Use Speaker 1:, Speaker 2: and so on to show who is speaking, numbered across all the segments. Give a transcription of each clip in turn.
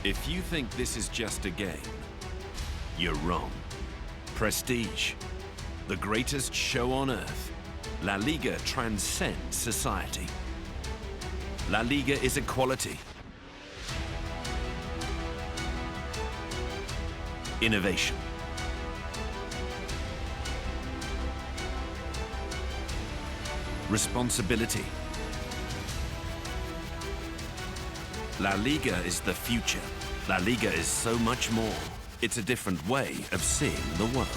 Speaker 1: If you think this is just a game, you're wrong. Prestige, the greatest show on earth. La Liga transcends society. La Liga is equality, innovation, responsibility. La Liga is the future. La Liga is so much more. It's a different way of seeing the world.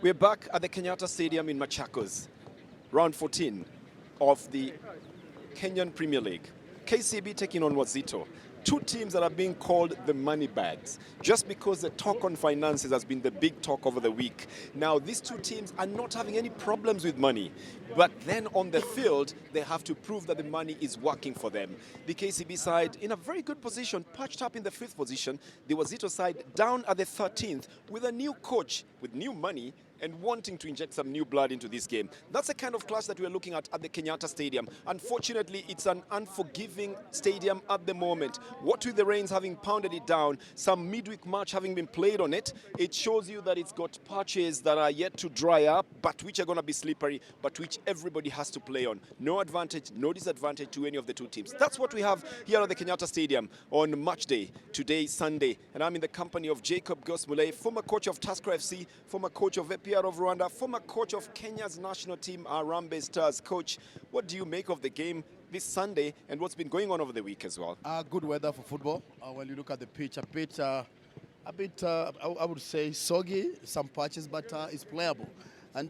Speaker 2: We're back at the Kenyatta Stadium in Machakos, round 14 of the Kenyan Premier League. KCB taking on Wazito. Two teams that are being called the money bags, just because the talk on finances has been the big talk over the week. Now, these two teams are not having any problems with money, but then on the field, they have to prove that the money is working for them. The KCB side in a very good position, perched up in the 5th position. The Wazito side down at the 13th with a new coach, with new money, and wanting to inject some new blood into this game. That's the kind of clash that we're looking at the Kenyatta Stadium. Unfortunately, it's an unforgiving stadium at the moment. What with the rains having pounded it down, some midweek match having been played on it, it shows you that it's got patches that are yet to dry up, but which are going to be slippery, but which everybody has to play on. No advantage, no disadvantage to any of the two teams. That's what we have here at the Kenyatta Stadium on match day, today, Sunday. And I'm in the company of Jacob Gosmulei, former coach of Tusker FC, former coach of KPL of Rwanda, former coach of Kenya's national team, Harambee Stars. Coach, what do you make of the game this Sunday and what's been going on over the week as well?
Speaker 3: Good weather for football. When you look at the pitch, a bit, I would say soggy, some patches, but it's playable. And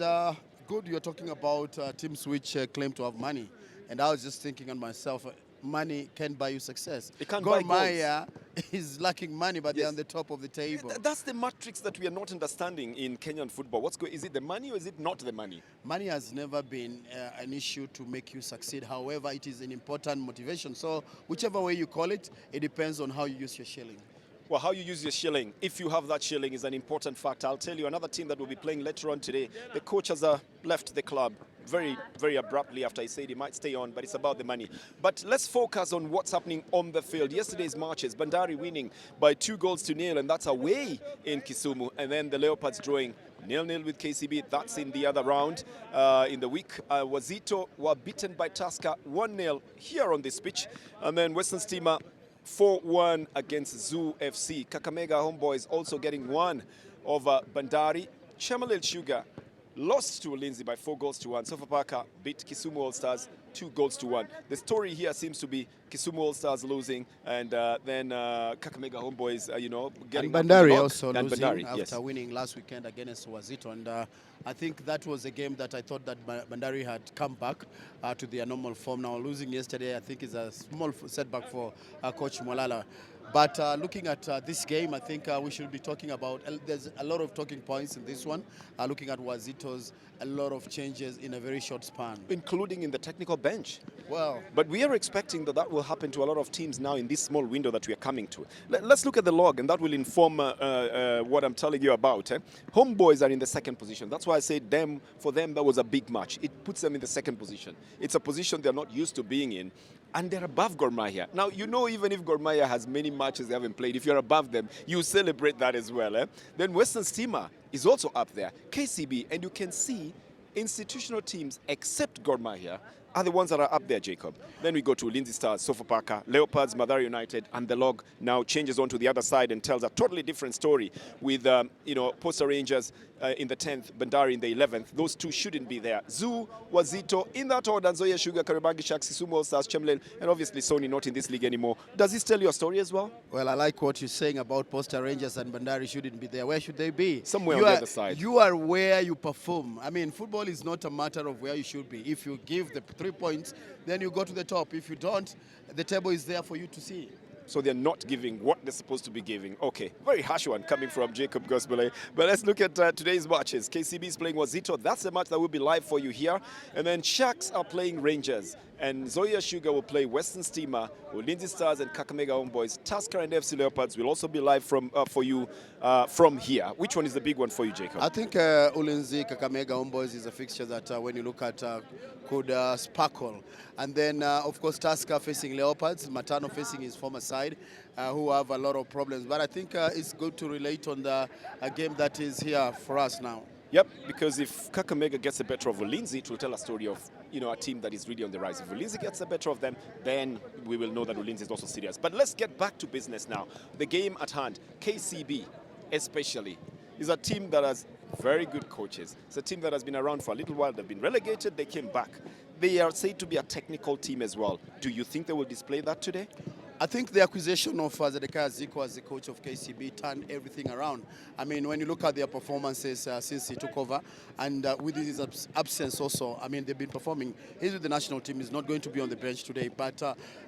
Speaker 3: good, you're talking about teams which claim to have money. And I was just thinking on myself, money can buy you success.
Speaker 2: It can't buy
Speaker 3: goals. Is lacking money, but
Speaker 2: Yes.
Speaker 3: they're on the top of the table.
Speaker 2: That's the matrix that we are not understanding in Kenyan football. Is it the money or is it not the money?
Speaker 3: Money has never been an issue to make you succeed. However, it is an important motivation. So whichever way you call it, it depends on how you use your shilling.
Speaker 2: Well, how you use your shilling, if you have that shilling, is an important factor. I'll tell you, another team that will be playing later on today, the coach has left the club very, very abruptly after he said he might stay on, but it's about the money. But let's focus on what's happening on the field. Yesterday's matches, Bandari winning by 2-0, and that's away in Kisumu. And then the Leopards drawing 0-0 with KCB. That's in the other round in the week. Wazito were beaten by Tusker 1-0 here on this pitch. And then Western Steamer 4-1 against Zoo FC. Kakamega Homeboys also getting one over Bandari. Chemelil Sugar lost to Ulinzi by 4-1. Sofapaka beat Kisumu All Stars 2-1. The story here seems to be Kisumu All Stars losing, and then Kakamega Homeboys, getting
Speaker 3: and Bandari also
Speaker 2: and
Speaker 3: losing
Speaker 2: Bandari,
Speaker 3: after
Speaker 2: yes.
Speaker 3: winning last weekend against Wazito. And I think that was a game that I thought that Bandari had come back to their normal form. Now losing yesterday, I think is a small setback for Coach Molala. But looking at this game, I think we should be talking about, there's a lot of talking points in this one. Looking at Wazito's, a lot of changes in a very short span.
Speaker 2: Including in the technical bench.
Speaker 3: Well,
Speaker 2: but we are expecting that will happen to a lot of teams now in this small window that we are coming to. Let's look at the log, and that will inform what I'm telling you about. Homeboys are in the 2nd position. That's why I said for them, that was a big match. It puts them in the 2nd position. It's a position they're not used to being in. And they're above Gor Mahia. Now, even if Gor Mahia has many matches they haven't played, if you're above them, you celebrate that as well. Then Western Steamer is also up there. KCB, and you can see institutional teams except Gor Mahia are the ones that are up there, Jacob. Then we go to Ulinzi Stars, Sofapaka, Leopards, Mathare United, and the log now changes on to the other side and tells a totally different story with, Posta Rangers in the 10th, Bandari in the 11th. Those two shouldn't be there. Zoo, Wazito, in that order, Nzoia Sugar, Kariobangi Sharks, Kisumu All Stars, Chemelil, and obviously Sony not in this league anymore. Does this tell you a story as well?
Speaker 3: Well, I like what you're saying about Posta Rangers and Bandari shouldn't be there. Where should they be?
Speaker 2: Somewhere on the other side.
Speaker 3: You are where you perform. I mean, football is not a matter of where you should be. If you give the 3 points, then you go to the top. If you don't, the table is there for you to see.
Speaker 2: so they're not giving what they're supposed to be giving. Okay, very harsh one coming from Jacob Gospel. But let's look at today's matches. KCB is playing Wazito. That's the match that will be live for you here. And then Sharks are playing Rangers. And Zoya Sugar will play Western Steamer, Ulinzi Stars and Kakamega Homeboys. Tusker and FC Leopards will also be live for you from here. Which one is the big one for you, Jacob?
Speaker 3: I think Ulinzi Kakamega Homeboys is a fixture that when you look at could sparkle. And then, of course, Tusker facing Leopards, Matano facing his former side, who have a lot of problems. But I think it's good to relate on the game that is here for us now.
Speaker 2: Yep, because if Kakamega gets the better of Ulinzi, it will tell a story of a team that is really on the rise. If Ulinzi gets the better of them, then we will know that Ulinzi is also serious. But let's get back to business now. The game at hand, KCB especially, is a team that has very good coaches. It's a team that has been around for a little while. They've been relegated, they came back. They are said to be a technical team as well. Do you think they will display that today?
Speaker 3: I think the acquisition of Zedekiah Zico as the coach of KCB turned everything around. I mean, when you look at their performances since he took over, and with his absence also, I mean, they've been performing. He's with the national team. He's not going to be on the bench today. But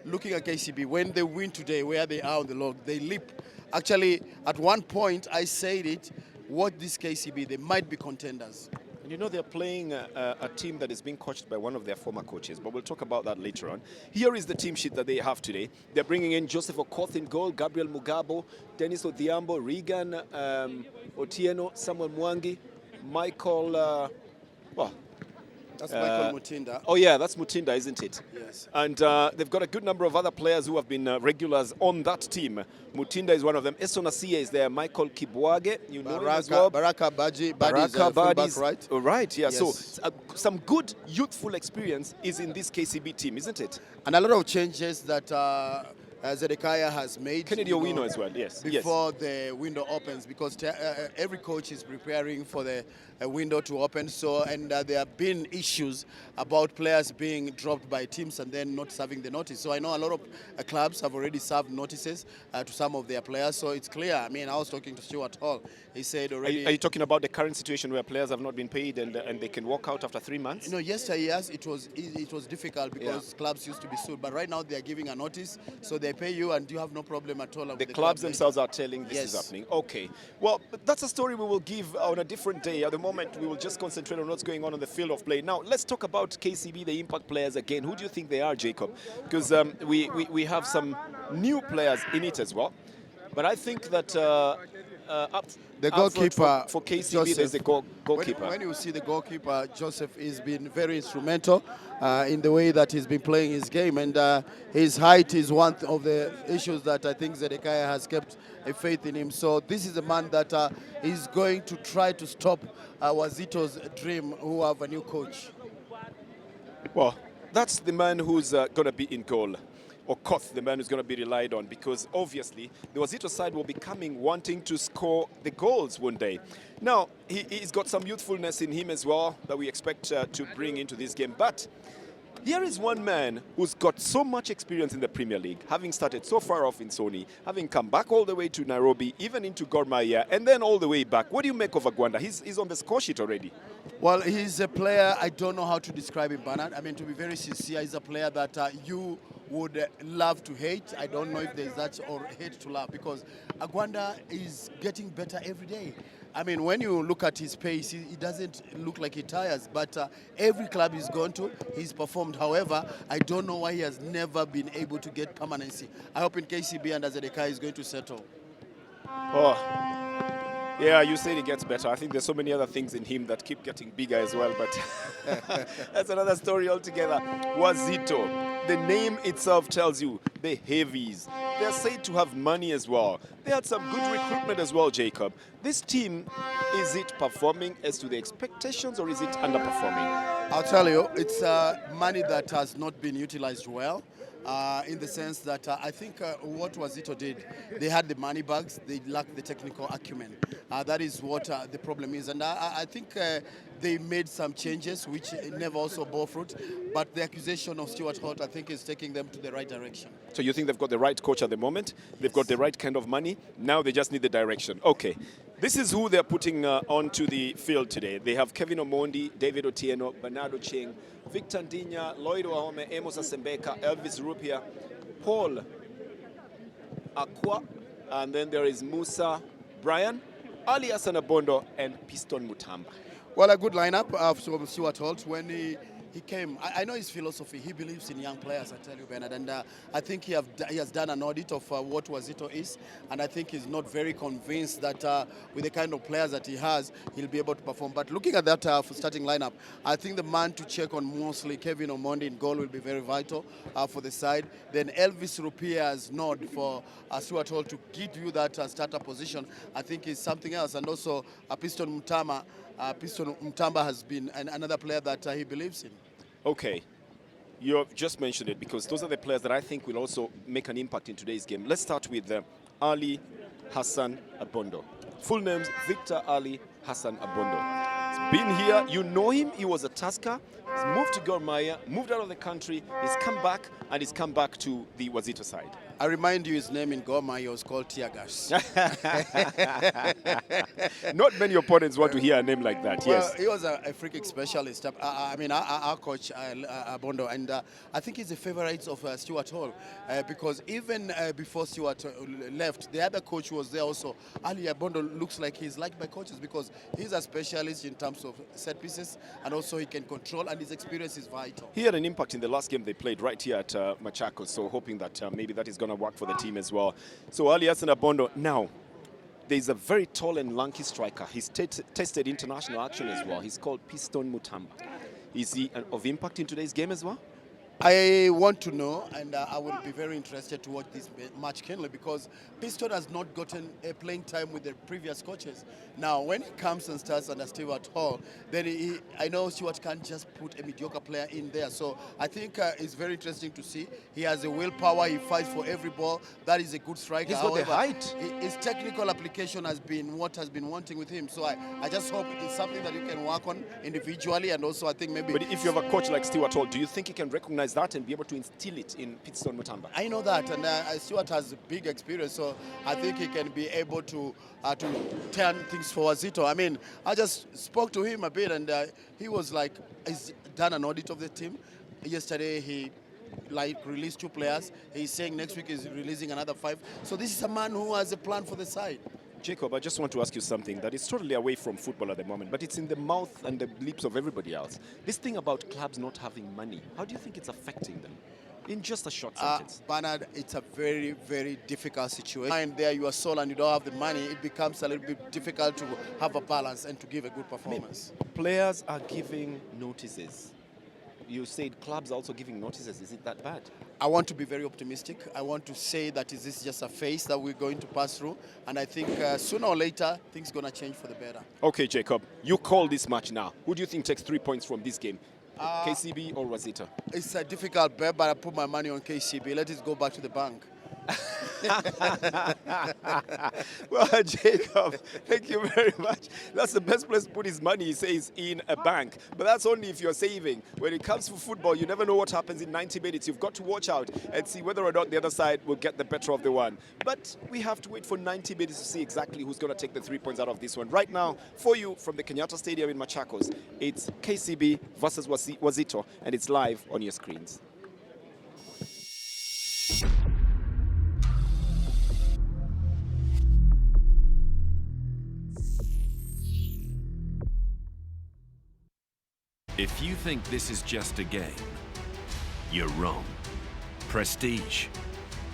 Speaker 3: looking at KCB, when they win today, where they are on the log, they leap. Actually, at one point, I said it, watch this KCB, they might be contenders.
Speaker 2: And you know, they're playing a team that is being coached by one of their former coaches, but we'll talk about that later on. Here is the team sheet that they have today. They're bringing in Joseph Okoth in goal, Gabriel Mugabo, Dennis Odhiambo, Regan Otieno, Samuel Mwangi, Michael,
Speaker 3: That's Michael Mutinda.
Speaker 2: Oh, yeah, that's Mutinda, isn't it?
Speaker 3: Yes.
Speaker 2: And they've got a good number of other players who have been regulars on that team. Mutinda is one of them. Eson Asia is there. Michael Kibwage, you know him as well.
Speaker 3: Baraka Baji,
Speaker 2: Badis,
Speaker 3: right?
Speaker 2: Oh, right, yeah.
Speaker 3: Yes.
Speaker 2: So some good youthful experience is in this KCB team, isn't it?
Speaker 3: And a lot of changes that Zedekiah has made.
Speaker 2: Kennedy Owino as well, yes.
Speaker 3: Before the window opens, because every coach is preparing for the window to open. So, and there have been issues about players being dropped by teams and then not serving the notice. So I know a lot of clubs have already served notices to some of their players. So it's clear. I mean, I was talking to Stuart Hall. He said already.
Speaker 2: Are you talking about the current situation where players have not been paid and they can walk out after 3 months?
Speaker 3: No, yesterday, yes, it was difficult because clubs used to be sued. But right now they are giving a notice, so they pay you and you have no problem at all.
Speaker 2: The clubs themselves are telling this is happening. Okay. Well, that's a story we will give on a different day. At the moment, we will just concentrate on what's going on the field of play. Now, let's talk about KCB, the impact players again. Who do you think they are, Jacob? Because we have some new players in it as well. But I think that
Speaker 3: the goalkeeper
Speaker 2: for KCB,
Speaker 3: Joseph,
Speaker 2: there's the goalkeeper.
Speaker 3: When you see the goalkeeper, Joseph has been very instrumental in the way that he's been playing his game, and his height is one of the issues that I think Zedekiah has kept a faith in him. So this is a man that is going to try to stop Wazito's dream, who have a new coach.
Speaker 2: Well, that's the man who's going to be in goal. Okoth, the man who's going to be relied on, because obviously the Wazito side will be coming wanting to score the goals one day. Now, he's got some youthfulness in him as well that we expect to bring into this game. But here is one man who's got so much experience in the Premier League, having started so far off in Sony, having come back all the way to Nairobi, even into Gor Mahia, and then all the way back. What do you make of Agwanda? He's on the score sheet already.
Speaker 3: Well, he's a player, I don't know how to describe him, Bernard. I mean, to be very sincere, he's a player that you would love to hate. I don't know if there's that or hate to love, because Agwanda is getting better every day. I mean, when you look at his pace, he doesn't look like he tires, but every club he's gone to, he's performed. However, I don't know why he has never been able to get permanency. I hope in KCB and Zedekiah is going to settle.
Speaker 2: Oh, yeah, you said he gets better. I think there's so many other things in him that keep getting bigger as well, but that's another story altogether. Wazito, the name itself tells you, the heavies. They're said to have money as well. They had some good recruitment as well, Jacob. This team, is it performing as to the expectations or is it underperforming?
Speaker 3: I'll tell you, it's money that has not been utilized well. In the sense that I think what Wazito did, they had the money bags, they lacked the technical acumen. That is what the problem is. And I think they made some changes which never also bore fruit. But the accusation of Stuart Holt, I think, is taking them to the right direction.
Speaker 2: So you think they've got the right coach at the moment? They've got the right kind of money? Now they just need the direction. Okay. This is who they're putting onto the field today. They have Kevin Omondi, David Otieno, Bernardo Cheng, Victor Ndinya, Lloyd Wahome, Amos Asembeka, Elvis Rupia, Paul Akwa, and then there is Musa Brian, Ali Hassan Abondo, and Piston Mutamba.
Speaker 3: Well, a good lineup from Stuart Holt. When he came, I know his philosophy. He believes in young players, I tell you, Bernard. And I think he has done an audit of what Wazito is. And I think he's not very convinced that with the kind of players that he has, he'll be able to perform. But looking at that starting lineup, I think the man to check on mostly Kevin Omondi in goal will be very vital for the side. Then Elvis Rupia's nod for Stuart Holt to give you that starter position, I think is something else. And also Piston Mutamba has been another player that he believes in.
Speaker 2: Okay, you have just mentioned it because those are the players that I think will also make an impact in today's game. Let's start with Ali Hassan Abondo. Full names, Victor Ali Hassan Abondo. He's been here, you know him, he was a Tusker. He's moved to Gor Mahia, moved out of the country, he's come back, and he's come back to the Wazito side.
Speaker 3: I remind you his name in Gor Mahia was called Tiagas.
Speaker 2: Not many opponents want to hear a name like that,
Speaker 3: Well,
Speaker 2: yes.
Speaker 3: he was a free kick specialist. I mean, our coach, Abondo, and I think he's a favorite of Stuart Hall because even before Stuart left, the other coach was there also. Ali Abondo looks like he's liked by coaches because he's a specialist in terms of set pieces and also he can control and his experience is vital.
Speaker 2: He had an impact in the last game they played right here at Machakos, so hoping that maybe that is going to work for the team as well. So Ali Hassan Abondo, now, there's a very tall and lanky striker. He's tested international action as well. He's called Piston Mutamba. Is he of impact in today's game as well?
Speaker 3: I want to know, and I will be very interested to watch this match keenly because Piston has not gotten a playing time with the previous coaches. Now, when he comes and starts under Stuart Hall, then I know Stuart can't just put a mediocre player in there. So I think it's very interesting to see. He has a willpower. He fights for every ball. That is a good striker.
Speaker 2: He's got
Speaker 3: However,
Speaker 2: the height.
Speaker 3: His technical application has been what has been wanting with him. So I just hope it's something that you can work on individually, and also I think maybe.
Speaker 2: But if you have a coach like Stuart Hall, do you think he can recognize that and be able to instill it in Piston Mutamba?
Speaker 3: I know that, and Stuart has big experience, so I think he can be able to turn things for Wazito. I mean, I just spoke to him a bit, and he was like, he's done an audit of the team. Yesterday, he released 2 players. He's saying next week he's releasing another 5. So this is a man who has a plan for the side.
Speaker 2: Jacob, I just want to ask you something that is totally away from football at the moment, but it's in the mouth and the lips of everybody else. This thing about clubs not having money, how do you think it's affecting them? In just a short sentence.
Speaker 3: Bernard, it's a very, very difficult situation. And there you are sold and you don't have the money, it becomes a little bit difficult to have a balance and to give a good performance.
Speaker 2: I mean, players are giving notices. You said clubs are also giving notices. Is it that bad?
Speaker 3: I want to be very optimistic. I want to say that this is just a phase that we're going to pass through. And I think sooner or later, things are going to change for the better.
Speaker 2: Okay, Jacob, you call this match now. Who do you think takes 3 points from this game? KCB or Wazito?
Speaker 3: It's a difficult bet, but I put my money on KCB. Let it go back to the bank.
Speaker 2: Well, Jacob, thank you very much. That's the best place to put his money, he says, in a bank. But that's only if you're saving. When it comes to football, you never know what happens in 90 minutes. You've got to watch out and see whether or not the other side will get the better of the one. But we have to wait for 90 minutes to see exactly who's going to take the 3 points out of this one. Right now, for you from the Kenyatta Stadium in Machakos, it's KCB versus Wazito, and it's live on your screens.
Speaker 1: If you think this is just a game, you're wrong. Prestige,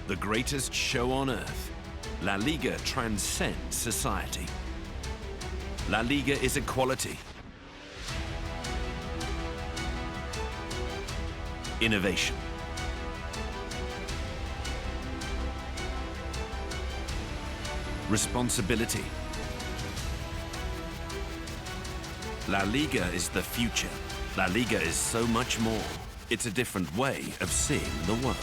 Speaker 1: the greatest show on earth, La Liga transcends society. La Liga is equality, innovation, responsibility. La Liga is the future. La Liga is so much more. It's a different way of seeing the world.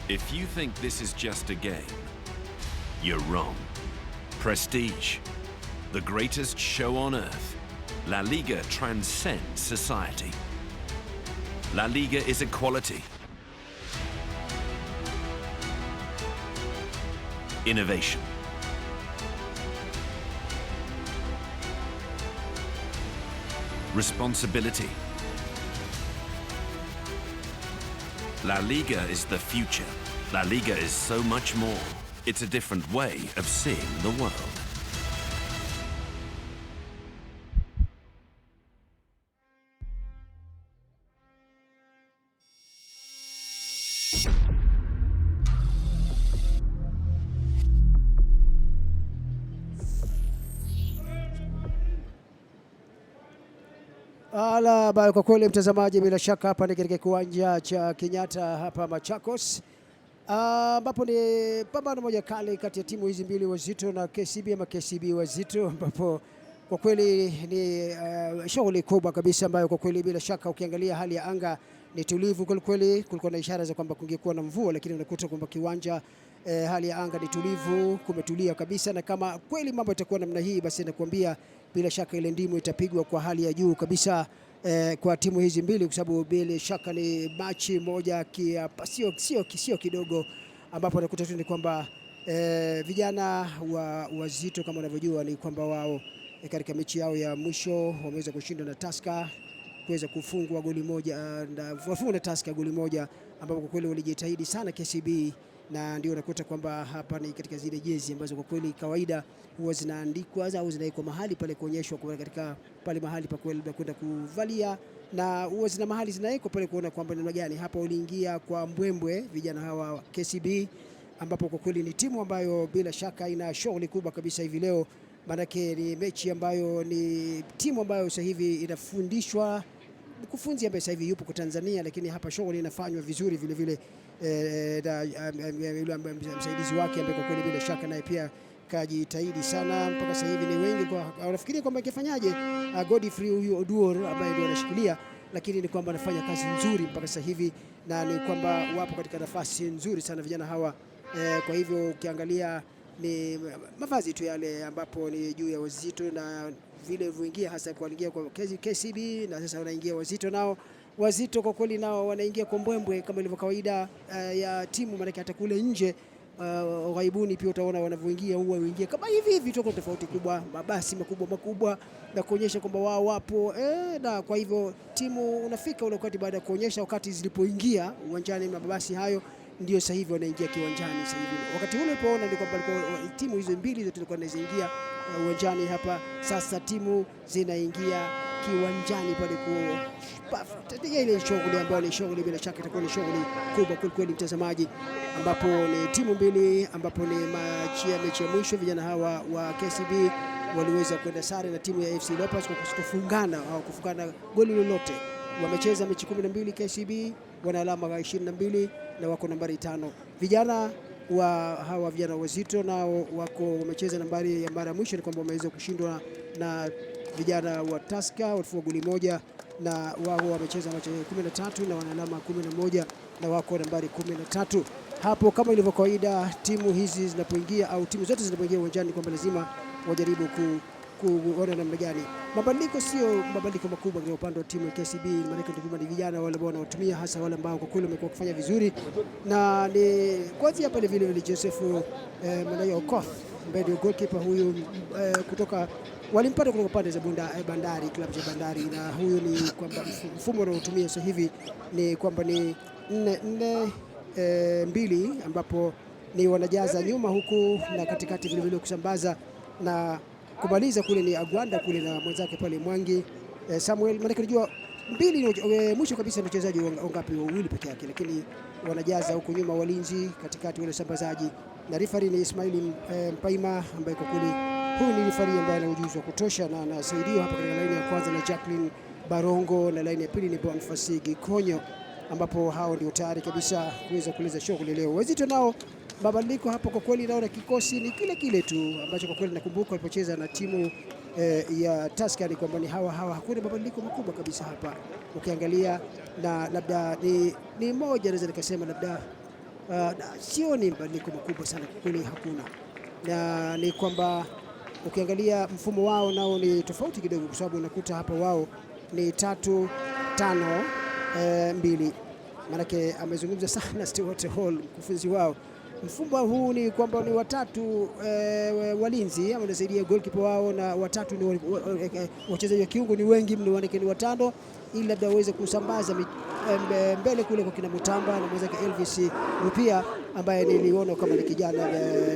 Speaker 1: If you think this is just a game, you're wrong. Prestige, the greatest show on earth, La Liga transcends society. La Liga is equality, innovation, responsibility. La Liga is the future. La Liga is so much more. It's a different way of seeing the world.
Speaker 4: Kwa kweli mtazamaji, bila shaka hapa ni katika kiwanja cha Kenyatta hapa Machakos, ambapo ni pambano moja kali kati ya timu hizi mbili, Wazito na KCB ama KCB Wazito, ambapo kwa kweli ni shughuli kubwa kabisa ambayo kwa kweli bila shaka ukiangalia hali ya anga ni tulivu kwa kweli. Kulikuwa na ishara za kwamba kungekuwa na mvua, lakini unakuta kwamba kiwanja hali ya anga ni tulivu, kumetulia kabisa, na kama kweli mambo yatakuwa namna hii, basi nakwambia bila shaka ile ndimu itapigwa kwa hali ya juu kabisa kwa timu hizi mbili, kwa sababu bila shaka ni machi moja sio kidogo, ambapo nakuta tu ni kwamba vijana wa Wazito kama unavyojua ni kwamba wao katika mechi yao ya mwisho wameweza kushinda na Tusker, kuweza kufungwa goli moja na Tusker goli moja, ambapo kwa kweli walijitahidi sana KCB, na ndio unakuta kwamba hapa ni katika zile jezi ambazo kwa kweli kawaida huwa zinaandikwa au zinawekwa mahali pale kuonyeshwa kwa katika pale mahali pa kwenda kuvalia, na huwa zina mahali zinawekwa pale kuona kwamba namna gani hapa uliingia kwa mbwembwe vijana hawa KCB, ambapo kwa kweli ni timu ambayo bila shaka ina shughuli kubwa kabisa hivi leo. Maanake ni mechi ambayo ni timu ambayo sasa hivi inafundishwa, mkufunzi ambaye sasa hivi yupo kwa Tanzania, lakini hapa shughuli inafanywa vizuri vile vile yule msaidizi wake ambaye kwa kweli bila shaka naye pia kajitahidi sana. Mpaka sasa hivi ni wengi kwa wanafikiria kwamba ingefanyaje Godfrey huyu Oduor ambaye ndio anashikilia, lakini ni kwamba anafanya kazi nzuri mpaka sasa hivi, na ni kwamba wapo katika nafasi nzuri sana vijana hawa. Kwa hivyo ukiangalia ni mavazi tu yale ambapo ni juu ya Wazito na vile vuingia hasa kuingia kwa KCB, na sasa wanaingia Wazito nao. Wazito kwa kweli nao wanaingia kwa mbwembwe kama ilivyo kawaida ya timu, maana hata kule nje ghaibuni pia utaona wanavyoingia, huwa waingia kama hivi toko tofauti kubwa, mabasi makubwa na kuonyesha kwamba wao wapo na kwa hivyo timu unafika ule wakati baada ya kuonyesha wakati zilipoingia uwanjani na mabasi hayo, ndio sasa hivi wanaingia kiwanjani sasa hivi. Wakati ule ulipoona ni kwamba timu hizo mbili zote zilikuwa zinaingia uwanjani hapa, sasa timu zinaingia kiwanjani pale kwa ile shughuli ambayo ni shughuli bila shaka itakuwa ni shughuli kubwa kweli mtazamaji, ambapo ni timu mbili, ambapo ni mechi ya mwisho vijana hawa wa KCB waliweza kwenda sare na timu ya FC Leopards kwa kutofungana au kufungana goli lolote. Wamecheza mechi 12 KCB, wana alama 22 na wako nambari 5. Vijana wa hawa vijana Wazito nao wako wamecheza nambari ya mara mwisho ni kwamba wameweza kushindwa na vijana wa Tusker, walifungwa goli moja, na wao wamecheza mechi 13 na wana alama 11 na wako nambari 13. Hapo kama ilivyo kawaida timu hizi zinapoingia au timu zote zinapoingia uwanjani kwamba lazima wajaribu kuona namna gani. Mabadiliko sio mabadiliko makubwa kwa upande wa timu ya KCB, maana ni vijana wale ambao wanatumia, hasa wale ambao kwa kweli wamekuwa kufanya vizuri, na ni kuanzia pale vile Joseph Manayo Okoth ambaye ndio goalkeeper huyu kutoka walimpata kutoka pande za Bandari, klabu ya Bandari, na huyu ni kwamba mfumo unaotumia sasa hivi ni kwamba ni 4-4-2 ambapo ni wanajaza nyuma huku na katikati vile vile kusambaza na kumaliza kule ni Agwanda kule na mwenzake pale Mwangi Samuel. Maana unajua mbili mwisho kabisa ni mchezaji wangapi wawili peke yake, lakini wanajaza huko nyuma walinzi, katikati wale sambazaji, na referee ni Ismaili Mpaima ambaye kwa kweli huyu ni referee ambaye ana ujuzi wa kutosha na anasaidiwa hapa katika laini ya kwanza na Jacqueline Barongo, na laini ya pili ni Boniface Gikonyo, ambapo hao ndio tayari kabisa kuweza kuleza shughuli leo. Wazito nao mabadiliko hapo kwa kweli, naona kikosi ni kile tu ambacho kwa kweli nakumbuka walipocheza na timu ya Tusker ni kwamba ni hawa hakuna mabadiliko makubwa kabisa hapa ukiangalia, na labda ni moja naweza nikasema labda sio ni mabadiliko makubwa sana kwa kweli hakuna, na ni kwamba ukiangalia mfumo wao nao ni tofauti kidogo, kwa sababu unakuta hapa wao ni 3-5-2. Maanake amezungumza sana Stewart Hall mkufunzi wao. Mfumo huu ni kwamba ni watatu walinzi ama unasaidia goalkeeper wao, na watatu ni wachezaji wa kiungo ni wengi mno, ni watano, ili labda waweze kusambaza mbele kule kwa kina Mutamba na mwenzake Elvis Rupia ambaye niliona kama ni kijana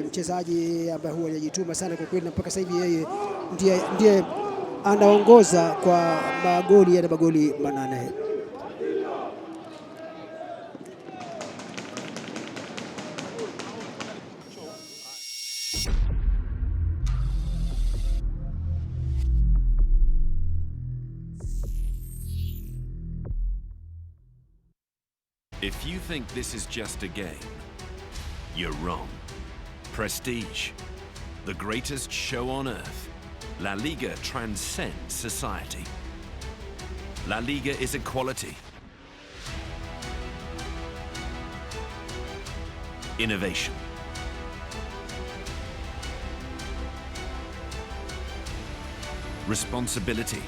Speaker 4: mchezaji ambaye huwa anajituma sana kwa kweli, na mpaka sasa hivi yeye ndiye anaongoza kwa magoli ya magoli 8.
Speaker 1: If you think this is just a game, you're wrong. Prestige, the greatest show on earth, La Liga transcends society. La Liga is equality, innovation, responsibility,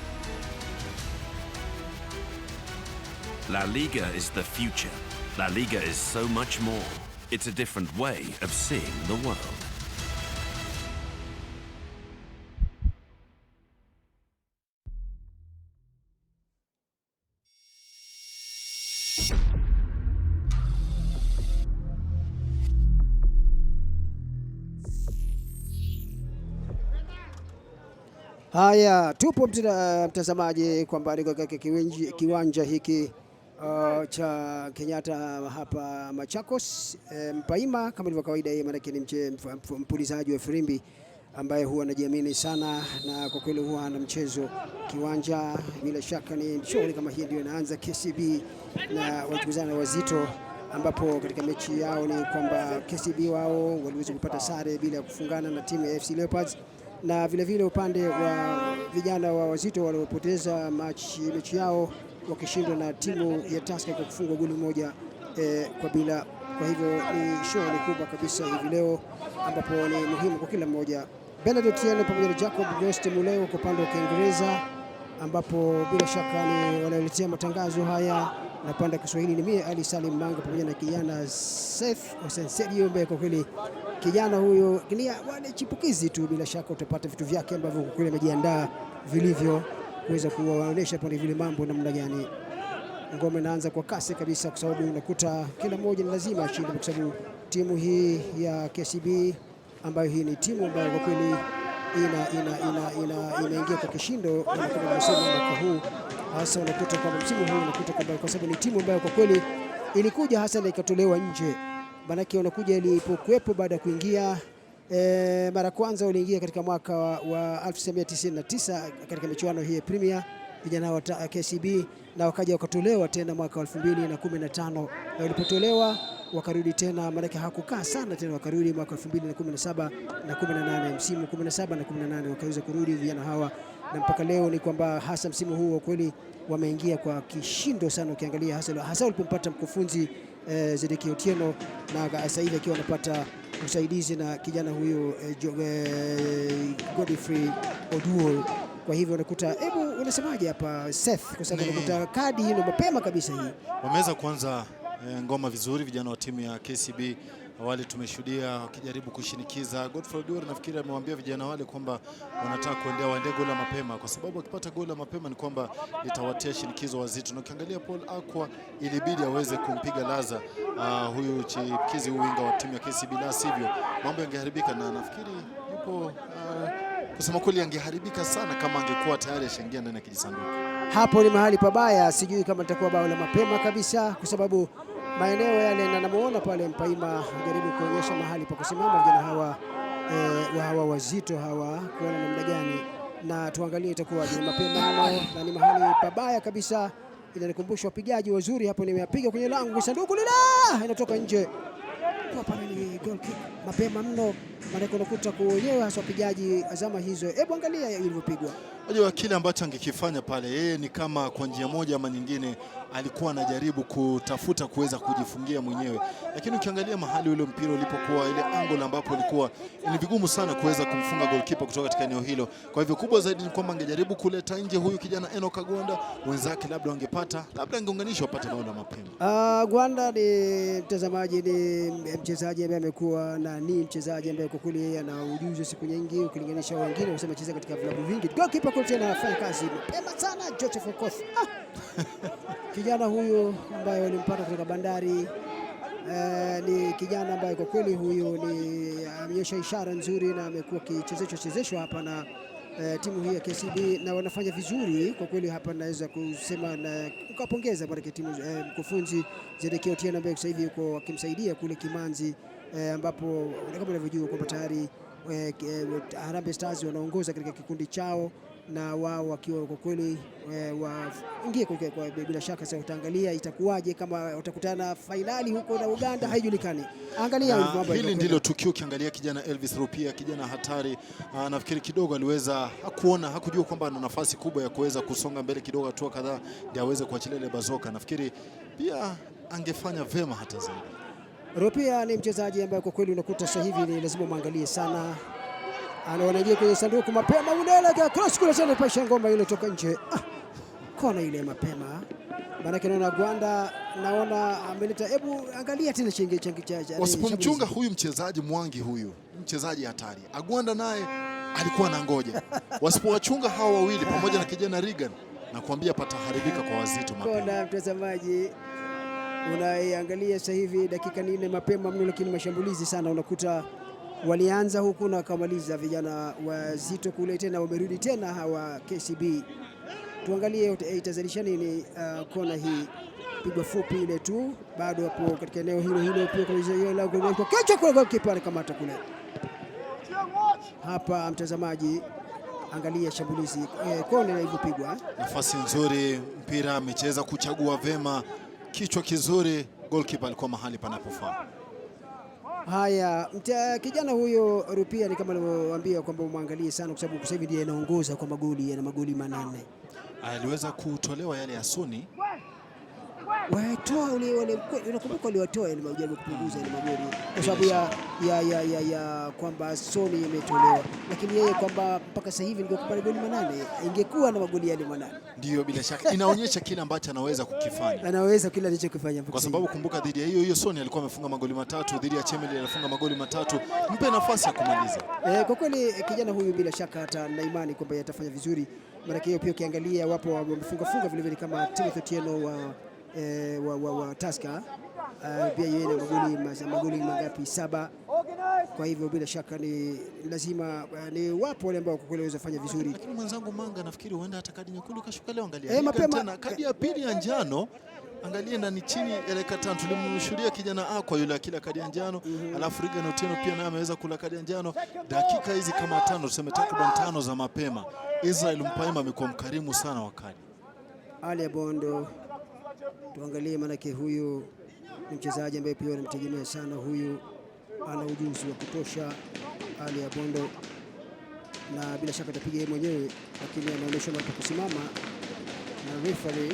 Speaker 1: La Liga is the future. La Liga is so much more. It's a different way of seeing the world.
Speaker 4: Haya, tupo mtazamaji kwamba niko katika kiwanja hiki cha Kenyatta hapa Machakos. Mpaima kama ilivyo kawaida, yeye maana ni mpulizaji wa firimbi ambaye huwa anajiamini sana, na kwa kweli huwa ana mchezo kiwanja. Bila shaka ni shughuli kama hii ndio inaanza. KCB na wakizana Wazito, ambapo katika mechi yao ni kwamba KCB wao waliweza kupata sare bila ya kufungana na timu ya FC Leopards, na vile upande wa vijana wa Wazito waliopoteza mechi yao wakishindwa na timu ya Tusker kwa kufungwa goli moja kwa bila. Kwa hivyo ni shughuli kubwa kabisa hivi leo, ambapo ni muhimu kwa kila mmoja. Benedict Tieno pamoja na Jacob Ghost Muleo kwa upande wa Kiingereza, ambapo bila shaka ni wanaletea matangazo haya, na upande wa Kiswahili ni mimi Ali Salim Manga pamoja na kijana Seth Osensedio, ambaye kwa kweli kijana huyo ni wale chipukizi tu. Bila shaka utapata vitu vyake ambavyo kwa kweli amejiandaa vilivyo kuweza kuwaonesha pale vile mambo namna gani. Ngome inaanza kwa kasi kabisa, kwa sababu unakuta kila mmoja ni lazima ashinde, kwa sababu timu hii ya KCB ambayo hii ni timu ambayo kwa kweli inaingia kwa kishindo kama tunasema mwaka huu. Hasa unakuta kwamba msimu huu unakuta kwamba kwa sababu ni timu ambayo kwa kweli ilikuja hasa na ikatolewa nje. Manake unakuja ilipokuwepo baada ya kuingia mara kwanza waliingia katika mwaka wa 1999 katika michuano hii ya Premier vijana wa KCB, na wakaja wakatolewa tena mwaka 2015, na walipotolewa wakarudi tena, maana hakukaa sana tena, wakarudi mwaka 2017 na 18, msimu 17 na 18 wakaweza kurudi vijana hawa, na mpaka leo ni kwamba hasa msimu huu kweli wameingia kwa kishindo sana. Ukiangalia hasa walipompata mkufunzi Zedeki Otieno, na sasa hivi akiwa anapata usaidizi na kijana huyo Godfrey Oduol. Kwa hivyo unakuta, hebu unasemaje hapa Seth, kwa sababu unakuta kadi hii mapema kabisa hii
Speaker 5: wameweza kuanza ngoma vizuri vijana wa timu ya KCB. Wale tumeshuhudia wakijaribu kushinikiza. Godfrey Oduor nafikiri amewaambia vijana wale kwamba wanataka waende goli mapema, kwa sababu akipata goli mapema ni kwamba litawatia shinikizo Wazito. Na ukiangalia Paul Akwa ilibidi aweze kumpiga laza huyu chikizi winga wa timu ya KCB, la sivyo mambo yangeharibika, na nafikiri yupo kusema kweli angeharibika sana kama angekuwa tayari ashaingia ndani ya kijisanduku.
Speaker 4: Hapo ni mahali pabaya, sijui kama nitakuwa bao la mapema kabisa, kwa sababu maeneo yale na namuona pale Mpaima jaribu kuonyesha mahali pa kusimama vijana hawa Wazito hawa, kuona namna gani, na tuangalie itakuwa ni mapema na ni mahali pabaya kabisa. Inanikumbusha wapigaji wazuri hapo, nimepiga kwenye lango sanduku lila inatoka nje. Kwa pale ni goal kick mapema mno, maana unakuta kuonyewe hasa wapigaji azama hizo. Hebu angalia ilivyopigwa.
Speaker 5: Unajua kile ambacho angekifanya pale, yeye ni kama kwa njia moja ama nyingine alikuwa anajaribu kutafuta kuweza kujifungia mwenyewe, lakini ukiangalia mahali ule mpira ulipokuwa, ile angle ambapo ilikuwa, ni vigumu sana kuweza kumfunga goalkeeper kutoka katika eneo hilo. Kwa hivyo kubwa zaidi ni kwamba angejaribu kuleta nje huyu kijana Enoch Agwanda, wenzake labda wangepata, labda angeunganishwa apate bao la mapema.
Speaker 4: Gwanda ni mtazamaji, ni mchezaji ambaye amekuwa na ni mchezaji ambaye kwa kweli yeye ana ujuzi siku nyingi ukilinganisha wengine, wanasema cheza katika vilabu vingi. Goalkeeper kwa tena anafanya kazi mapema sana, Joseph Okoth. Kijana huyu ambaye walimpata kutoka Bandari ni kijana ambaye kwa kweli huyu ni ameonyesha ishara nzuri, na amekuwa kichezeshwa hapa na timu hii ya KCB, na wanafanya vizuri kwa kweli hapa. Naweza kusema na ukapongeza kwa timu mkufunzi Zedeki Otieno ambaye sasa hivi yuko akimsaidia kule Kimanzi, ambapo kama unavyojua kwamba tayari Harambee Stars wanaongoza katika kikundi chao, na wao wakiwa kwa kweli waingie kwa bila shaka. Sasa utaangalia itakuwaje kama utakutana finali huko na Uganda, haijulikani. Angalia mambo
Speaker 5: hili ndilo tukio. Ukiangalia kijana Elvis Rupia, kijana hatari, nafikiri kidogo aliweza hakujua kwamba ana nafasi kubwa ya kuweza kusonga mbele kidogo, hatua kadhaa ndio aweze kuachilia ile bazoka. Nafikiri pia angefanya vema hata zaidi.
Speaker 4: Rupia ni mchezaji ambaye kwa kweli unakuta sasa hivi ni lazima muangalie sana. Anaingia kwenye sanduku mapema, unaelekea cross kule sana, pasha ngoma ile toka nje. Kona ile mapema Maana naona Gwanda, naona ameleta, hebu angalia tena chengi cha
Speaker 5: wasipomchunga huyu mchezaji Mwangi, huyu mchezaji hatari. Agwanda naye alikuwa na ngoja. Wasipowachunga hawa wawili pamoja na kijana Regan, na kuambia pataharibika kwa Wazito mapema.
Speaker 4: Kona mtazamaji, unaiangalia sasa hivi dakika 4 mapema mno, lakini mashambulizi sana unakuta walianza huku na wakamaliza vijana Wazito kule, tena wamerudi tena hawa KCB. Tuangalie itazalisha nini kona hii, pigwa fupi ile tu, bado hapo katika eneo hilo pia kwa kichwa kule, goalkeeper anakamata kule. Hapa mtazamaji, angalia shambulizi kona ilivyopigwa,
Speaker 5: nafasi nzuri, mpira amecheza kuchagua vema, kichwa kizuri, goalkeeper alikuwa mahali panapofaa.
Speaker 4: Haya, kijana huyo Rupia ni kama nilivyowaambia kwamba muangalie sana, kwa sababu sasa hivi ndiye anaongoza kwa magoli, ana magoli 8. Aliweza
Speaker 5: kutolewa yale ya Soni.
Speaker 4: Watoa wale, unakumbuka waliwatoa ile majaribu kupunguza ile magoli kwa sababu ya kwamba Soni imetolewa, lakini yeye kwamba mpaka sasa hivi ndio kupata goli 8, ingekuwa na magoli yale 8.
Speaker 5: Ndio, bila shaka inaonyesha kile ambacho anaweza kukifanya.
Speaker 4: Anaweza kile alichokifanya, kwa
Speaker 5: sababu kumbuka dhidi ya hiyo Soni alikuwa amefunga magoli 3, dhidi ya Chemeli alifunga magoli 3. Mpe nafasi ya kumaliza.
Speaker 4: Kwa kweli kijana huyu bila shaka hata na imani kwamba atafanya vizuri, maana hiyo pia ukiangalia wapo wamefunga vile vile kama Timothy Tieno wa Tusker, pia yeye na magoli mangapi? 7. Kwa hivyo bila shaka ni lazima ni wapo wale ambao kwa kweli waweza fanya vizuri,
Speaker 5: lakini mwenzangu Manga nafikiri huenda hata kadi nyekundu kashuka leo. Angalia mapema tena kadi ya pili ya njano, angalia na ni chini ya dakika 5. Tulimshuhudia kijana kwa yule akila kadi ya njano, alafu Regan Otieno pia naye ameweza kula kadi ya njano. Dakika hizi kama 5, tuseme takriban 5 za mapema, Israel Mpaima amekuwa mkarimu sana wakati.
Speaker 4: Ali Abondo, tuangalie, maanake huyu ni mchezaji ambaye pia anamtegemea sana, huyu ana ujuzi wa kutosha, Ali Abondo, na bila shaka atapiga yeye mwenyewe, lakini anaonyesha hapa kusimama na referee,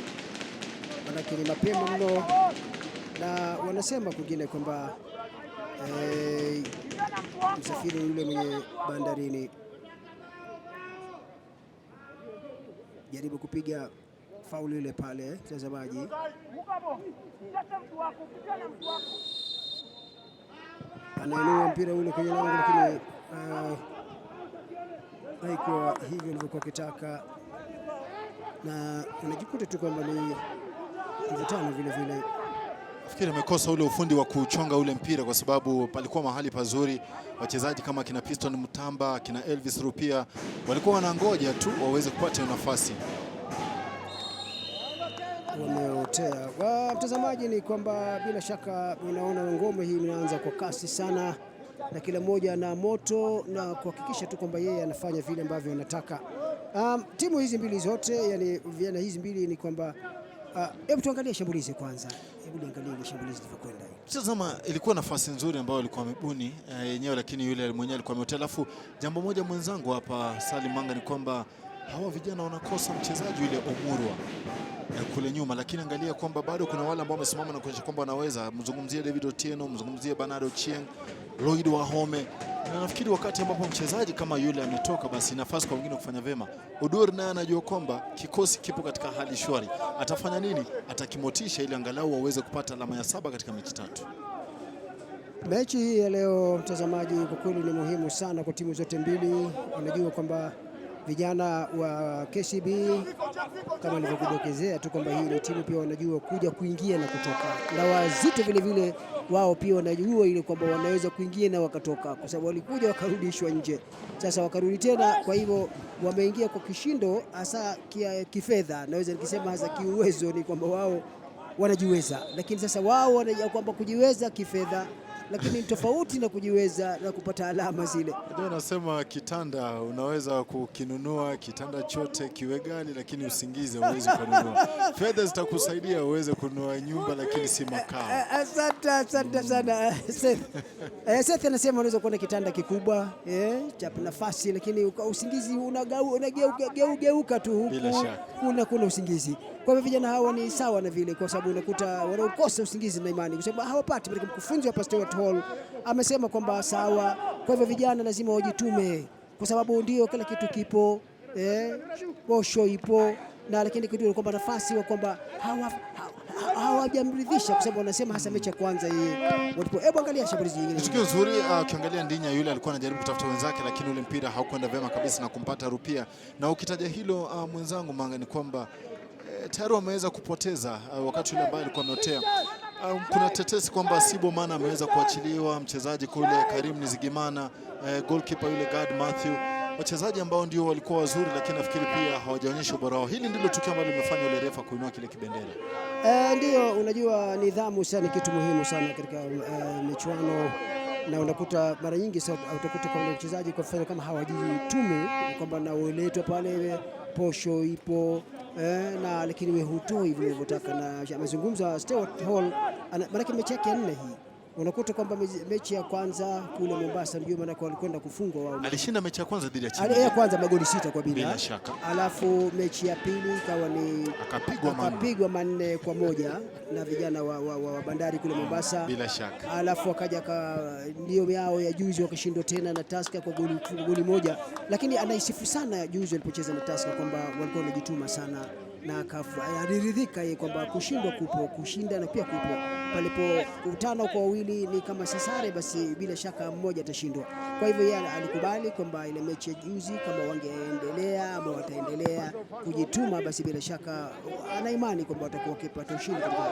Speaker 4: maanake ni mapema mno, na wanasema kwingine kwamba msafiri yule mwenye bandarini jaribu kupiga faulu ile pale, mtazamaji. Anainua mpira ule kwenye lango, lakini haikuwa hivyo ilivyokuwa kitaka, na unajikuta tu kwamba ni mvutano vile vile.
Speaker 5: Nafikiri amekosa ule ufundi wa kuchonga ule mpira, kwa sababu palikuwa mahali pazuri. Wachezaji kama kina Piston Mutamba, kina Elvis Rupia walikuwa wanangoja tu waweze kupata nafasi.
Speaker 4: Wameotea. Mtazamaji, ni kwamba bila shaka unaona ngome hii inaanza kwa kasi sana, na kila mmoja na moto na kuhakikisha tu kwamba yeye anafanya vile ambavyo anataka. Timu hizi mbili zote, yani vijana hizi mbili, ni kwamba hebu tuangalie shambulizi kwanza. Hebu niangalie ile shambulizi lilivyokwenda.
Speaker 5: Tazama, ilikuwa nafasi nzuri ambayo alikuwa amebuni yenyewe, lakini yule mwenyewe alikuwa ameotea. Alafu jambo moja mwenzangu hapa Salim Manga ni kwamba hawa vijana wanakosa mchezaji yule Omurwa kule nyuma, lakini angalia kwamba bado kuna wale ambao wamesimama na kuonyesha kwamba wanaweza. Mzungumzie David Otieno, mzungumzie Bernard Ochieng, Lloyd Wahome, na nafikiri wakati ambapo mchezaji kama yule ametoka, basi nafasi kwa wengine kufanya vema. Odur naye anajua kwamba kikosi kipo katika hali shwari, atafanya nini? Atakimotisha ili angalau waweze kupata alama ya 7 katika mechi 3.
Speaker 4: Mechi hii ya leo, mtazamaji, kwa kweli ni muhimu sana kwa timu zote mbili. Unajua kwamba vijana wa KCB kama nilivyokudokezea tu kwamba hii ni timu pia wanajua kuja kuingia na kutoka, na Wazito vile vile wao pia wanajua ile kwamba wanaweza kuingia na wakatoka, kwa sababu walikuja wakarudishwa nje, sasa wakarudi tena. Kwa hivyo wameingia kwa kishindo, hasa kifedha, naweza nikisema hasa kiuwezo, ni kwamba wao wanajiweza, lakini sasa wao wanajua kwamba kujiweza kifedha, lakini tofauti na kujiweza na kupata alama zile.
Speaker 5: Ndio nasema kitanda unaweza kukinunua, kitanda chote kiwe gali, lakini usingizi huwezi kununua. Fedha zitakusaidia uweze kununua nyumba, lakini si makao.
Speaker 4: Asante sana Seth. Seth anasema unaweza kuona kitanda kikubwa cha nafasi, lakini usingizi unageuka tu huku, kuna usingizi. Kwa hivyo vijana hawa ni sawa na vile, kwa sababu unakuta wanaokosa usingizi na imani, kwa sababu hawapati. Mkufunzi hapa Stuart Hall amesema kwamba sawa. Kwa hivyo vijana lazima wajitume, kwa sababu ndio kila kitu kipo, posho ipo, na lakini kitu kwamba nafasi wa kwamba hawajamridhisha kwa sababu wanasema hasa mechi ya kwanza hii walipo. Hebu angalia shambulizi nyingine.
Speaker 5: Tukio nzuri, ukiangalia Ndinya yule alikuwa anajaribu kutafuta wenzake, lakini ule mpira haukwenda vema kabisa na kumpata Rupia. Na ukitaja hilo mwenzangu Manga, ni kwamba tayari wameweza kupoteza wakati ule ambaye alikuwa ameotea. Kuna tetesi kwamba Sibo Mana ameweza kuachiliwa, mchezaji kule Karim Nizigimana, goalkeeper yule Gad Matthew, wachezaji ambao ndio walikuwa wazuri, lakini nafikiri pia hawajaonyesha ubora wao. Hili ndilo tukio ambalo limefanya yule refa kuinua kile kibendera.
Speaker 4: Ndio, unajua nidhamu sana kitu muhimu sana katika michuano, na unakuta mara nyingi utakuta kwa mchezaji kwa mfano kama hawajitume kwamba na uletwa pale posho ipo na lakini wewe hutoi vile unavyotaka, na amezungumza Stewart Hall maana mechi yake 4 hii. Unakuta kwamba mechi ya kwanza kule Mombasa ndio maana walikwenda kufungwa wao.
Speaker 5: Alishinda mechi ya kwanza dhidi ya China.
Speaker 4: Ya kwanza magoli 6 kwa
Speaker 5: bila shaka.
Speaker 4: Alafu mechi ya pili ikawa ni akapigwa 4-1 na vijana wa Bandari kule Mombasa.
Speaker 5: Bila shaka.
Speaker 4: Alafu akaja ndio yao ya juzi wakashindwa tena na Tusker kwa goli 1, lakini anaisifu sana juzi alipocheza na Tusker kwamba walikuwa wanajituma sana na aliridhika yeye kwamba kushindwa kupo, kushinda na pia kupo. Palipo 5 kwa 2 ni kama sare, basi bila shaka mmoja atashindwa. Kwa hivyo yeye alikubali kwamba ile mechi ya juzi kama wangeendelea ama wataendelea kujituma, basi bila shaka ana imani kwamba watakuwa wakipata ushindi katika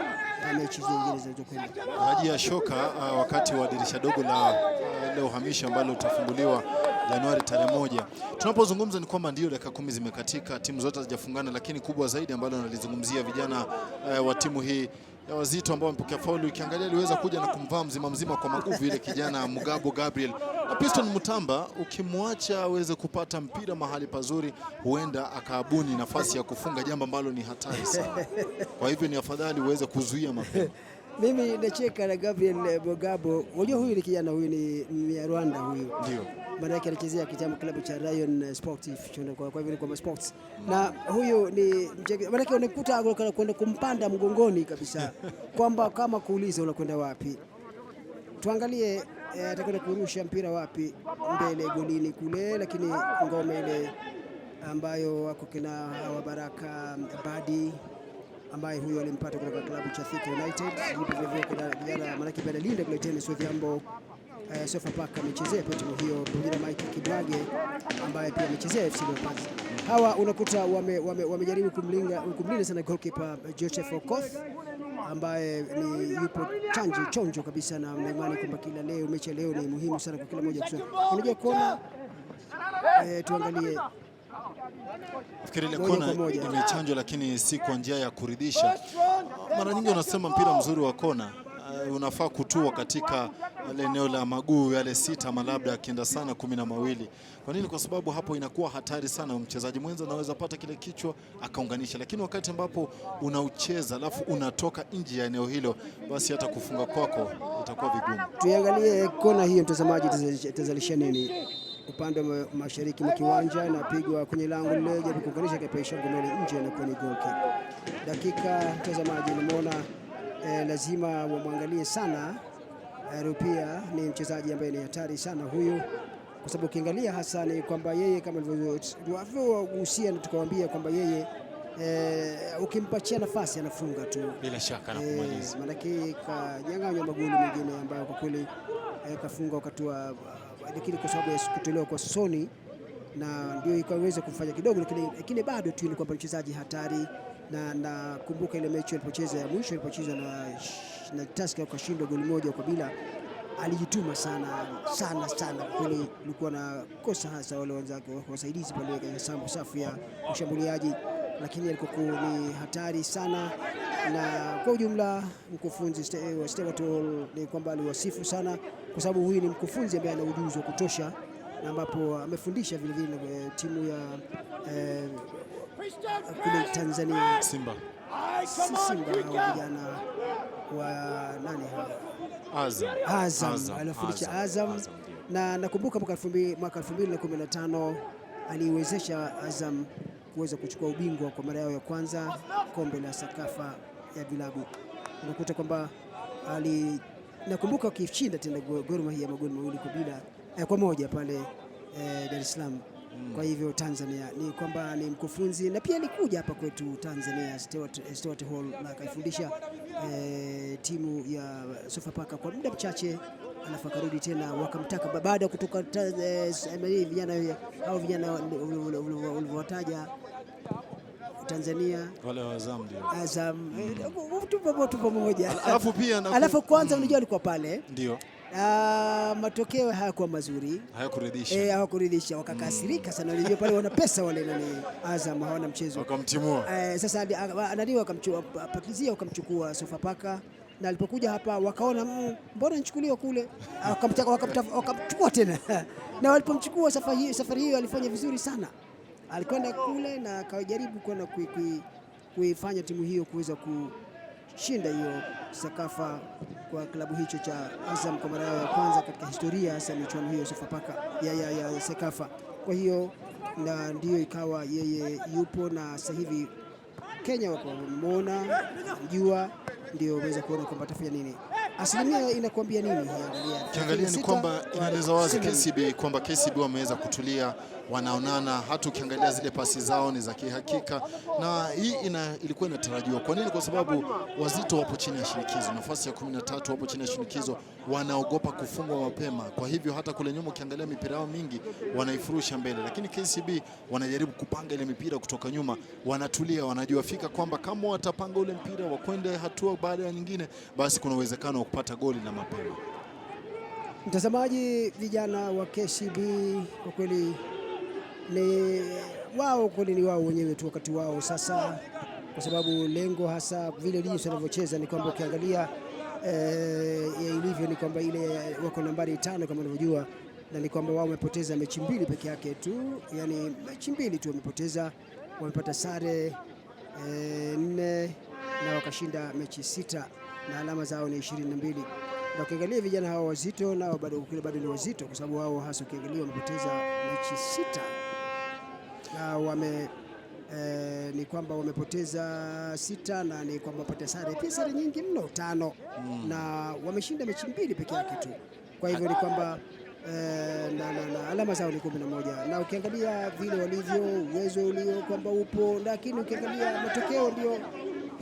Speaker 4: mechi zingine zinazokwenda.
Speaker 5: Rajia shoka wakati wa dirisha dogo la uhamisho ambalo utafunguliwa Januari tarehe 1. Tunapozungumza ni kwamba ndio dakika 10 zimekatika, timu zote hazijafungana, lakini kubwa zaidi ambalo nalizungumzia vijana wa timu hii ya Wazito ambao wamepokea faulu. Ukiangalia aliweza kuja na kumvaa mzima kwa maguvu ile kijana Mugabo Gabriel. Na Piston Mutamba ukimwacha aweze kupata mpira mahali pazuri, huenda akaabuni nafasi ya kufunga, jambo ambalo ni hatari sana. Kwa hivyo ni afadhali uweze kuzuia mapema.
Speaker 4: Mimi nacheka na Gabriel Mugabo. Unajua huyu ni kijana, huyu ni Rwanda huyu.
Speaker 5: Ndio.
Speaker 4: Maana yake anachezea kitabu klabu cha Rayon Sportif, kwa hivyo ni kwa sports. Na huyu ni maana yake unakuta kwenda kumpanda mgongoni kabisa kwamba kama kuuliza unakwenda wapi. Tuangalie atakwenda kurusha mpira wapi, mbele golini kule, lakini ngome ile ambayo wako kina wa Baraka Badi ambaye huyo alimpata kutoka klabu cha Thika United. Vile vile kuna vijana maana yake Linda kule tennis Odhiambo Sofapaka amechezea timu hiyo, pamoja na Mike Kiblage ambaye pia amechezea FC Leopards. Hawa unakuta wamejaribu kumlinda sana goalkeeper Joseph Okoth ambaye ni yupo chonjo kabisa, na imani kwamba kila leo mechi leo ni muhimu sana kwa kila mmoja kusema. Unajua kona tuangalie.
Speaker 5: Nafikiri ile kona imechanjwa, lakini si kwa njia ya kuridhisha. Mara nyingi wanasema mpira mzuri wa kona unafaa kutua katika eneo la maguu yale 6 ama labda akienda sana 12. Kwa nini? Kwa sababu hapo inakuwa hatari sana, mchezaji mwenza anaweza pata kile kichwa akaunganisha, lakini wakati ambapo unaucheza alafu unatoka nje ya eneo hilo, basi hata kufunga kwako itakuwa vigumu.
Speaker 4: Tuangalie kona hiyo, mtazamaji, itazalisha nini? Upande wa mashariki mwa kiwanja inapigwa kwenye lango lile, jaribu kuunganisha kapaisha ngomeli nje na kwenye goal kick. Dakika mtazamaji unamuona lazima wamwangalie sana. Rupia ni mchezaji ambaye ni hatari sana huyu, kwa sababu ukiangalia hasa ni kwamba yeye kama alivyogusia na tukawaambia kwamba yeye ukimpatia nafasi anafunga tu
Speaker 5: bila shaka na kumaliza.
Speaker 4: Maana kanyang'anywa magoli mengine ambayo kwa kweli kafunga wakati wa, lakini kwa sababu ya kutolewa kwa Soni na ndio ikaweza kufanya kidogo, lakini bado tu ni kwamba mchezaji hatari. Na kumbuka ile mechi alipocheza ya mwisho alipocheza na Tusker akashindwa goli 1-0, alijituma sana kweli. Ilikuwa na kosa hasa wale wenzake wasaidizi pale kwenye safu ya ushambuliaji, lakini alikuwa ni hatari sana. Na kwa ujumla mkufunzi Stewart Hall ni kwamba aliwasifu sana, kwa sababu huyu ni mkufunzi ambaye ana ujuzi wa kutosha, na ambapo amefundisha vile vile timu ya kule Tanzania
Speaker 5: Simba
Speaker 4: vijana wa nani Azam alifundisha Azam. Na nakumbuka mwaka 2015 aliwezesha Azam kuweza kuchukua ubingwa kwa mara yao ya kwanza, kombe la Sakafa ya vilabu. Unakuta kwamba nakumbuka wakishinda tena Gor Mahia magoli 2-1 pale Dar es Salaam. Kwa hivyo Tanzania ni kwamba ni mkufunzi na pia alikuja hapa kwetu Tanzania Stewart Hall na akaifundisha timu ya Sofapaka kwa muda mchache, alafu akarudi tena wakamtaka baada ya kutoka vijana hao vijana ulivyowataja Tanzania
Speaker 5: wale wa Azam ndio.
Speaker 4: Azam tupo pamoja.
Speaker 5: Alafu
Speaker 4: kwanza unajua alikuwa pale.
Speaker 5: Ndio.
Speaker 4: Matokeo hayakuwa mazuri. Hayakuridhisha. Wakakasirika sana. Unajua pale wana pesa wale nani Azam hawana mchezo.
Speaker 5: Wakamtimua.
Speaker 4: Sasa ndio wakamchukua Sofapaka na alipokuja hapa wakaona mbona nichukuliwa kule, wakamchukua tena. Na walipomchukua safari hiyo alifanya vizuri sana. Alikwenda kule na akajaribu kwenda kuifanya timu hiyo kuweza kushinda hiyo Sekafa kwa klabu hicho cha Azam kwa mara ya kwanza katika historia hasa michuano hiyo Sofapaka ya Sekafa. Kwa hiyo na ndio ikawa yeye yupo na sasa hivi Kenya wamemwona, mjua, ndio waweza kuona kwamba atafanya nini. Asilimia inakuambia nini?
Speaker 5: Ukiangalia ni kwamba inaeleza wazi KCB kwamba KCB wameweza kutulia, wanaonana. Hata ukiangalia zile pasi zao ni za kihakika, na hii ilikuwa inatarajiwa. Kwa nini? Kwa sababu Wazito wapo chini ya shinikizo, nafasi ya 13 wapo chini ya shinikizo, wanaogopa kufungwa mapema. Kwa hivyo hata kule nyuma ukiangalia mipira yao mingi wanaifurusha mbele, lakini KCB wanajaribu kupanga ile mipira kutoka nyuma, wanatulia, wanajua fika kwamba kama watapanga ule mpira wakwende hatua baada ya nyingine, basi kuna uwezekano wa kupata goli la mapema.
Speaker 4: Mtazamaji, vijana wa KCB kwa kweli ni wao wenyewe tu wakati wao sasa, kwa sababu lengo hasa vile jinsi wanavyocheza ni kwamba ukiangalia ilivyo ni kwamba ile wako nambari 5 kama unavyojua, na ni kwamba wao wamepoteza mechi 2 peke yake tu, yani mechi 2 tu wamepoteza, wamepata sare 4 na wakashinda mechi 6 na alama zao ni 22. Na ukiangalia vijana hawa Wazito nao bado ni wazito, kwa sababu wao hasa ukiangalia wamepoteza mechi 6 na ni kwamba wamepoteza 6 na ni kwamba wapata sare pia sare nyingi mno 5 na wameshinda mechi 2 peke yake tu. Kwa hivyo ni kwamba na alama zao ni 11, na ukiangalia vile walivyo, uwezo ulio kwamba upo, lakini ukiangalia matokeo ndio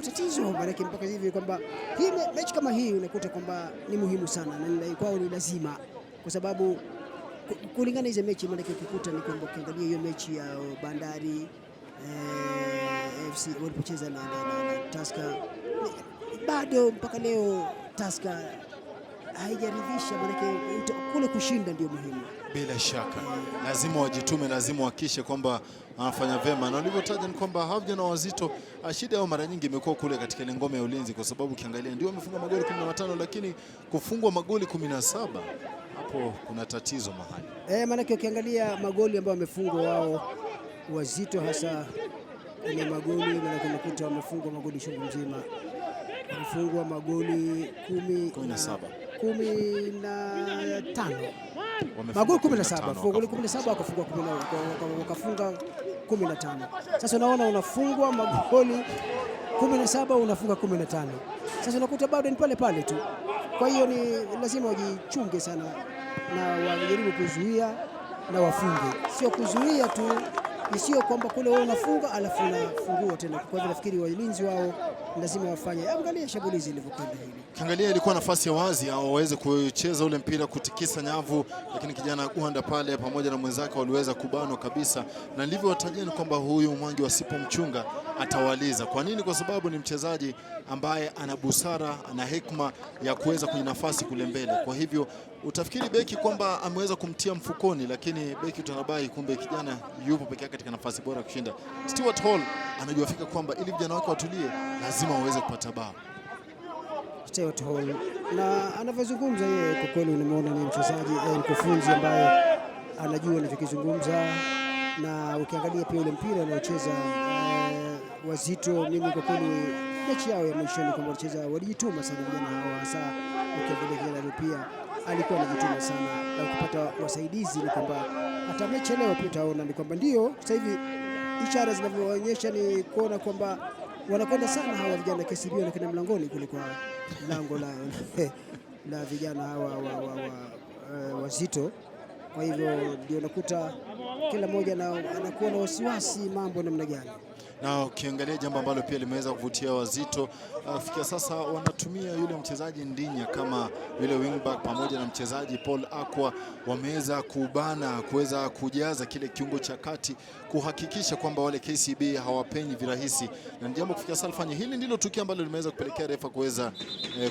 Speaker 4: tatizo. Maana mpaka hivi kwamba hii mechi kama hii unakuta kwamba ni muhimu sana na kwao ni lazima, kwa sababu kulingana hizo mechi, maana ukikuta ni kwamba ukiangalia hiyo mechi ya Bandari FC walipocheza na Tusker, bado mpaka leo Tusker haijaridhisha, maana kule kushinda ndio muhimu.
Speaker 5: Bila shaka lazima wajitume, lazima wahakikishe kwamba wanafanya vema, na walivyotaja ni kwamba hawa vijana Wazito shida yao mara nyingi imekuwa kule katika ile ngome ya ulinzi, kwa sababu ukiangalia ndio wamefunga magoli 15 lakini kufungwa magoli 17 hapo kuna tatizo mahali.
Speaker 4: Maana ukiangalia magoli ambayo wamefungwa wao Wazito hasa ni magoli, na unakuta wamefungwa magoli chungu mzima, wamefungwa magoli 15 magoli 17, goli 17 wakafunga 15. Sasa unaona unafungwa magoli 17 unafunga 15. Sasa unakuta bado ni pale pale tu. Kwa hiyo ni lazima wajichunge sana na wajaribu kuzuia na wafunge, sio kuzuia tu, sio kwamba kule wao unafunga alafu unafungua tena. Kwa hivyo nafikiri walinzi wao lazima wafanye. Angalia shambulizi lilivyokwenda hili.
Speaker 5: Kiangalia ilikuwa nafasi ya wazi au waweze kucheza ule mpira kutikisa nyavu, lakini kijana Gwanda pale pamoja na mwenzake waliweza kubanwa kabisa, na nilivyowatajia ni kwamba huyu Mwangi wasipomchunga atawaliza. Kwa nini? Kwa sababu ni mchezaji ambaye ana busara, ana hekima ya kuweza kwenye nafasi kule mbele. Kwa hivyo utafikiri beki kwamba ameweza kumtia mfukoni, lakini beki utanabai kumbe kijana yupo peke yake katika nafasi bora kushinda. Stewart Hall anajua fika kwamba ili vijana wake watulie lazima waweze kupata bao.
Speaker 4: Stewart Hall na anavyozungumza yeye, kwa kweli unamuona ni mchezaji mkufunzi ambaye anajua anachokizungumza, na ukiangalia pia ule mpira anaocheza Wazito, mimi kwa kweli mechi yao ya mwishoni kwamba walijituma sana vijana hao, hasa ukiangalia kijana pia alikuwa anajituma sana, na kupata wasaidizi ni kwamba hata mechi leo pia utaona ni kwamba ndio sasa hivi ishara zinavyoonyesha ni kuona kwamba wanakwenda sana hawa vijana KCB, wanakwenda mlangoni kule kwa lango la vijana hawa Wazito. Kwa hivyo ndio nakuta kila mmoja anakuwa na wasiwasi mambo namna gani.
Speaker 5: Na ukiangalia jambo ambalo pia limeweza kuvutia Wazito, kufikia sasa wanatumia yule mchezaji Ndinya kama yule wingback pamoja na mchezaji Paul Akwa, wameweza kubana kuweza kujaza kile kiungo cha kati, kuhakikisha kwamba wale KCB hawapenyi virahisi, na jambo kufikia sasa alifanya hili ndilo tukio ambalo limeweza kupelekea refa kuweza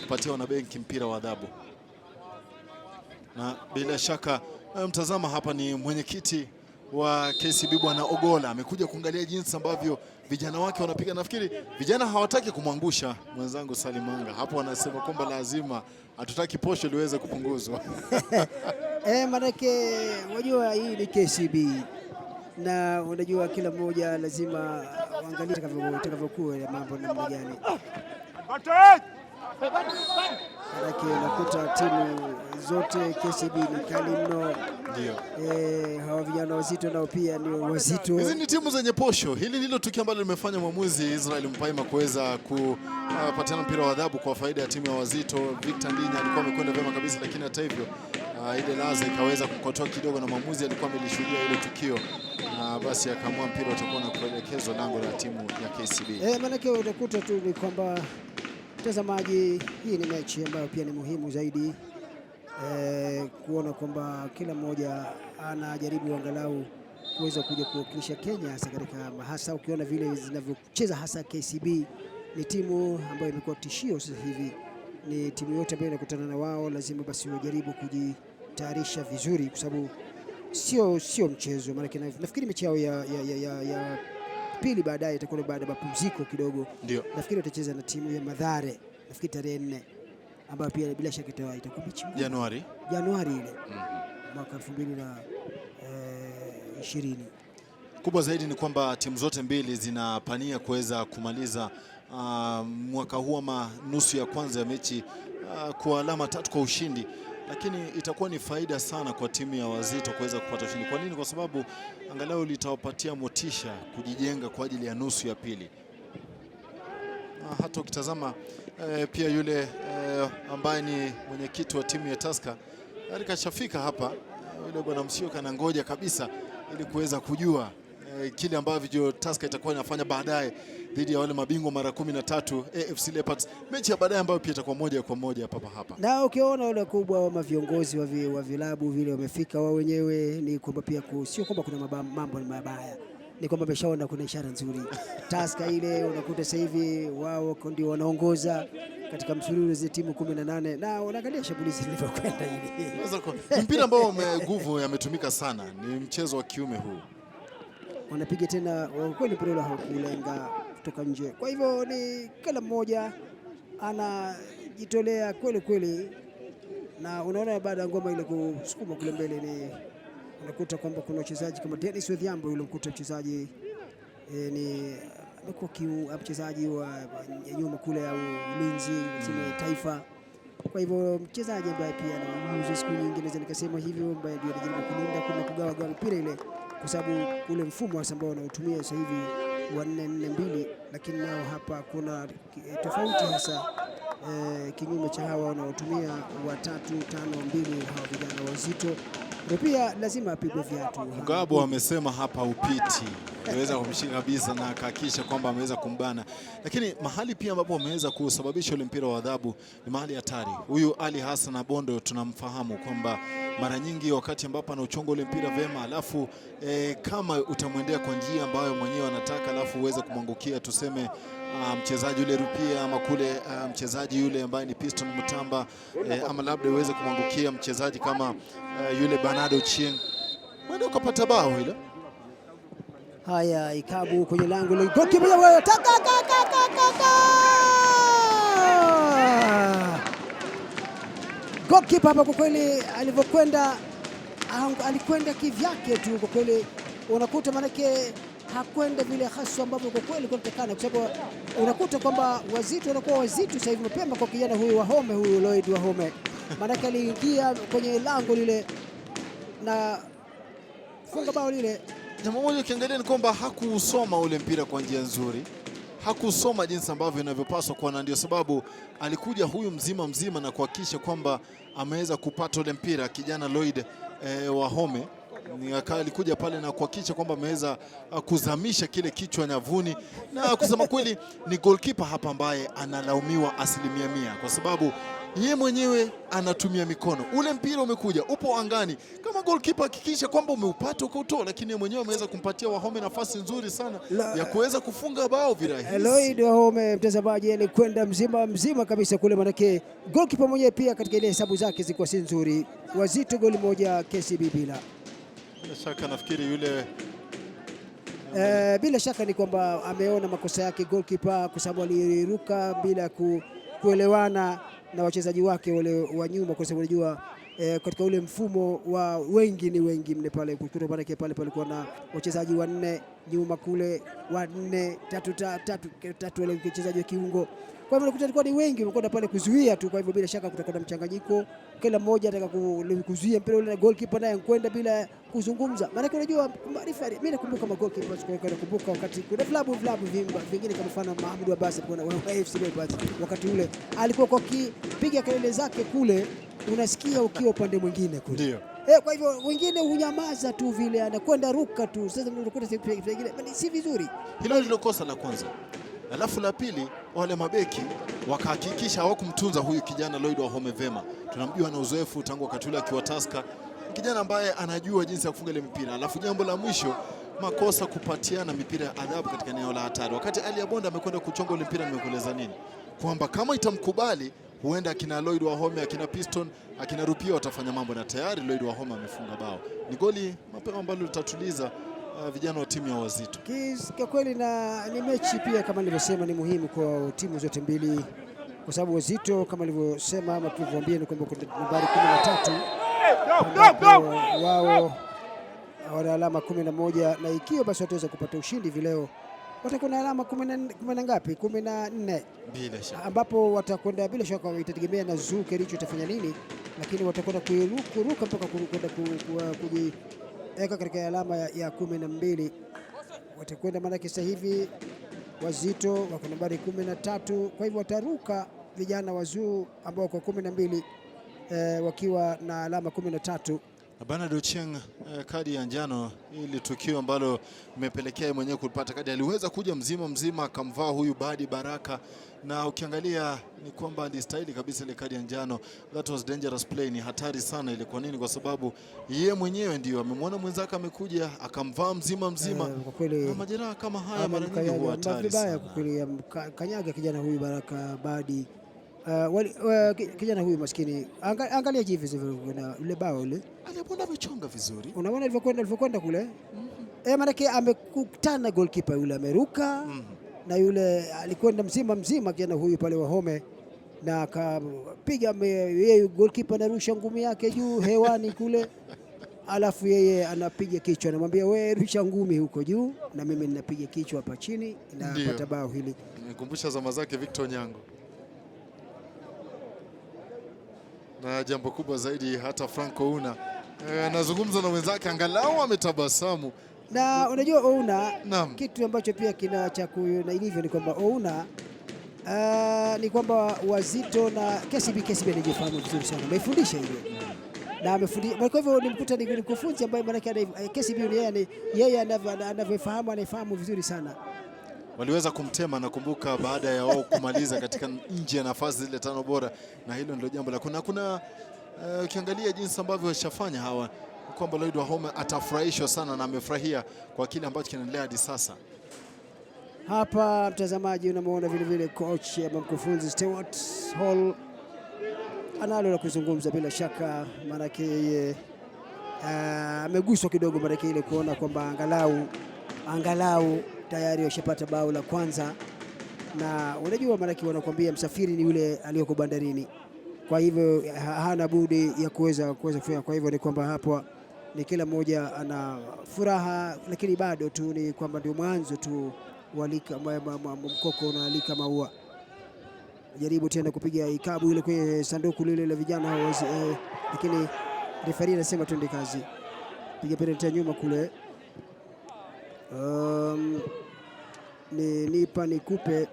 Speaker 5: kupatia wanabenki mpira wa adhabu. Na bila shaka mtazama hapa ni mwenyekiti wa KCB Bwana Ogola, amekuja kuangalia jinsi ambavyo vijana wake wanapiga. Nafikiri vijana hawataki kumwangusha mwenzangu Salimanga hapo, wanasema kwamba lazima hatutaki posho liweze kupunguzwa.
Speaker 4: Manake wajua hii ni KCB na unajua kila mmoja lazima waangalie takavyokuwa mambo namna gani. Manake unakuta timu zote KCB ni kali mno.
Speaker 5: Ndio.
Speaker 4: Hawa vijana Wazito nao pia ni Wazito.
Speaker 5: Hizi ni timu zenye posho. Hili ndilo tukio ambalo limefanya mwamuzi Israel Mpaima kuweza kupatiana mpira wa adhabu kwa faida ya timu ya Wazito. Victor Ndinya alikuwa amekwenda vyema kabisa, lakini hata hivyo ile laza ikaweza kukotoa kidogo, na mwamuzi alikuwa amelishuhudia ile tukio, na basi akaamua mpira utakuwa na kuelekezwa lango la timu ya KCB.
Speaker 4: Manake utakuta tu ni kwamba mtazamaji, hii ni mechi ambayo pia ni muhimu zaidi kuona kwamba kila mmoja anajaribu angalau kuweza kuja kuwakilisha Kenya, hasa katika hasa ukiona vile zinavyocheza, hasa KCB ni timu ambayo imekuwa tishio sasa hivi. Ni timu yote ambayo inakutana na wao lazima basi wajaribu kujitayarisha vizuri, kwa sababu sio mchezo. Maana nafikiri mechi yao ya pili baadaye itakuwa baada ya mapumziko kidogo.
Speaker 5: Ndio.
Speaker 4: Nafikiri watacheza na timu ya Madhare, nafikiri tarehe 4, ambayo pia bila shaka itakuwa mechi
Speaker 5: Januari
Speaker 4: ile mwaka 2020.
Speaker 5: Kubwa zaidi ni kwamba timu zote mbili zinapania kuweza kumaliza mwaka huu ama nusu ya kwanza ya mechi kwa alama 3 kwa ushindi, lakini itakuwa ni faida sana kwa timu ya Wazito kuweza kupata ushindi. Kwa nini? Kwa sababu angalau litawapatia motisha kujijenga kwa ajili ya nusu ya pili. Hata ukitazama pia yule ambaye ni mwenyekiti wa timu ya Tusker alikashafika hapa, yule bwana Msioka na ngoja kabisa ili kuweza kujua kile ambavyo Tusker itakuwa inafanya baadaye dhidi ya wale mabingwa mara 13 AFC Leopards, mechi ya baadaye ambayo pia itakuwa moja kwa moja hapa.
Speaker 4: Na ukiona wale kubwa wa viongozi wa vilabu vile wamefika wao wenyewe, ni kwamba pia sio kwamba kuna mambo mabaya, ni kwamba wameshaona kuna ishara nzuri. Tusker ile unakuta sasa hivi wao ndio wanaongoza katika msururu za timu 18, na wanaangalia shambulizi lilivyokwenda hili.
Speaker 5: Mpira ambao nguvu yametumika sana, ni mchezo wa kiume huu.
Speaker 4: Wanapiga tena kweli, mpira haukulenga kutoka nje. Kwa hivyo ni kila mmoja anajitolea kweli, na unaona baada ya ngoma ile kusukuma kule mbele, ni unakuta kwamba kuna wachezaji kama Dennis Odhiambo, yule mkuta mchezaji ni amekuwa mchezaji wa nyuma kule au ulinzi timu ya taifa. Kwa hivyo mchezaji ambaye pia ana siku nyingi, naweza nikasema hivyo, ambaye ndio anajaribu kulinda kuna kugawa mpira ile, kwa sababu ule mfumo hasa ambao wanaotumia sasa hivi wa 4-4-2, lakini nao hapa kuna tofauti hasa kinyume cha hawa wanaotumia wa 3-5-2, hawa vijana Wazito ndio pia lazima apigwe viatu.
Speaker 5: Mgabo amesema hapa upiti aweza kumshika kabisa na akahakisha kwamba ameweza kumbana, lakini mahali pia ambapo ameweza kusababisha ule mpira wa adhabu ni mahali hatari. Huyu Ali Hassan Abondo tunamfahamu kwamba mara nyingi wakati ambapo anauchonga ule mpira vema, alafu kama utamwendea kwa njia ambayo mwenyewe anataka, alafu uweze kumwangukia, tuseme mchezaji yule Rupia ama kule mchezaji yule ambaye ni Piston Mutamba, ama labda uweze kumwangukia mchezaji kama yule Bernardo Chieng, mwende ukapata bao hilo.
Speaker 4: Haya, ikabu kwenye lango la goalkeeper wewe, goalkeeper hapa kwa kweli alivyokwenda, alikwenda kivyake tu kwa kweli, unakuta manake hakwenda vile hasa ambavyo kwa kweli kunatakana, kwa sababu unakuta kwamba Wazito wanakuwa Wazito sasa hivi mapema kwa kijana huyu Wahome, huyu Lloyd Wahome, manake aliingia kwenye lango lile na funga bao lile.
Speaker 5: Jambo moja ukiangalia ni kwamba hakusoma ule mpira kwa njia nzuri, hakusoma jinsi ambavyo inavyopaswa kuwa, na ndio sababu alikuja huyu mzima na kuhakikisha kwamba ameweza kupata ule mpira kijana Lloyd Wahome, alikuja pale na kuhakikisha kwamba ameweza kuzamisha kile kichwa nyavuni, na kusema kweli ni goalkeeper hapa ambaye analaumiwa 100% kwa sababu yeye mwenyewe anatumia mikono. Ule mpira umekuja, upo angani. Kama goalkeeper hakikisha kwamba umeupata ukautoa, lakini yeye mwenyewe ameweza kumpatia Wahome nafasi nzuri sana ya kuweza kufunga bao virahisi.
Speaker 4: Lloyd Wahome, mtazamaji, alikwenda mzima kabisa kule, manake goalkeeper mwenyewe pia katika ile hesabu zake zilikuwa si nzuri. Wazito goli moja, KCB bila.
Speaker 5: Bila shaka nafikiri yule
Speaker 4: bila shaka ni kwamba ameona makosa yake goalkeeper, kwa sababu aliruka bila kuelewana na wachezaji wake wale wa nyuma, kwa sababu unajua katika ule mfumo wa wengi ni wengi mle pale, kutoka pale palikuwa na wachezaji wanne nyuma kule, wanne tatu wale wachezaji wa kiungo. Kwa hivyo kulikuwa ni wengi wamekwenda pale kuzuia tu, kwa hivyo bila shaka kutakuwa na mchanganyiko, kila mmoja anataka kuzuia mpira ule, na goalkeeper naye kwenda bila kuzungumza. Maana unajua maarifa, mimi nakumbuka goalkeeper nakumbuka wakati kuna vilabu vingine kama mfano Mahmud Abbas kuna FC wakati ule alikuwa kwa kipiga kelele zake kule, unasikia ukiwa upande mwingine kule.
Speaker 5: Ndio.
Speaker 4: Kwa hivyo wengine hunyamaza tu vile, anakwenda ruka tu. Sasa unakuta si vizuri.
Speaker 5: Hilo ndilo kosa la kwanza. Alafu la pili, wale mabeki wakahakikisha hawakumtunza huyu kijana Lloyd Wahome vema. Tunamjua na uzoefu tangu wakati ule akiwa Tusker. Kijana ambaye anajua jinsi ya kufunga ile mipira. Alafu jambo la mwisho, makosa kupatiana mipira ya adhabu katika eneo la hatari. Wakati Ali Abonda amekwenda kuchonga ile mpira, nimekueleza nini? Kwamba kama itamkubali huenda akina Lloyd Wahome, akina Piston, akina Rupia watafanya mambo, na tayari Lloyd Wahome amefunga bao. Ni goli mapema ambalo litatuliza vijana wa timu ya Wazito.
Speaker 4: Kwa kweli na ni mechi pia kama nilivyosema ni muhimu kwa timu zote mbili, kwa sababu Wazito kama nilivyosema ama tulivyoambia ni kwamba nambari 13 wao wana alama 11, na ikiwa basi wataweza kupata ushindi vileo watakuwa na alama 10 ngapi? 14.
Speaker 5: Bila shaka.
Speaker 4: Ambapo watakwenda bila shaka, itategemea na Zoo Kericho itafanya nini, lakini watakwenda kuruka mpaka kwenda kujiweka katika alama ya 12. Watakwenda maanake sasa hivi Wazito wako nambari 13, kwa hivyo wataruka vijana wa Zoo ambao kwa 12 wakiwa na alama 13.
Speaker 5: Bernard Ochieng, kadi ya njano, ili tukio ambalo imepelekea mwenyewe kupata kadi. Aliweza kuja mzima akamvaa huyu Badi Baraka, na ukiangalia ni kwamba alistahili kabisa ile kadi ya njano. That was dangerous play, ni hatari sana ile. Kwa nini? Kwa sababu yeye mwenyewe ndio amemwona mwenzake amekuja akamvaa mzima.
Speaker 4: Kwa kweli
Speaker 5: majeraha kama haya mara nyingi huwa hatari sana.
Speaker 4: Kwa kweli kanyaga kijana huyu Baraka Badi. Kijana huyu maskini, angalia jivi na ule bao ule
Speaker 5: alipenda amechonga vizuri.
Speaker 4: Unaona alivyokwenda kule. Maanake amekutana goalkeeper yule ameruka. Na yule alikwenda mzima kijana huyu pale Wahome, na akapiga yeye goalkeeper anarusha ngumi yake juu hewani kule. Alafu yeye anapiga kichwa, anamwambia wewe rusha ngumi huko juu na mimi ninapiga kichwa hapa chini, na pata bao hili.
Speaker 5: Nimekumbusha zama zake Victor Nyango. Na jambo kubwa zaidi, hata Franco Una anazungumza na wenzake angalau ametabasamu.
Speaker 4: Na unajua Ouna kitu ambacho pia kina cha na ilivyo ni kwamba Ouna ni kwamba Wazito na KCB anajifahamu vizuri sana, amefundisha hilo na amefundisha. Kwa hivyo nimkuta ni mkufunzi ambaye maana KCB yeye anavyofahamu vizuri sana.
Speaker 5: Waliweza kumtema, nakumbuka, baada ya wao kumaliza katika nje ya nafasi zile 5 bora, na hilo ndio jambo la kuna ukiangalia jinsi ambavyo washafanya hawa, kwamba Lloyd Wahome atafurahishwa sana na amefurahia kwa kile ambacho kinaendelea hadi sasa.
Speaker 4: Hapa mtazamaji, unamuona vile coach ama mkufunzi Stewart Hall analo la kuzungumza bila shaka, maana yeye ameguswa kidogo, maana ile kuona kwamba angalau tayari washapata bao la kwanza, na unajua maana wanakuambia msafiri ni yule aliyoko bandarini, kwa hivyo hana budi ya kuweza kufanya. Kwa hivyo ni kwamba hapo ni kila mmoja ana furaha, lakini bado tu ni kwamba ndio mwanzo tu walika mkoko unaalika maua. Jaribu tena kupiga ikabu ile kwenye sanduku lile la vijana hao, lakini referee anasema twende kazi, piga penalty nyuma kule. Nipa nikupe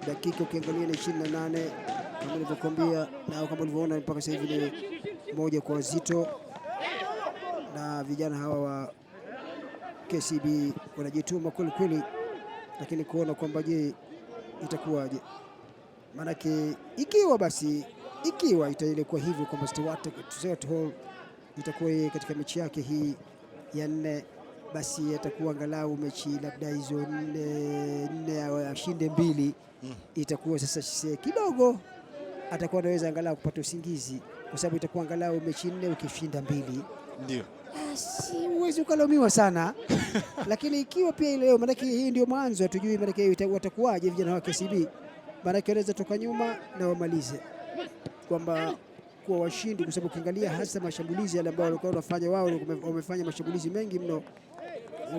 Speaker 4: dakika, ukiangalia ni 28 kama nilivyokuambia, na kama ulivyoona mpaka sasa hivi ni 1 kwa Wazito. na vijana hawa wa KCB wanajituma kweli kweli, lakini kuona kwamba je, itakuwaje? Maanake ikiwa itakuwa hivyo kwamba Stewart Hall itakuwa katika mechi yake hii ya 4, basi atakuwa angalau mechi labda hizo 4 ashinde 2, itakuwa sasa kidogo atakuwa anaweza angalau kupata usingizi, kwa sababu itakuwa angalau mechi 4 ukishinda 2,
Speaker 5: ndio
Speaker 4: si uwezi ukalaumiwa sana. Lakini ikiwa pia leo, maanake hii ndio mwanzo, hatujui maanake watakuwaje vijana wa KCB, maanake wanaweza toka nyuma na wamalize kwamba kuwa washindi, kwa sababu ukiangalia hasa mashambulizi yale ambao walikuwa wanafanya wao, wamefanya mashambulizi mengi mno,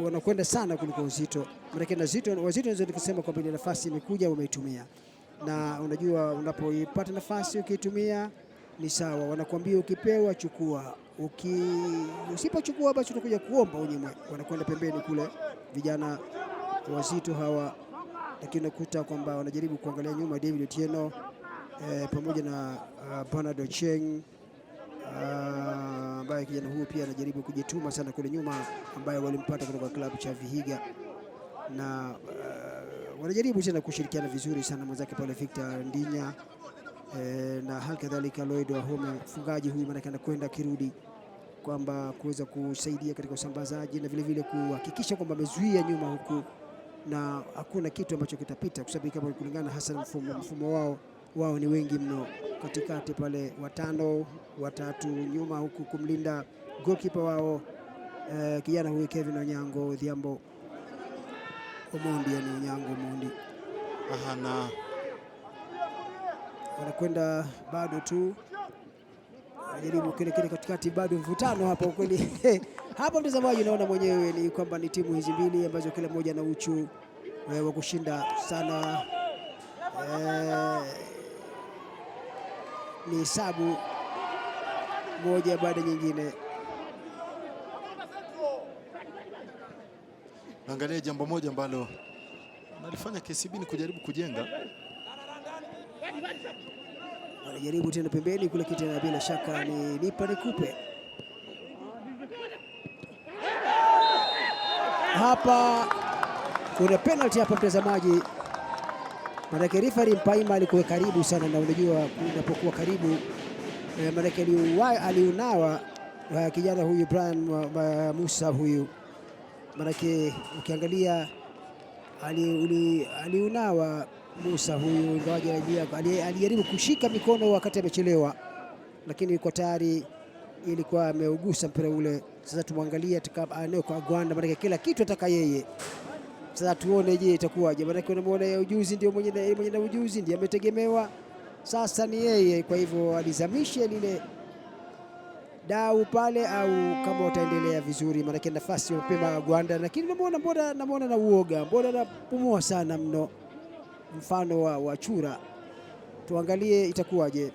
Speaker 4: wanakwenda sana kuliko Wazito. Maanake Wazito naweza kusema kwamba ile nafasi imekuja wameitumia, na unajua unapoipata nafasi ukiitumia ni sawa, wanakuambia ukipewa chukua, usipochukua basi utakuja kuomba wenyewe. Wanakwenda pembeni kule vijana Wazito hawa, lakini unakuta kwamba wanajaribu kuangalia nyuma David Otieno pamoja na Bernard Ocheng ambaye kijana huyu pia anajaribu kujituma sana kule nyuma, ambaye walimpata kutoka klabu cha Vihiga, na wanajaribu tena kushirikiana vizuri sana mwenzake pale Victor Ndinya na hali kadhalika Lloyd Wahome, mfungaji huyu, maana anakwenda kirudi kwamba kuweza kusaidia katika usambazaji na vile vile kuhakikisha kwamba amezuia nyuma huku na hakuna kitu ambacho kitapita, kwa sababu kama kulingana hasa na mfumo wao ni wengi mno katikati pale, 5 3 nyuma huku kumlinda goalkeeper wao kijana huyu Kevin Onyango Odhiambo Omondi, yani Onyango Omondi.
Speaker 5: Na
Speaker 4: wanakwenda bado tu jaribu kile katikati, bado mvutano hapa kweli. Hapa mtazamaji, unaona mwenyewe ni kwamba ni timu hizi mbili ambazo kila moja na uchu wa kushinda sana. Ni hesabu moja baada nyingine.
Speaker 5: Angalia jambo moja ambalo nalifanya KCB ni kujaribu kujenga.
Speaker 4: Wanajaribu tena pembeni kule kitu, na bila shaka ni nipa nikupe. Hapa kuna penalty hapa mtazamaji, maanake referee Mpaima alikuwa karibu sana, na unajua unapokuwa karibu maanake aliunawa kijana huyu Brian Musa huyu, maanake ukiangalia aliunawa Musa huyu, ingawaje alijaribu kushika mikono wakati amechelewa, lakini kwa tayari ilikuwa ameugusa mpira ule. Sasa tumwangalie eneo kwa Gwanda, maana kila kitu ataka yeye. Sasa tuone je itakuwaje, maana unamwona ujuzi ndio mwenye na ujuzi ndiye ametegemewa, sasa ni yeye. Kwa hivyo alizamishe lile dau pale, au kama wataendelea vizuri, maana nafasi mapema Gwanda, lakini namuona na uoga, mbona anapumua sana mno, mfano wa chura. Tuangalie itakuwaje.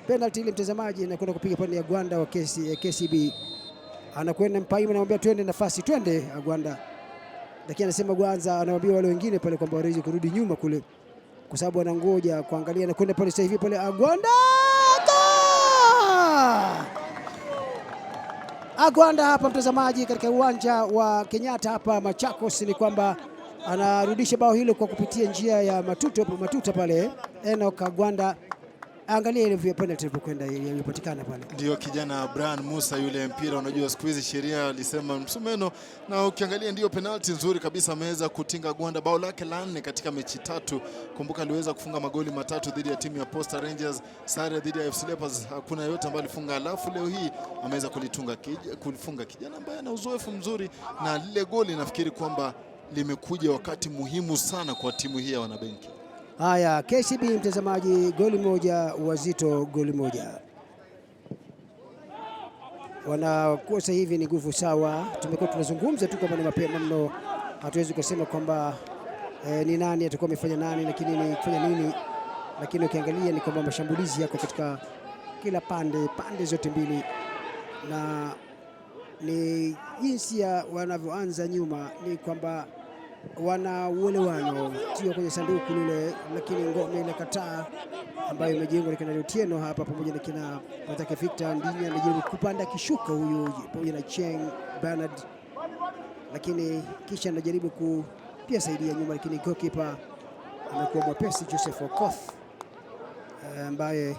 Speaker 4: Penalty ile mtazamaji anakwenda kupiga pale ya Gwanda wa KCB, anakwenda Mpaima, anamwambia twende nafasi, twende Gwanda, lakini anasema Gwanza anawaambia wale wengine pale kwamba waweze kurudi nyuma kule, kwa sababu anangoja kuangalia, anakwenda pale sasa hivi pale Gwanda. Gwanda hapa mtazamaji, katika uwanja wa Kenyatta hapa Machakos, ni kwamba anarudisha bao hilo kwa kupitia njia ya matuta pale Enoch Gwanda. Angalia ile penalty ilipokwenda ilipatikana pale.
Speaker 5: Ndio kijana Brian Musa yule, mpira unajua siku hizi sheria alisema msumeno, na ukiangalia ndio penalty nzuri kabisa, ameweza kutinga Gwanda bao lake la 4 katika mechi 3. Kumbuka aliweza kufunga magoli 3 dhidi ya timu ya Posta Rangers, sare dhidi ya FC Leopards, hakuna yote ambaye alifunga. Alafu leo hii ameweza kulifunga kijana ambaye ana uzoefu mzuri, na lile goli nafikiri kwamba limekuja wakati muhimu sana kwa timu hii ya wanabenki.
Speaker 4: Haya, KCB mtazamaji, goli moja, Wazito goli moja. Wanakuwa sasa hivi ni nguvu sawa. Tumekuwa tunazungumza tu kwamba ni mapema mno, hatuwezi kusema kwamba ni nani atakuwa amefanya nani, lakini ni kufanya nini. Lakini ukiangalia ni kwamba mashambulizi yako katika kila pande zote mbili, na ni jinsi ya wanavyoanza nyuma, ni kwamba wana uelewano tio kwenye sanduku lile, lakini ngome ile kataa ambayo imejengwa na kina Otieno hapa pamoja na kina Matake Victor Ndinya anajaribu kupanda kishuka huyu pamoja na Cheng Bernard, lakini kisha anajaribu pia saidia nyuma, lakini goalkeeper amekuwa mwepesi Joseph Okoth ambaye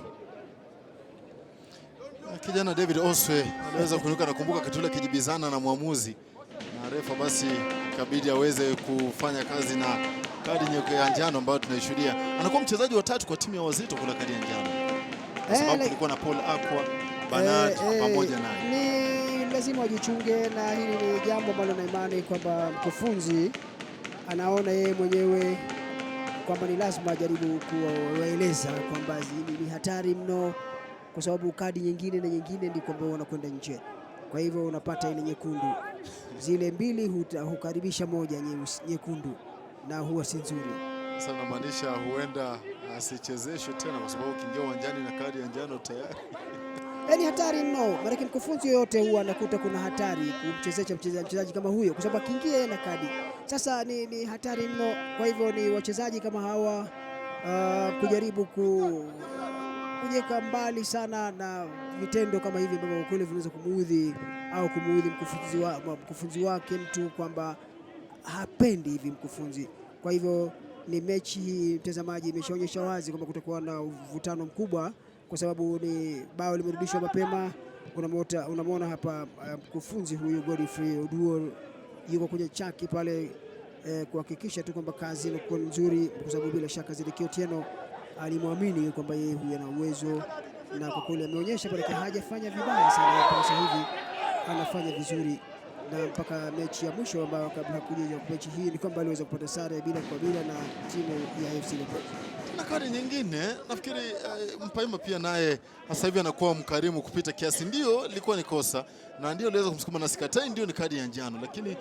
Speaker 5: kijana David Oswe anaweza kunuka. Nakumbuka kitule kijibizana na mwamuzi na refa, basi kabidi aweze kufanya kazi na kadi ya njano ambayo tunaishuhudia. Anakuwa mchezaji wa 3 kwa timu ya Wazito kula kadi ya njano, kwa sababu kulikuwa na Paul Aqua Bernard pamoja naye.
Speaker 4: Ni lazima wajichunge, na hili ni jambo ambalo na imani kwamba mkufunzi anaona yeye mwenyewe kwamba ni lazima ajaribu kuwaeleza kwamba hili ni hatari mno, kwa sababu kadi nyingine na nyingine ndi kwamba wanakwenda nje. Kwa hivyo unapata ile nyekundu, zile mbili hukaribisha moja nyekundu, na huwa si nzuri.
Speaker 5: Sasa namaanisha huenda asichezeshwe tena, kwa sababu ukiingia uwanjani na kadi ya njano tayari
Speaker 4: ni hatari mno. Maana mkufunzi yoyote huwa anakuta kuna hatari kumchezesha mchezaji kama huyo, kwa sababu akiingia na kadi sasa ni hatari mno. Kwa hivyo ni wachezaji kama hawa kujaribu kujeka mbali sana na vitendo kama hivi ambavyo kweli vinaweza kumuudhi au kumuudhi mkufunzi wake, mtu kwamba hapendi hivi mkufunzi. Kwa hivyo ni mechi hii, mtazamaji, imeshaonyesha wazi kwamba kutakuwa na uvutano mkubwa, kwa sababu ni bao limerudishwa mapema. Unamwona hapa mkufunzi huyu Godfrey Oduor yuko kwenye chaki pale kuhakikisha tu kwamba kazi inakuwa nzuri, kwa sababu bila shaka Zidane Otieno alimwamini kwamba yeye huyu ana uwezo, na kwa kweli ameonyesha pale hajafanya vibaya sana. Kwa sasa hivi anafanya vizuri, na mpaka mechi ya mwisho ambayo kabla hakuja mechi hii ni kwamba aliweza kupata sare bila kwa bila na timu ya FC Leopards.
Speaker 5: Na kadi nyingine nafikiri Mpaima pia naye sasa hivi anakuwa mkarimu kupita kiasi. Ndio ilikuwa ni kosa na ndio aliweza kumsukuma na sikatai, ndio ni kadi ya njano, lakini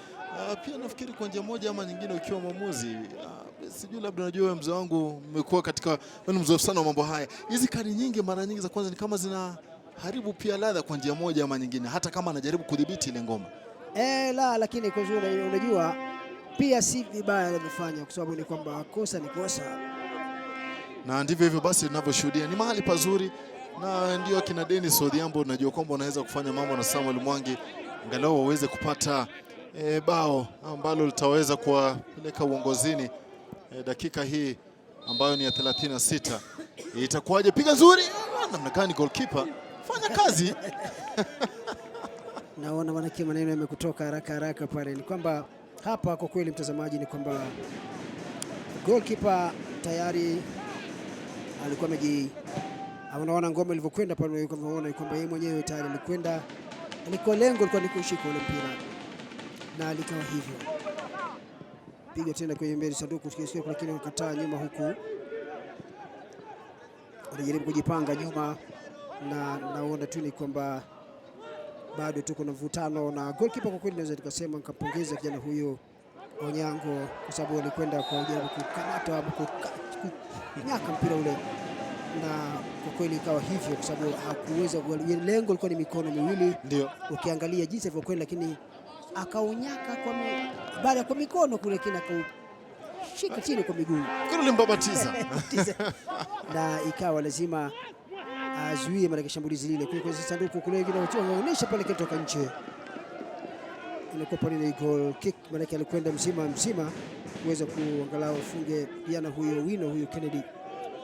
Speaker 5: pia nafikiri kwa njia moja ama nyingine ukiwa mwamuzi sijui, labda najua mzee wangu umekuwa katika mzoefu sana wa mambo haya, hizi kadi nyingi mara nyingi za kwanza ni kama zinaharibu pia ladha kwa njia moja ama nyingine, hata kama anajaribu kudhibiti ile ngoma.
Speaker 4: Lakini kwa jumla unajua pia si vibaya alivyofanya, kwa sababu ni kwamba kosa ni kosa,
Speaker 5: na ndivyo hivyo basi tunavyoshuhudia. Ni mahali pazuri, na ndio akina Dennis Odhiambo najua kwamba wanaweza kufanya mambo na Samuel Mwangi angalau waweze kupata bao ambalo litaweza kuwapeleka uongozini dakika hii ambayo ni ya 36. Itakuwaje? Piga nzuri namna gani, goalkeeper fanya kazi.
Speaker 4: Naona maneno yamekutoka haraka pale. Ni kwamba hapa kwa kweli, mtazamaji, ni kwamba goalkeeper tayari alikuwa unaona ngoma ilivyokwenda pale, unaona kwamba yeye mwenyewe tayari alikwenda, alikuwa lengo lilikuwa ni kushika ule mpira na alikawa hivyo. Piga tena kwenye mbele sanduku, lakini wakataa nyuma, huku wanajaribu kujipanga nyuma, na naona tu ni kwamba bado tuko na mvutano na goalkeeper. Kwa kweli naweza tukasema nikapongeza kijana huyo Onyango, kwa sababu alikwenda kwa ujaribu kukamata kunyaka mpira ule, na kwa kweli ikawa hivyo, kwa sababu hakuweza, lengo lilikuwa ni mikono miwili, ndio ukiangalia jinsi alivyokwenda, lakini akaunyaka baada kwa mikono kule, kina akaushika chini kwa miguu
Speaker 5: kule limbabatiza
Speaker 4: na ikawa lazima azuie mara shambulizi lile kule kwenye sanduku kule, inaonyesha pale kutoka nje, ilikuwa pale ni goal kick, maana alikwenda mzima kuweza kuangalau funge jana huyo wino huyo Kennedy.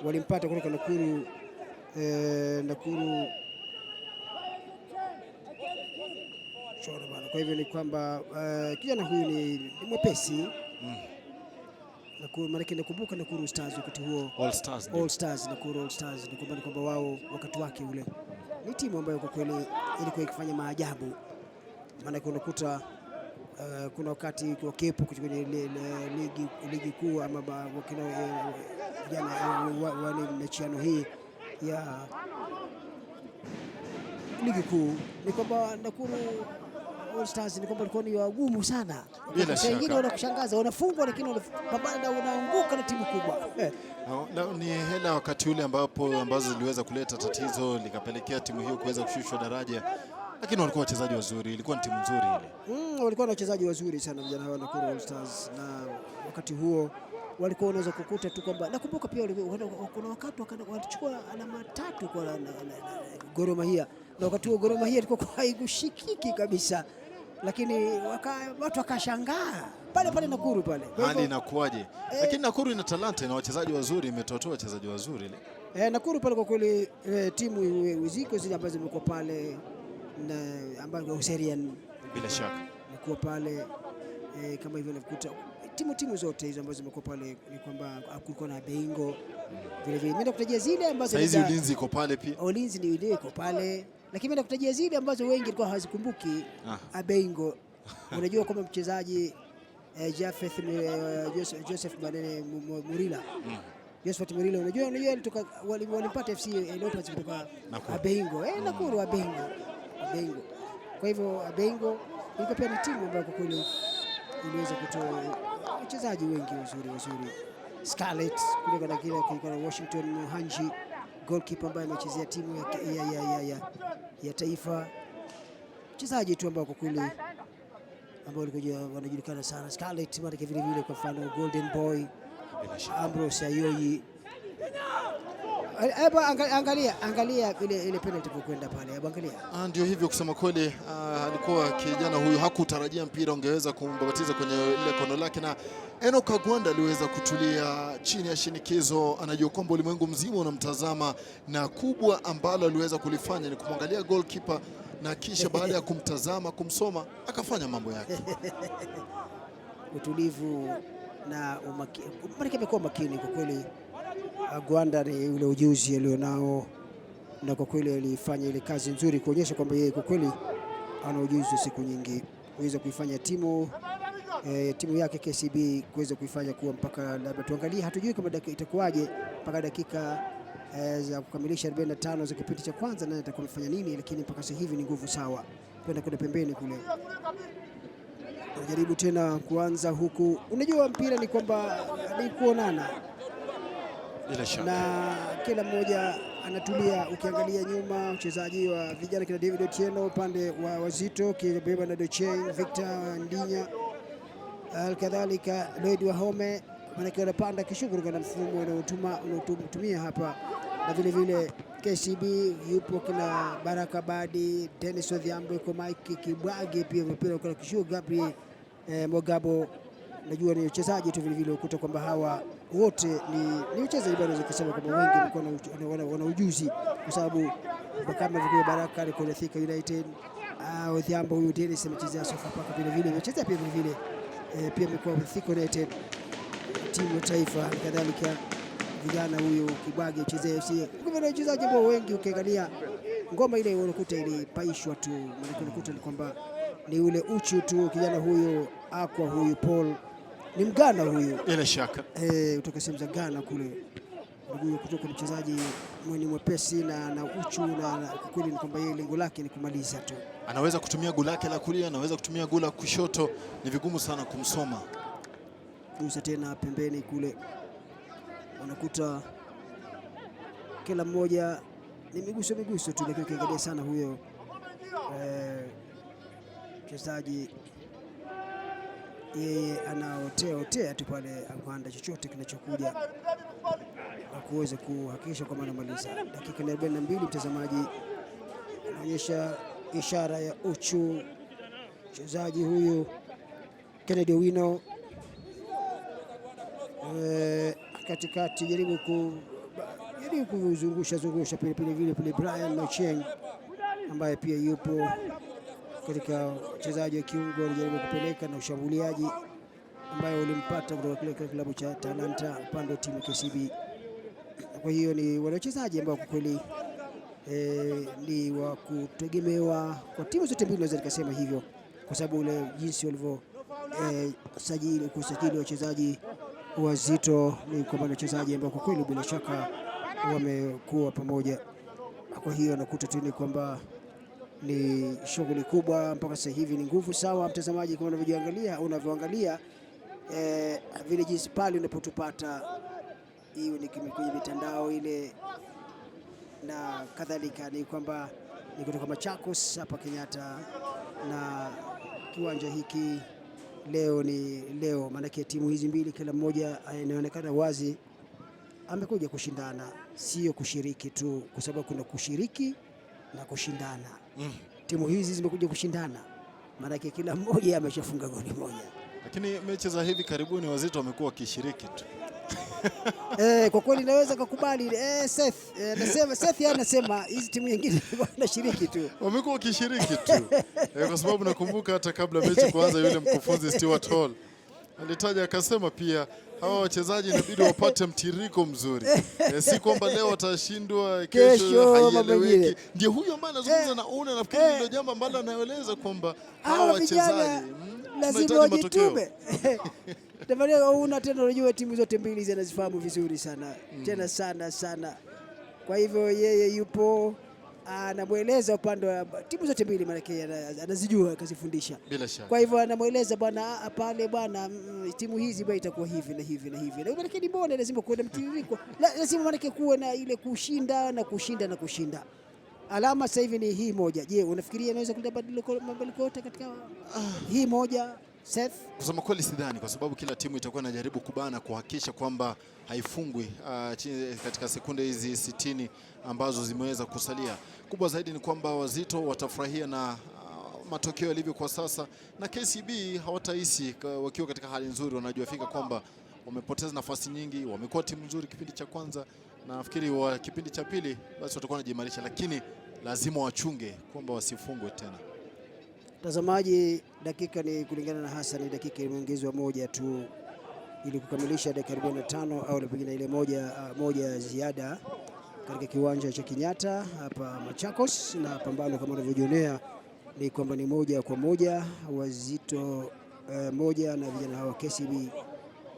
Speaker 4: Walimpata kutoka Nakuru chora bana. Kwa hivyo ni kwamba kijana huyu ni mwepesi Nakuru, maana nakumbuka Nakuru Stars wakati huo All Stars Nakuru All Stars, ni kwamba wao wakati wake ule ni timu ambayo kwa kweli ilikuwa ikifanya maajabu, maana unakuta kuna wakati kwa kepo kwenye ligi kuu ama jana michuano hii ya ligi kuu, ni kwamba Nakuru All Stars ni kwamba walikuwa ni wagumu sana. Wengine wanakushangaza, wanafungwa lakini wanapambana, wanaanguka na timu kubwa.
Speaker 5: Ni hela wakati ule ambazo ziliweza kuleta tatizo likapelekea timu hiyo kuweza kushushwa daraja. lakini walikuwa wachezaji wazuri, ilikuwa ni timu nzuri ile.
Speaker 4: Walikuwa na wachezaji wazuri sana vijana hawa Nakuru All Stars, na wakati huo walikuwa unaweza kukuta tu kwamba, nakumbuka pia kuna wakati walichukua alama 3 kwa Gor Mahia, na wakati huo Gor Mahia ilikuwa haikushikiki kabisa, lakini watu wakashangaa pale Nakuru pale.
Speaker 5: Hali inakuwaje? Lakini Nakuru ina talanta na wachezaji wazuri, imetotoa wachezaji wazuri ile.
Speaker 4: Nakuru pale kwa kweli, timu ziko zile ambazo zimekuwa pale na ambayo Huserian
Speaker 5: bila shaka
Speaker 4: imekuwa pale, kama hivyo nakuta timu zote hizo ambazo zimekuwa pale, ni kwamba kulikuwa na Bengo vile vile. Mimi nakutajia zile ambazo
Speaker 5: hizi Ulinzi iko pale pia.
Speaker 4: Ulinzi ndio iko pale, lakini mimi nakutajia zile ambazo wengi walikuwa hawazikumbuki. Abengo unajua kwamba mchezaji Joseph Banene Murila, Joseph Murila, unajua alitoka walimpata FC Leopards kutoka Abengo, Nakuru Abengo. Kwa hivyo Abengo ilikuwa pia ni timu ambayo kwa kweli iliweza kutoa wachezaji wengi wazuri. Scarlett kutoka na Washington Hanji, goalkeeper ambaye amechezea timu ya taifa, mchezaji tu ambao kwa kweli ambao walikuja wanajulikana sana. Scarlett mara vile vile, kwa mfano Golden Boy Ambrose Ayoyi. Angalia ile penalty kwenda pale, angalia.
Speaker 5: Ndio hivyo, kusema kweli, alikuwa kijana huyu hakutarajia mpira ungeweza kumbabatiza kwenye ile kono lake, na Enoch Agwanda aliweza kutulia chini ya shinikizo. Anajua kwamba ulimwengu mzima unamtazama, na kubwa ambalo aliweza kulifanya ni kumwangalia goalkeeper, na kisha baada ya kumtazama, kumsoma, akafanya mambo yake.
Speaker 4: Utulivu na umakini, maana amekuwa makini kwa kweli. Agwanda ni ule ujuzi alionao, na kwa kweli alifanya ile kazi nzuri kuonyesha kwamba yeye kwa kweli ana ujuzi siku nyingi kuweza kuifanya timu yake KCB kuweza kuifanya kuwa, mpaka labda tuangalie, hatujui kama itakuwaje mpaka dakika za kukamilisha 45 za kipindi cha kwanza, na atakuwa amefanya nini, lakini mpaka sasa hivi ni nguvu sawa. Kwenda pembeni kule, jaribu tena kuanza huku. Unajua mpira ni kwamba ni kuonana, na kila mmoja anatulia. Ukiangalia nyuma, mchezaji wa vijana kina David Otieno, upande wa Wazito kibeba na Docheng, Victor Ndinya, alkadhalika Lloyd Wahome, manake wanapanda kishughuli kwa mfumo unaotumia hapa, na vile vile KCB yupo kina Baraka Badi, Dennis Odhiambo, kwa Mike Kibwage pia mpira kwa kishughuli, Gabriel Mogabo. Najua ni wachezaji tu vile vile, ukuta kwamba hawa wote ni wachezaji bado, kusema kwamba wengi wana ujuzi, kwa sababu kama vile Baraka alikuwa Thika United, Odhiambo huyu Dennis amechezea Sofapaka vile vile, amechezea pia vile vile pia amekuwa Thika United, timu ya taifa. Kadhalika vijana huyu Kibwage achezea FC. Kwa hivyo wachezaji ambao wengi ukiangalia ngoma ile unakuta ilipaishwa tu, maana unakuta ni kwamba ni ule uchu tu. Kijana huyu Akwa huyu Paul ni Mgana huyu,
Speaker 5: bila shaka
Speaker 4: kutoka sehemu za Ghana kule, huyu kutoka mchezaji mwenye mwepesi na uchu, na kweli ni kwamba yeye lengo lake ni kumaliza tu.
Speaker 5: Anaweza kutumia gula lake la kulia, anaweza kutumia gula kushoto, ni vigumu sana kumsoma.
Speaker 4: Kuuza tena pembeni kule, unakuta kila mmoja ni miguso tu, lakini ukiangalia sana huyo mchezaji yeye anaotea tu pale, Agwanda chochote kinachokuja na kuweza kuhakikisha kwamba anamaliza. Dakika 42, mtazamaji, anaonyesha ishara ya uchu mchezaji huyu Kennedy Owino, katikati jaribu kuzungusha pile vile Brian Ocheng ambaye pia yupo katika wachezaji wa kiungo, alijaribu kupeleka na ushambuliaji ambayo ulimpata kutoka kile klabu cha Talanta upande wa timu KCB. Kwa hiyo ni wale wachezaji ambao kwa kweli ni wa kutegemewa kwa timu zote mbili, naweza nikasema hivyo, kwa sababu ule jinsi walivyo kusajili wachezaji wazito, ni kwa maana wachezaji ambao kwa kweli bila shaka wamekuwa pamoja. Kwa hiyo nakuta tu ni kwamba ni shughuli kubwa mpaka sasa hivi, ni nguvu sawa. Mtazamaji, kama unavyoangalia vile jinsi pale unapotupata, hiyo ni kwenye mitandao ile na kadhalika, ni kwamba ni kutoka Machakos hapa Kenyatta, na kiwanja hiki leo maanake timu hizi mbili kila mmoja inaonekana wazi amekuja kushindana, sio kushiriki tu, kwa sababu kuna kushiriki na kushindana. Timu hizi zimekuja kushindana, maanake kila mmoja ameshafunga goli moja.
Speaker 5: Lakini mechi za hivi karibuni Wazito wamekuwa wakishiriki tu.
Speaker 4: Kwa kweli naweza kukubali. Seth anasema hizi timu nyingine wanashiriki tu.
Speaker 5: Wamekuwa wakishiriki tu. Kwa sababu nakumbuka hata kabla mechi kuanza yule mkufunzi Stewart Hall alitaja akasema pia hawa wachezaji inabidi wapate mtiririko mzuri. Si kwamba leo watashindwa kesho haieleweki. Ndio huyo ambaye anazungumza na una, nafikiri ndio jambo ambalo anaeleza kwamba hawa wachezaji
Speaker 4: lazima wajitume. Una tena, unajua timu zote mbili zinazifahamu vizuri sana tena sana. Kwa hivyo yeye yupo anamweleza upande wa timu zote mbili, maana anazijua akazifundisha.
Speaker 5: Bila shaka.
Speaker 4: Kwa hivyo anamweleza bwana pale, bwana timu hizi bwana itakuwa hivi na hivi na hivi. Na maana mbona lazima kuwe na mtiririko, lazima maana kuwe na ile kushinda na kushinda na kushinda. Alama sasa hivi ni hii moja. Je, unafikiria inaweza kuleta mabadiliko yote katika hii moja? Seth?
Speaker 5: Kusema kweli sidhani, kwa sababu kila timu itakuwa inajaribu kubana kuhakikisha kwamba haifungwi katika sekunde hizi 60 ambazo zimeweza kusalia. Kubwa zaidi ni kwamba Wazito watafurahia na matokeo yalivyo kwa sasa, na KCB hawatahisi wakiwa katika hali nzuri. Wanajua fika kwamba wamepoteza nafasi nyingi, wamekuwa timu nzuri kipindi cha kwanza, na nafikiri wa kipindi cha pili basi watakuwa wanajimarisha, lakini lazima wachunge kwamba wasifungwe tena.
Speaker 4: Mtazamaji, dakika ni kulingana na Hassan, dakika imeongezwa moja tu ili kukamilisha dakika 45 au pengine ile moja ziada katika kiwanja cha Kenyatta hapa Machakos, na pambano kama unavyojionea ni kwamba ni 1-1, Wazito moja na vijana hawa KCB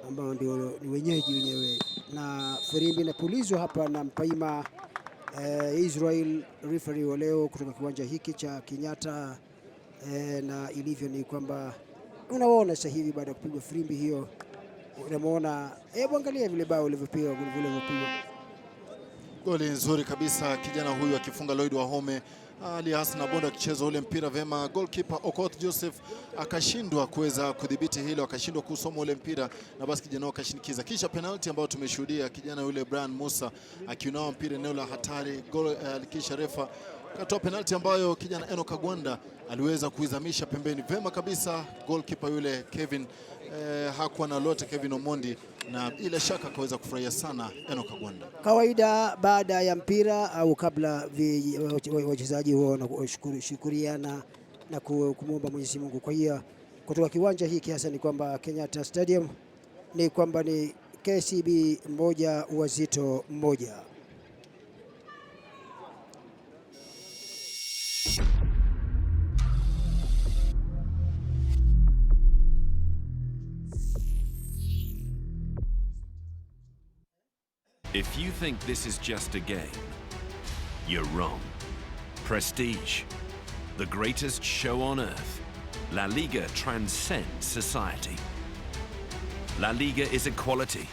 Speaker 4: ambao ndio ni wenyeji wenyewe, na firimbi inapulizwa hapa na Mpaima Israel, referee wa leo kutoka kiwanja hiki cha Kenyatta. Na ilivyo ni kwamba unaona sasa hivi baada ya kupigwa firimbi hiyo, unamuona angalia vile bao lilivyopigwa.
Speaker 5: Goli nzuri kabisa, kijana huyu akifunga Lloyd Wahome. Ali Hassan Abondo akicheza ule mpira vema, goalkeeper Okoth Joseph akashindwa kuweza kudhibiti hilo, akashindwa kusoma ule mpira, na basi kijana akashinikiza. Kisha penalty ambayo tumeshuhudia kijana yule Brian Musa akiunawa mpira eneo la hatari, kisha refa katoa penalty ambayo kijana Eno Kagwanda aliweza kuizamisha pembeni vema kabisa. Goalkeeper yule Kevin hakuwa na lote, Kevin Omondi, na bila shaka akaweza kufurahia sana Eno Kagwanda.
Speaker 4: Kawaida baada ya mpira au kabla wachezaji huwa wanashukuriana na kumwomba Mwenyezi Mungu. Kwa hiyo kutoka kiwanja hiki hasa ni kwamba Kenyatta Stadium ni kwamba ni KCB 1 Wazito 1.
Speaker 1: If you think this is just a game, you're wrong. Prestige, the greatest show on earth, La Liga transcends society. La Liga is equality,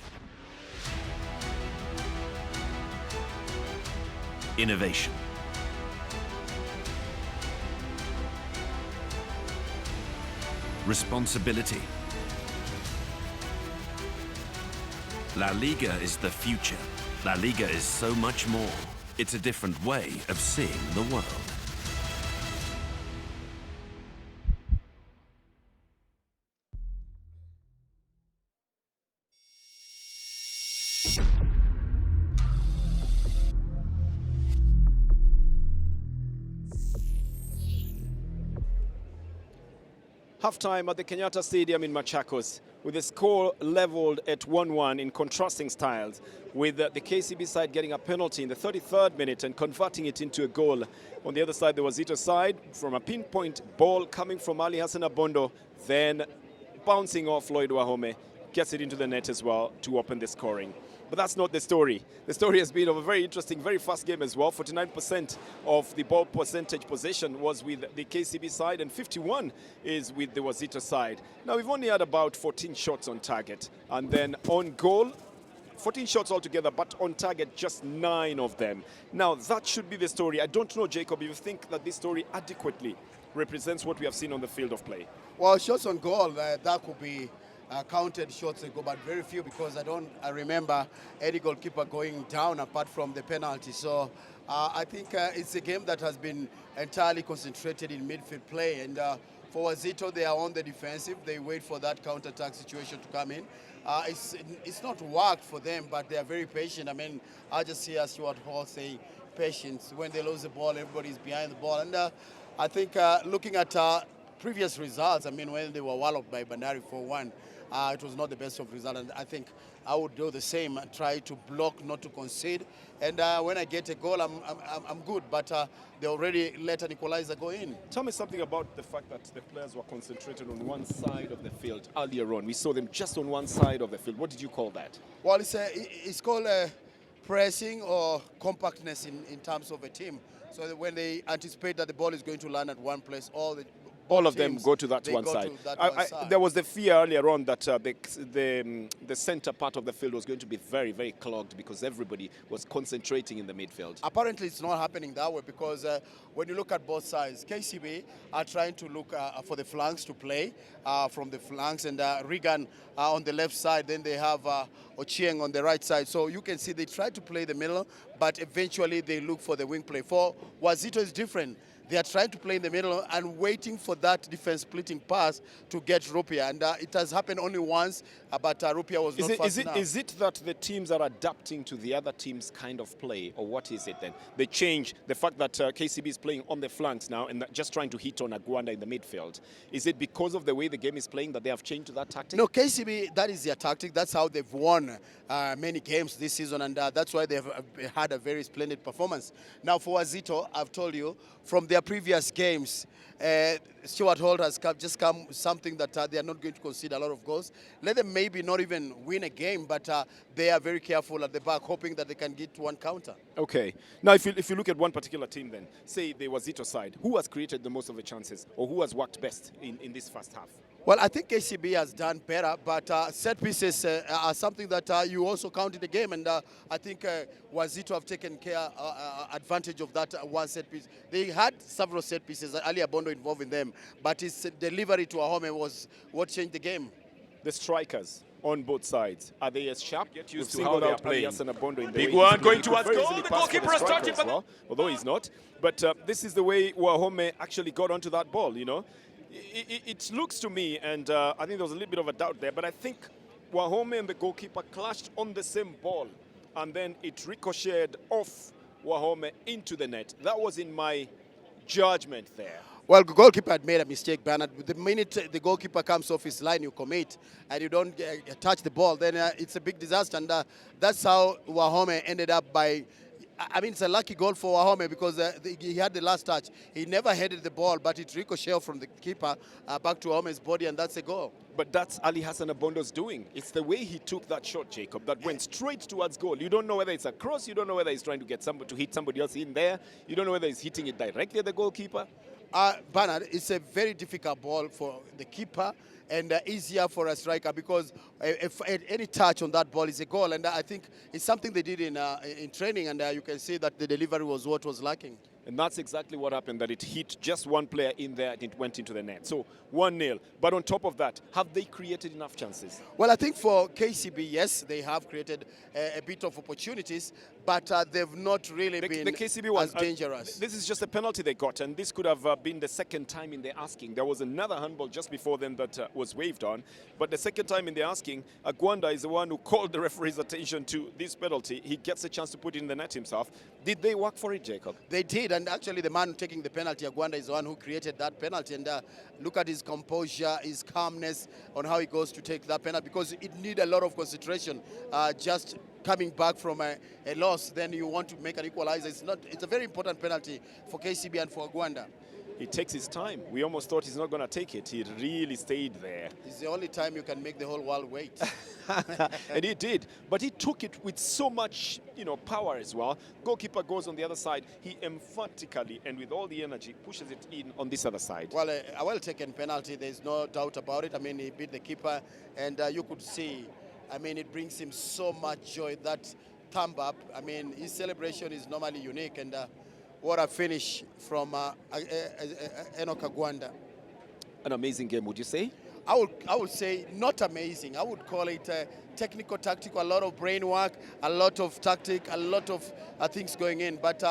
Speaker 1: innovation, responsibility. La Liga is the future. La Liga is so much more. It's a different way of seeing the world.
Speaker 2: Halftime at the Kenyatta Stadium in Machakos, with the score leveled at 1-1 in contrasting styles, with the KCB side getting a penalty in the 33rd minute and converting it into a goal. On the other side, the Wazito side, from a pinpoint ball coming from Ali Hassan Abondo, then bouncing off Lloyd Wahome, gets it into the net as well to open the scoring. But that's not the story. The story has been of a very interesting, very fast game as well. 49% of the ball percentage possession was with the KCB side and 51% is with the Wazito side. Now, we've only had about 14 shots on target. And then on goal, 14 shots altogether, but on target just 9 of them. Now, that should be the story. I don't know, Jacob, if you think that this story adequately represents what we have seen on the field of play.
Speaker 3: Well, shots on goal, that could be counted shots on goal, but very few, because I remember any goalkeeper going down apart from the penalty. So I think it's a game that has been entirely concentrated in midfield play. And for Wazito, they are on the defensive. They wait for that counter-attack situation to come in. It's not worked for them, but they are very patient. I mean, I just hear Stuart Hall say patience. When they lose the ball, everybody's behind the ball. And I think looking at previous results, I mean, when they were walloped by Bandari 4-1, it was not the best of results. And I think I would do the same, try to block, not to concede. And when I get a goal, I'm good. But they already let an equalizer go in.
Speaker 2: Tell me something about the fact that the players were concentrated on one side of the field earlier on. We saw them just on one side of the field. What did you call that?
Speaker 3: Well, it's called pressing or compactness in terms of a team. So that when they anticipate that the ball is going to land at one place,
Speaker 2: all of them go to that one side. There was the fear earlier on that the center part of the field was going to be very, very clogged because everybody was concentrating in the midfield.
Speaker 3: Apparently, it's not happening that way, because when you look at both sides, KCB are trying to look for the flanks to play from the flanks, and Regan on the left side. Then they have Ochieng on the right side. So you can see they try to play the middle, but eventually they look for the wing play. For Wazito, is different. They are trying to play in the middle and waiting for that defense splitting pass to get Rupia. And it has happened only once, but Rupia was not fast enough.
Speaker 2: Is it that the teams are adapting to the other team's kind of play, or what is it then? They change the fact that KCB is playing on the flanks now and just trying to hit on Agwanda in the midfield. Is it because of the way the game is playing that they have changed to that tactic?
Speaker 3: No, KCB, that is their tactic. That's how they've won many games this season, and that's why they've had a very splendid performance. Now, for Wazito, I've told you, from their previous games, Stuart Hall has just come something that they are not going to concede a lot of goals. Let them maybe not even win a game, but they are very careful at the back, hoping that they can get one counter.
Speaker 2: Okay. Now, if you look at one particular team then, say the Wazito side, who has created the most of the chances, or who has worked best in this first half?
Speaker 3: Well, I think KCB has done better, but set pieces are something that you also count in the game, and I think Wazito have taken advantage of that one set piece. They had several set pieces, Ali Abondo involved in them, but his delivery to Ahome was what changed the game.
Speaker 2: The strikers on both sides, are they as sharp?
Speaker 1: Get used to how they are playing.
Speaker 2: Big
Speaker 1: one going towards goal. The goalkeeper has started,
Speaker 2: well, although he's not. But this is the way Ahome actually got onto that ball, you know. It looks to me, and I think there was a little bit of a doubt there, but I think Wahome and the goalkeeper clashed on the same ball, and then it ricocheted off Wahome into the net. That was in my judgment there.
Speaker 3: Well, the goalkeeper had made a mistake, Bernard. The minute the goalkeeper comes off his line, you commit, and you don't touch the ball, then it's a big disaster, and that's how Wahome ended up by... I mean, it's a lucky goal for Wahome because he had the last touch. He never headed the ball, but it ricocheted from the keeper back to Wahome's body, and that's a goal.
Speaker 2: But that's Ali Hassan Abondo's doing. It's the way he took that shot, Jacob, that went straight towards goal. You don't know whether it's a cross. You don't know whether he's trying to get somebody to hit somebody else in there. You don't know whether he's hitting it directly at the goalkeeper.
Speaker 3: Bernard, it's a very difficult ball for the keeper and easier for a striker because if any touch on that ball is a goal. And I think it's something they did in training, and you can see that the delivery was what was lacking.
Speaker 2: And that's exactly what happened, that it hit just one player in there and it went into the net. So 1-0. But on top of that, have they created enough chances?
Speaker 3: Well, I think for KCB, yes, they have created a bit of opportunities, but they've not really been
Speaker 2: the KCB one,
Speaker 3: as dangerous.
Speaker 2: This is just a penalty they got, and this could have been the second time in the asking. There was another handball just before them that was waved on, but the second time in the asking, Agwanda is the one who called the referee's attention to this penalty. He gets a chance to put it in the net himself. Did they work for it, Jacob?
Speaker 3: They did, and actually the man taking the penalty, Agwanda, is the one who created that penalty. And look at his composure, his calmness on how he goes to take that penalty, because it needs a lot of concentration. Just coming back from a loss, then you want to make an equalizer. It's a very important penalty for KCB and for Agwanda.
Speaker 2: He takes his time. We almost thought he's not going to take it. He really stayed there.
Speaker 3: It's the only time you can make the whole world wait.
Speaker 2: And he did. But he took it with so much, power as well. Goalkeeper goes on the other side. He emphatically and with all the energy pushes it in on this other side.
Speaker 3: Well, a well-taken penalty. There's no doubt about it. I mean, he beat the keeper, and you could see I mean, it brings him so much joy, that thumb up. I mean, his celebration is normally unique, and what a finish from Enoch Agwanda.
Speaker 2: An amazing game, would you say?
Speaker 3: I would say not amazing. I would call it technical, tactical, a lot of brain work, a lot of tactic, a lot of things going in, but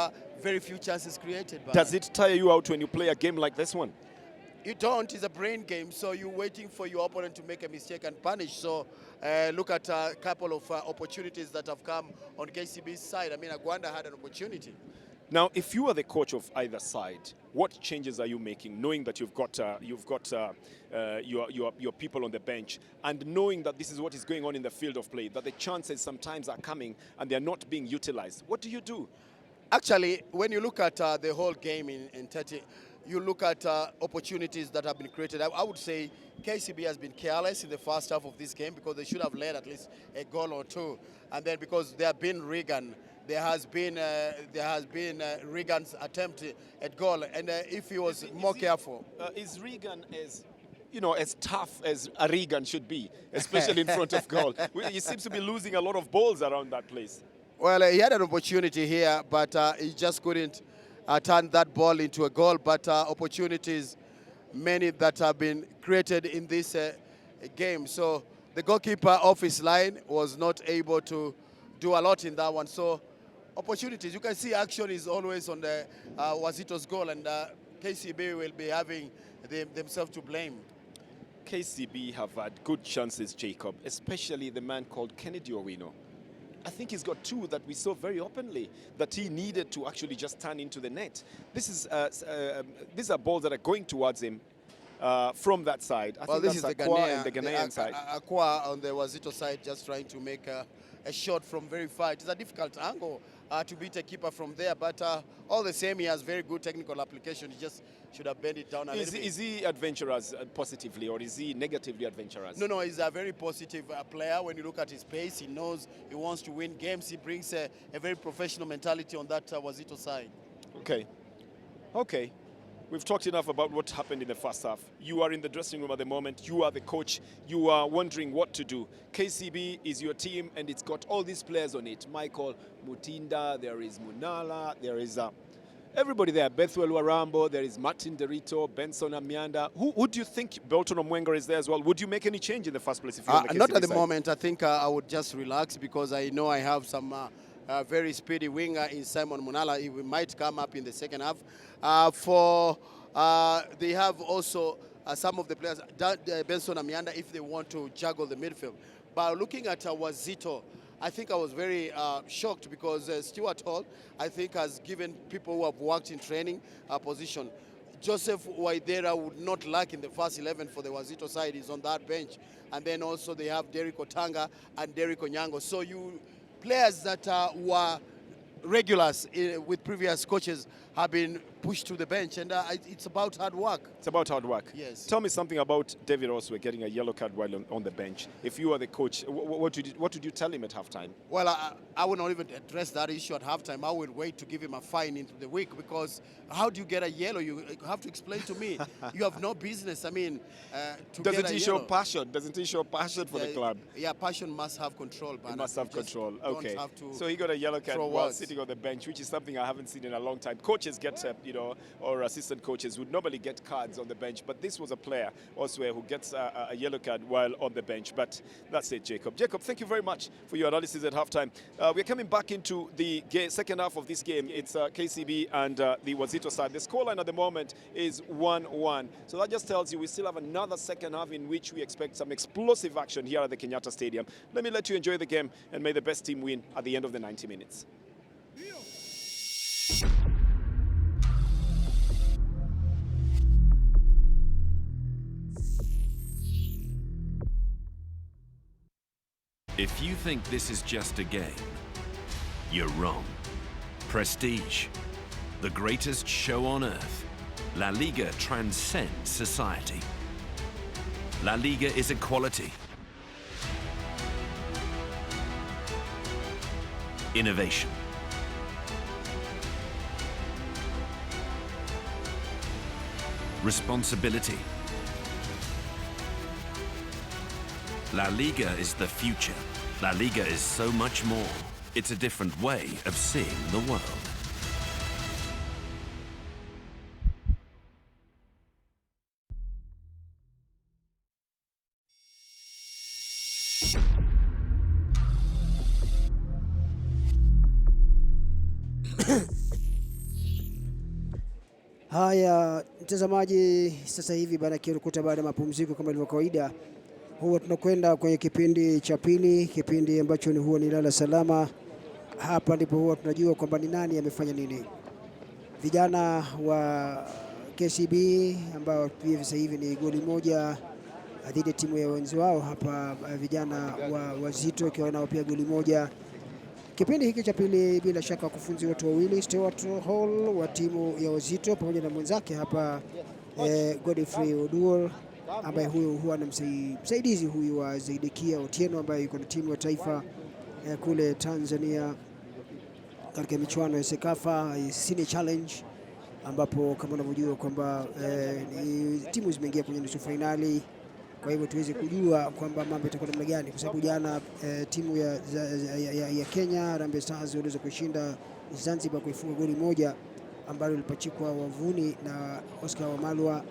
Speaker 3: very few chances created.
Speaker 2: Does it tire you out when you play a game like this one?
Speaker 3: You don't. It's a brain game, so you're waiting for your opponent to make a mistake and punish. So look at a couple of opportunities that have come on KCB's side. I mean, Agwanda had an opportunity.
Speaker 2: Now, if you are the coach of either side, what changes are you making, knowing that you've got your people on the bench, and knowing that this is what is going on in the field of play, that the chances sometimes are coming and they're not being utilized? What do you do?
Speaker 3: Actually, when you look at the whole game in 30, you look at opportunities that have been created. I would say KCB has been careless in the first half of this game, because they should have led at least a goal or two. And then because there have been Regan, there has been Regan's attempt at goal, and if he was more careful.
Speaker 2: Is Regan as tough as a Regan should be, especially in front of goal? He seems to be losing a lot of balls around that place.
Speaker 3: Well, he had an opportunity here, but he just couldn't turn that ball into a goal. But opportunities, many that have been created in this game. So the goalkeeper off his line was not able to do a lot in that one. So opportunities, you can see action is always on the Wazito's goal, and KCB will be having themselves to blame.
Speaker 2: KCB have had good chances, Jacob, especially the man called Kennedy Owino. I think he's got two that we saw very openly that he needed to actually just turn into the net. These are balls that are going towards him from that side. I think
Speaker 3: this
Speaker 2: is
Speaker 3: the
Speaker 2: Ghanaian side.
Speaker 3: Akwa on the Wazito side, just trying to make a shot from very far. It's a difficult angle to beat a keeper from there, but all the same, he has very good technical application. He just should have bent it down a little bit.
Speaker 2: Is he adventurous positively, or is he negatively adventurous?
Speaker 3: No, he's a very positive player. When you look at his pace, he knows he wants to win games. He brings a very professional mentality on that Wazito side.
Speaker 2: Okay. We've talked enough about what happened in the first half. You are in the dressing room at the moment. You are the coach. You are wondering what to do. KCB is your team, and it's got all these players on it. Michael Mutinda, there is Munala, there is everybody there. Bethwell Warambo, there is Martin Derito, Benson Amianda. Who do you think? Belton Omwenga is there as well. Would you make any change in the first place if you're on the KCB
Speaker 3: Not at the
Speaker 2: side?
Speaker 3: moment. I think I would just relax, because I know I have some very speedy winger in Simon Munala. He might come up in the second half. They have also some of the players, Benson Amianda, if they want to juggle the midfield. But looking at Wazito, I think I was very shocked, because Stuart Hall, I think, has given people who have worked in training a position. Joseph Waidera would not lack in the first 11 for the Wazito side. He's on that bench. And then also they have Derek Otanga and Derek Onyango. So players that were regulars with previous coaches have been pushed to the bench, and it's about hard work.
Speaker 2: It's about hard work.
Speaker 3: Yes.
Speaker 2: Tell me something about David Oswe getting a yellow card while on the bench. If you are the coach, what did you tell him at halftime?
Speaker 3: Well, I would not even address that issue at halftime. I would wait to give him a fine into the week, because how do you get a yellow? You have to explain to me. You have no business. I mean,
Speaker 2: Doesn't he show passion? Doesn't he show passion for the club?
Speaker 3: Yeah, passion must have control. But
Speaker 2: he must have control. Okay. So he got a yellow card while sitting on the bench, which is something I haven't seen in a long time. Coaches get, or assistant coaches would normally get cards on the bench, but this was a player also who gets a yellow card while on the bench. But that's it, Jacob. Jacob, thank you very much for your analysis at halftime. We're coming back into the second half of this game. It's KCB and the Wazito side. The scoreline at the moment is 1-1. So that just tells you we still have another second half in which we expect some explosive action here at the Kenyatta Stadium. Let me let you enjoy the game, and may the best team win at the end of the 90 minutes.
Speaker 1: If you think this is just a game, you're wrong. Prestige, the greatest show on earth. La Liga transcends society. La Liga is equality, innovation, responsibility, La Liga is the future. La Liga is so much more. It's a different way of seeing the world.
Speaker 4: Haya mtazamaji, sasa hivi bana kirukuta baada ya mapumziko kama ilivyo kawaida, huwa tunakwenda kwenye kipindi cha pili, kipindi ambacho huwa ni lala salama. Hapa ndipo huwa tunajua kwamba ni nani amefanya nini. Vijana wa KCB ambao pia sasa hivi ni goli moja dhidi ya timu ya wenzi wao hapa, vijana wa Wazito ikiwa nao pia goli moja. Kipindi hiki cha pili bila shaka wakufunzi wote wawili, Stewart Hall wa timu ya Wazito pamoja na mwenzake hapa Godfrey Oduor ambaye huyu huwa na msaidizi huyu wa Zaidikia Otieno ambaye yuko na timu ya taifa kule Tanzania katika michuano ya Sekafa Senior Challenge, ambapo kama unavyojua kwamba timu zimeingia kwenye nusu finali. Kwa hivyo tuweze kujua kwamba mambo yatakuwa namna gani, kwa sababu jana timu ya Kenya Harambee Stars waliweza kushinda Zanzibar kuifunga goli moja ambalo lilipachikwa wavuni na Oscar Wamalwa,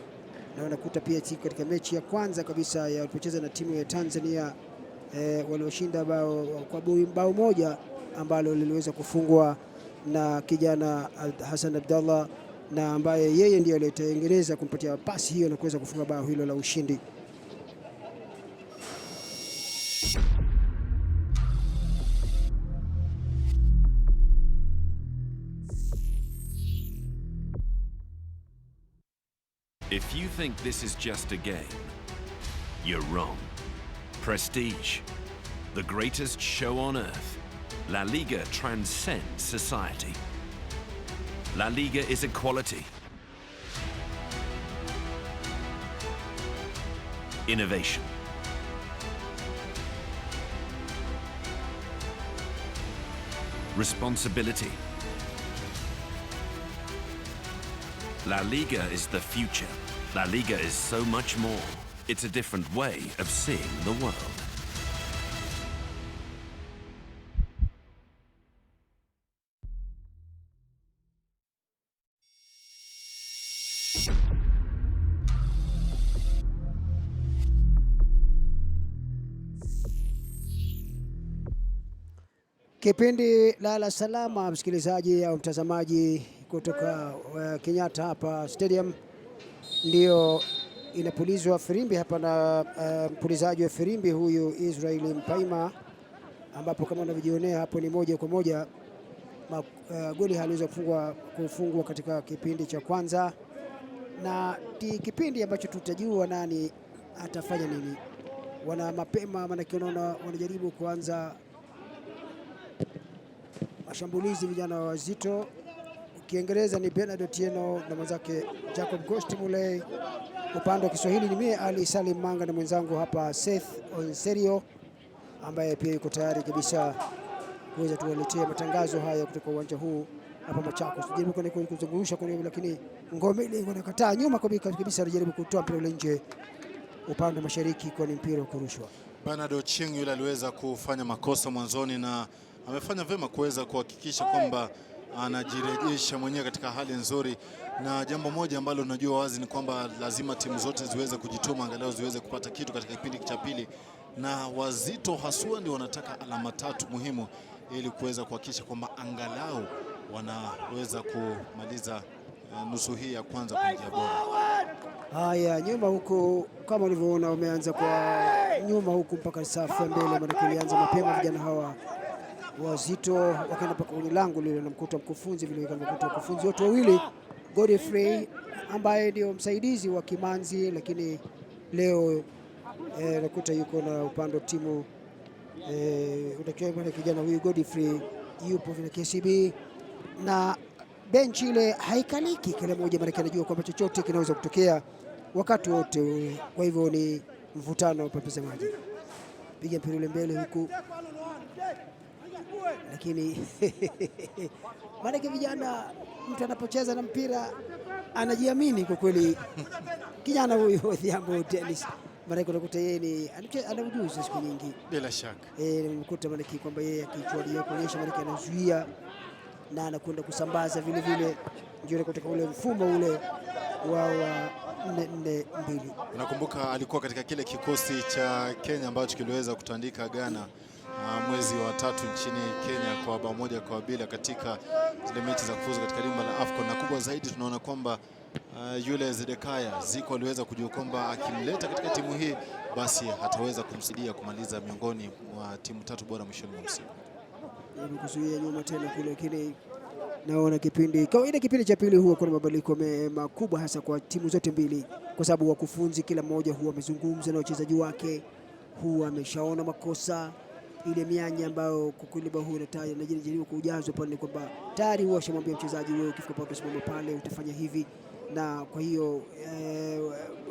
Speaker 4: na wanakuta pia katika mechi ya kwanza kabisa walipocheza na timu ya Tanzania walioshinda bao moja ambalo liliweza kufungwa na kijana Hassan Abdallah, na ambaye yeye ndiye aliyetengeneza kumpatia pasi hiyo na kuweza kufunga bao hilo la ushindi.
Speaker 1: If you think this is just a game, you're wrong. Prestige, the greatest show on earth, La Liga transcends society. La Liga is equality, innovation, responsibility. La Liga is the future. La Liga is so much more. It's a different way of seeing the world.
Speaker 4: Kipindi lala salama, msikilizaji au mtazamaji, kutoka Kenyatta hapa Stadium, ndio inapulizwa firimbi hapa na mpulizaji wa firimbi huyu Israeli Mpaima, ambapo kama unavyojionea hapo ni moja kwa moja goli haliweza kufungwa katika kipindi cha kwanza, na kipindi ambacho tutajua nani atafanya nini. Wana mapema, maana unaona wanajaribu kuanza mashambulizi vijana wa Wazito. Kiingereza ni Bernard Otieno na mwenzake Jacob Ghost Mulei. Upande wa Kiswahili ni mie Ali Salim Manga na mwenzangu hapa Seth Onserio, ambaye pia yuko tayari kabisa kuweza tuwaletea matangazo haya kutoka uwanja huu hapa Machakos. Tujaribu kuzungusha kwa nini, lakini ngome ile inakataa nyuma kabisa, anajaribu kutoa mpira ule nje upande wa mashariki kwa mpira kurushwa.
Speaker 5: Bernard Ochieng yule aliweza kufanya makosa mwanzoni na amefanya vyema kuweza kuhakikisha kwamba anajirejesha mwenyewe katika hali nzuri, na jambo moja ambalo unajua wazi ni kwamba lazima timu zote ziweze kujituma angalau ziweze kupata kitu katika kipindi cha pili, na Wazito haswa ndio wanataka alama tatu muhimu ili kuweza kuhakikisha kwamba angalau wanaweza kumaliza nusu hii ya kwanza kwa njia bora.
Speaker 4: Haya, nyuma huko kama ulivyoona wameanza kwa nyuma huku mpaka safu ya mbele, maana ilianza mapema vijana hawa Wazito wakaenda mpaka kwenye lango lile, na mkuta mkufunzi vile kama mkuta mkufunzi wote wawili, Godfrey ambaye ndio msaidizi wa Kimanzi, lakini leo nakuta yuko na upande wa timu utakiwa bwana kijana huyu Godfrey yupo vile KCB, na benchi ile haikaliki kila mmoja, maana anajua kwamba chochote kinaweza kutokea wakati wote. Kwa hivyo ni mvutano wa mtazamaji, piga mpira ule mbele huku, lakini maana vijana, mtu anapocheza na mpira anajiamini kwa kweli. Kijana huyu Odhiambo Dennis maana unakuta yeye ni ana ujuzi siku nyingi.
Speaker 5: Bila shaka.
Speaker 4: Nimekuta maana kwamba yeye akichwalia kuonyesha maana anazuia na anakwenda kusambaza vile vile, ndio kutoka ule mfumo ule wa 4-4-2.
Speaker 5: Unakumbuka alikuwa katika kile kikosi cha Kenya ambacho kiliweza kutandika Ghana mwezi wa 3 nchini Kenya kwa 1-2 katika zile mechi za kufuzu katika dimba la AFCON. Na kubwa zaidi tunaona kwamba yule Zedekaya Ziko aliweza kujua kwamba akimleta katika timu hii basi ataweza kumsaidia kumaliza miongoni mwa timu 3 bora mwishoni mwa msimu.
Speaker 4: Kuzuia nyuma tena kule, lakini naona kipindi cha pili huwa kuna mabadiliko makubwa hasa kwa timu zote mbili, kwa sababu wakufunzi kila mmoja huwa amezungumza na wachezaji wake, huwa ameshaona makosa, ile mianya ambayo kukuliba huwa inataja na jaribu kujazwa pale, kwamba tayari huwa shamwambia mchezaji, wewe ukifika pale utasimama pale utafanya hivi. Na kwa hiyo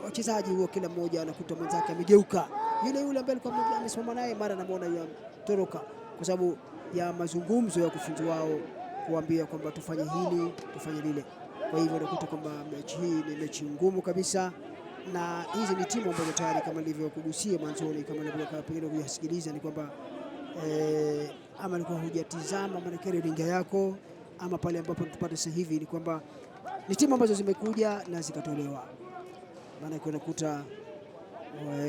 Speaker 4: wachezaji huwa kila mmoja anakuta mwenzake amegeuka, yule ambaye alikuwa amesimama naye mara anamuona yatoroka, kwa sababu ya mazungumzo ya kufunzi wao kuambia kwamba tufanye hili tufanye lile. Kwa hivyo unakuta kwamba mechi hii ni mechi ngumu kabisa, na hizi ni timu ambazo tayari kama nilivyokugusia mwanzoni, kama nilivyokuwa pengine kuyasikiliza, ni kwamba ama alikuwa hujatizama maana runinga yako, ama pale ambapo tupata sasa hivi ni kwamba ni timu ambazo zimekuja na zikatolewa. Maana unakuta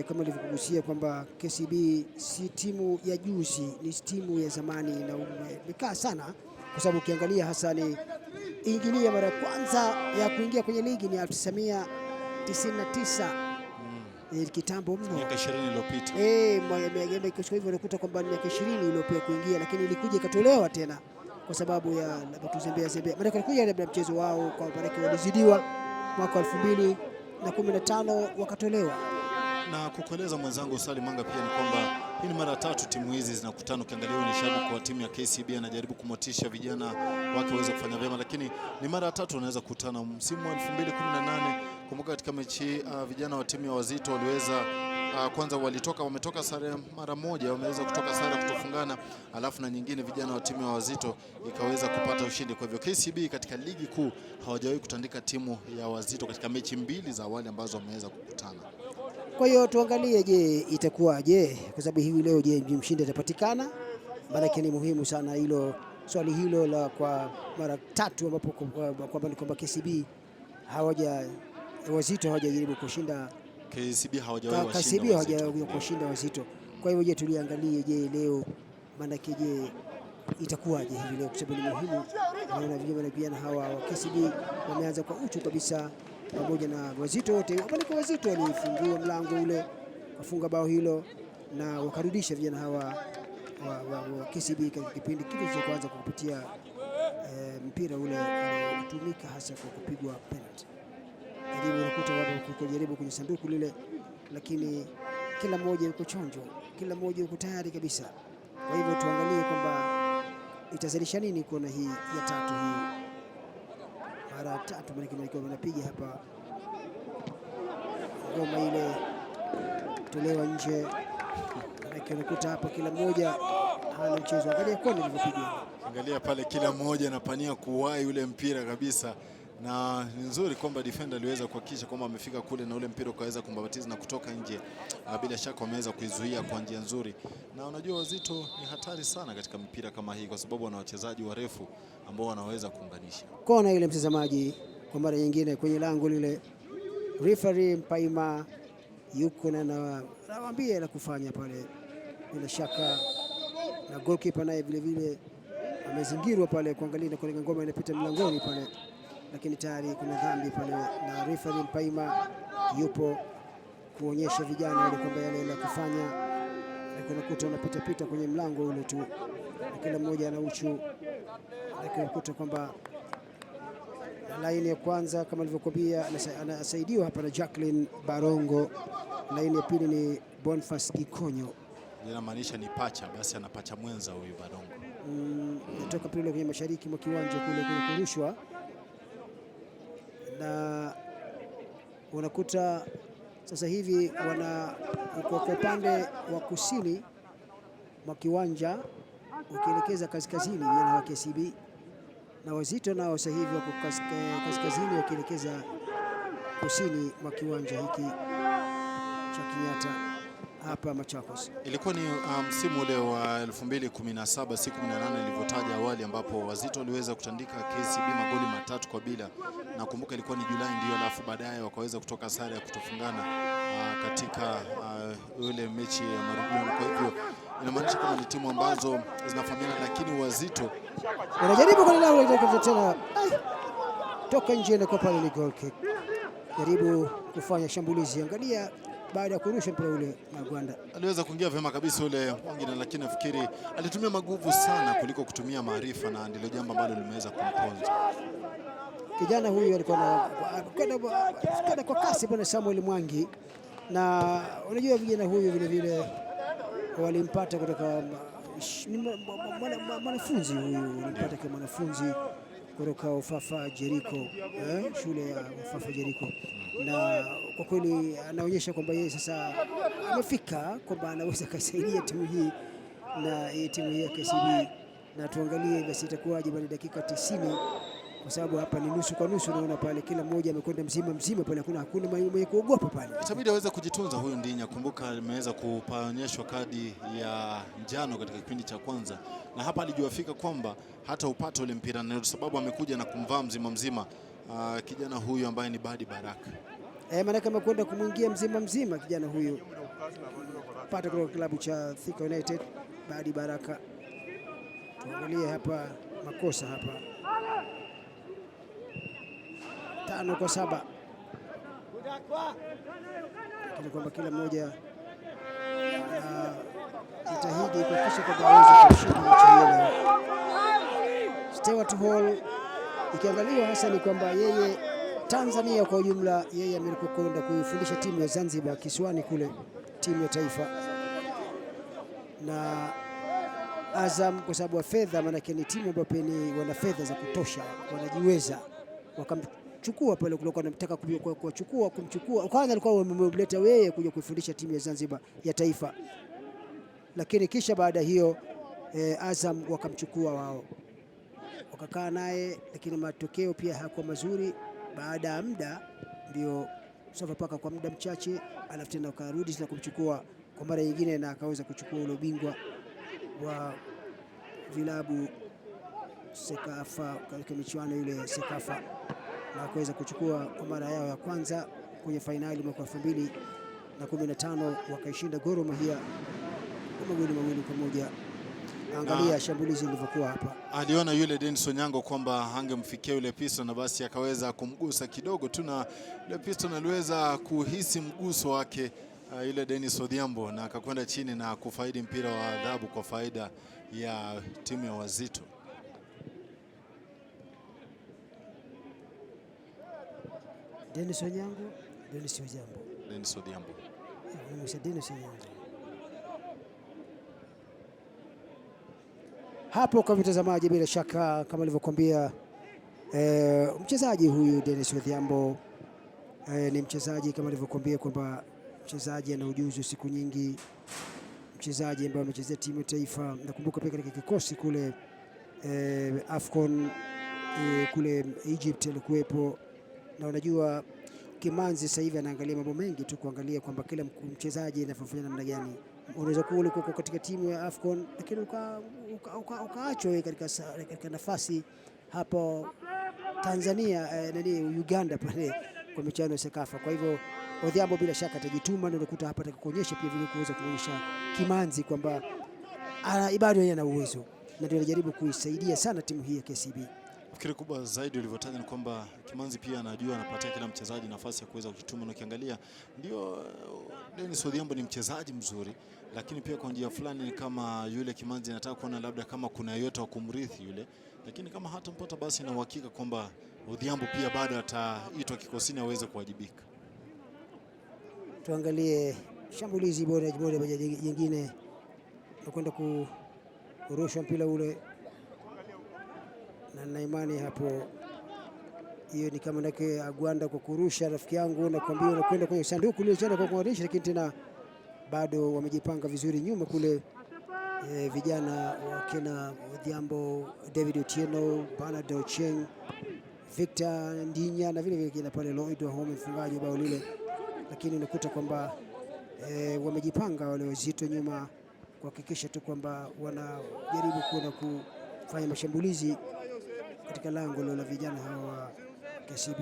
Speaker 4: kama nilivyokugusia kwamba KCB si timu ya juzi, ni timu ya zamani na imekaa sana, kwa sababu ukiangalia hasa ni ingilia mara ya kwanza ya kuingia kwenye ligi ni 1999. Kitambo mno,
Speaker 5: miaka 20 iliyopita.
Speaker 4: Kwa hivyo unakuta kwamba ni miaka 20 iliyopita kuingia, lakini ilikuja ikatolewa tena kwa sababu ya labda kuzembea. Maana kulikuja labda mchezo wao kwa maana walizidiwa mwaka 2015 wakatolewa.
Speaker 5: Na kukueleza mwenzangu Salim Manga pia ni kwamba hii ni mara 3 timu hizi zinakutana. Ukiangalia ni shabiki wa timu ya KCB anajaribu kumotisha vijana wake waweze kufanya vyema, lakini ni mara 3 wanaweza kukutana. Msimu wa 2018 kumbuka katika mechi vijana wa timu ya Wazito waliweza kwanza wametoka sare mara moja, wameweza kutoka sare kutofungana, alafu na nyingine vijana wa timu ya Wazito ikaweza kupata ushindi. Kwa hivyo KCB katika ligi kuu hawajawahi kutandika timu ya Wazito katika mechi 2 za awali ambazo wameweza kukutana.
Speaker 4: Kwa hiyo tuangalie, je, itakuwaje? Kwa sababu hivi leo, je, mshindi atapatikana? Maana ni muhimu sana hilo swali hilo la kwa mara 3 ambapo kwamba KCB Wazito hawajajaribu kushinda.
Speaker 5: KCB
Speaker 4: hawajawahi kushinda Wazito. Kwa hiyo je, tuliangalie, je leo maana je itakuwaje hivi leo, kwa sababu ni muhimu. Naona vijana hawa wa KCB wameanza kwa uchu kabisa pamoja na Wazito wote. Kwa Wazito walifungua mlango ule, wafunga bao hilo na wakarudisha vijana hawa wa KCB katika kipindi kile cha kwanza kwa kupitia mpira ule unaotumika hasa kwa kupigwa penalty. Ndio unakuta wao kujaribu kwenye sanduku lile, lakini kila mmoja yuko chonjo, kila mmoja yuko tayari kabisa. Kwa hivyo tuangalie kwamba itazalisha nini kuona hii ya 3 hii mara 3, maana wanapiga hapa ngoma ile tolewa nje, unakuta hapa kila mmoja hana mchezo. Angalia kona ilivyopiga,
Speaker 5: angalia pale kila mmoja anapania kuwahi ule mpira kabisa, na ni nzuri kwamba defender aliweza kuhakikisha kwamba amefika kule na ule mpira ukaweza kumbabatiza na kutoka nje. Bila shaka wameweza kuizuia kwa njia nzuri, na unajua Wazito ni hatari sana katika mpira kama hii kwa sababu wana wachezaji warefu ambao wanaweza kuunganisha.
Speaker 4: Kona ile, mtazamaji, kwa mara nyingine kwenye lango lile, referee Mpaima yuko na nawaambia la kufanya pale, bila shaka, na goalkeeper naye vile vile amezingirwa pale kuangalia kwa ngoma inapita mlangoni pale, lakini tayari kuna dhambi pale, na referee Mpaima yupo kuonyesha vijana wale kwamba yale la kufanya, lakini kuta unapita pita kwenye mlango ule tu, na kila mmoja ana uchu, lakini kuta kwamba laini ya kwanza kama nilivyokuambia anasaidiwa hapa na Jacqueline Barongo, laini ya pili ni Boniface Gikonyo.
Speaker 5: Inamaanisha ni pacha, basi anapacha mwenza huyu Barongo.
Speaker 4: Kutoka pale kwenye mashariki mwa kiwanja kule kurushwa, na unakuta sasa hivi kwa upande wa kusini mwa kiwanja ukielekeza kaskazini, vijana wa KCB na Wazito nao sasa hivi wako kaskazini wakielekeza kusini mwa kiwanja hiki cha Kenyatta hapa Machakos.
Speaker 5: Ilikuwa ni msimu ule wa 2017 si 18 ilivyotaja awali, ambapo Wazito waliweza kutandika KCB magoli 3-0. Nakumbuka ilikuwa ni Julai ndio, alafu baadaye wakaweza kutoka sare ya kutofungana katika ile mechi ya marudiano. Kwa hivyo inamaanisha kama ni timu ambazo zinafahamiana, lakini Wazito
Speaker 4: wanajaribu kwa nini tena toka nje na kwa pale ni goal kick. Jaribu kufanya shambulizi, angalia baada ya kurusha mpira ule Magwanda
Speaker 5: aliweza kuingia vyema kabisa ule mwingine, lakini nafikiri alitumia maguvu sana kuliko kutumia maarifa, na ndilo jambo ambalo limeweza kumponza
Speaker 4: kijana huyu. Alikuwa kwenda kwa kasi bwana Samuel Mwangi, na unajua vijana huyu vile vile walimpata kutoka mwanafunzi huyu, walimpata kama mwanafunzi kutoka Ufafa Jeriko, shule ya Ufafa Jeriko, na kwa kweli anaonyesha kwamba yeye sasa amefika kwamba anaweza kusaidia timu hii na hii timu hii ya KCB, na tuangalie basi itakuwaje baada ya dakika 90, kwa sababu hapa ni nusu kwa nusu. Naona pale kila mmoja amekwenda mzima pale, hakuna mwenye kuogopa pale.
Speaker 5: Itabidi aweze kujitunza huyu Ndinya. Kumbuka ameweza kuponyeshwa kadi ya njano katika kipindi cha kwanza, na hapa alijuafika kwamba hata upate ule mpira, na sababu amekuja na kumvaa mzima kijana huyu ambaye ni Badi Baraka.
Speaker 4: Maana kama kwenda kumwingia mzima kijana huyu pata kwa klabu cha Thika United, Badi Baraka. Tuangalie hapa makosa hapa 5-7, lakini kwamba kila mmoja jitahidi kuhakikisha kwamba aweze kushinda mechi hiyo. Stewart Hall ikiangaliwa hasa ni kwamba yeye Tanzania kwa ujumla, yeye amelikuwa kwenda kuifundisha timu ya Zanzibar kisiwani kule, timu ya taifa, na Azam kwa sababu ya fedha, maana ni timu ambayo ni wana fedha za kutosha, wanajiweza, wakamchukua pale kule, wanataka kumchukua. Kwanza alikuwa wamemleta wewe kuja kuifundisha timu ya Zanzibar ya taifa, lakini kisha baada hiyo Azam wakamchukua wao, wakakaa naye, lakini matokeo pia hayakuwa mazuri. Baada ya muda ndio Sofapaka kwa muda mchache, alafu tena wakarudi na kumchukua kwa mara nyingine, na akaweza kuchukua ule ubingwa wa vilabu Sekafa katika michuano ile Sekafa, na akaweza kuchukua kwa mara yao ya kwanza kwenye fainali mwaka 2015, wakaishinda Gor Mahia kwa magoli 2-1. Angalia shambulizi lilivyokuwa hapa.
Speaker 5: Aliona yule Dennis Onyango kwamba angemfikia yule Piston, na basi akaweza kumgusa kidogo tu, na yule Piston aliweza kuhisi mguso wake yule Dennis Odhiambo, na akakwenda chini na kufaidi mpira wa adhabu kwa faida ya timu ya Wazito.
Speaker 4: Dennis Onyango,
Speaker 5: Dennis Odhiambo.
Speaker 4: Dennis Onyango. Hapo kwa mtazamaji, bila shaka kama nilivyokuambia, mchezaji huyu Dennis Odhiambo ni mchezaji kama nilivyokuambia kwamba mchezaji ana ujuzi siku nyingi, mchezaji ambaye amechezea timu ya taifa. Nakumbuka pia katika kikosi kule Afcon kule Egypt alikuwepo, na unajua Kimanzi sasa hivi anaangalia mambo mengi tu, kuangalia kwamba kila mchezaji anafanya namna gani. Unaweza kuwa ulikuwa katika timu ya Afcon, lakini ukaachwa wewe katika nafasi hapo Tanzania Uganda pale kwa michuano ya Sekafa. Kwa hivyo Odhiambo bila shaka atajituma, na unakuta hapa atakuonyesha pia vile kuweza kuonyesha Kimanzi kwamba bado yeye ana uwezo, na ndio anajaribu kuisaidia sana timu hii ya KCB.
Speaker 5: Fikiri kubwa zaidi ulivyotaja ni kwamba Kimanzi pia anajua anapatia kila mchezaji nafasi ya kuweza kujituma, na ukiangalia ndio Dennis Odhiambo ni mchezaji mzuri, lakini pia kwa njia fulani ni kama yule Kimanzi anataka kuona labda kama kuna yote wa kumrithi yule, lakini kama hatampata basi na uhakika kwamba Odhiambo pia bado ataitwa kikosini aweze kuwajibika.
Speaker 4: Tuangalie shambulizi bora jingine na kwenda kurusha mpira ule, na imani hapo hiyo ni kama ndake Agwanda kwa kurusha, rafiki yangu, na kuambia unakwenda kwenye sanduku lile jana kwa kuarisha, lakini tena bado wamejipanga vizuri nyuma kule vijana wa kina Odhiambo, David Otieno, Bernard Ocheng, Victor Ndinya na vile vile kina pale Lloyd wa home mfungaji bao lile, lakini unakuta kwamba wamejipanga wale Wazito nyuma kuhakikisha tu kwamba wanajaribu kuona kufanya mashambulizi katika lango la vijana hawa wa KCB.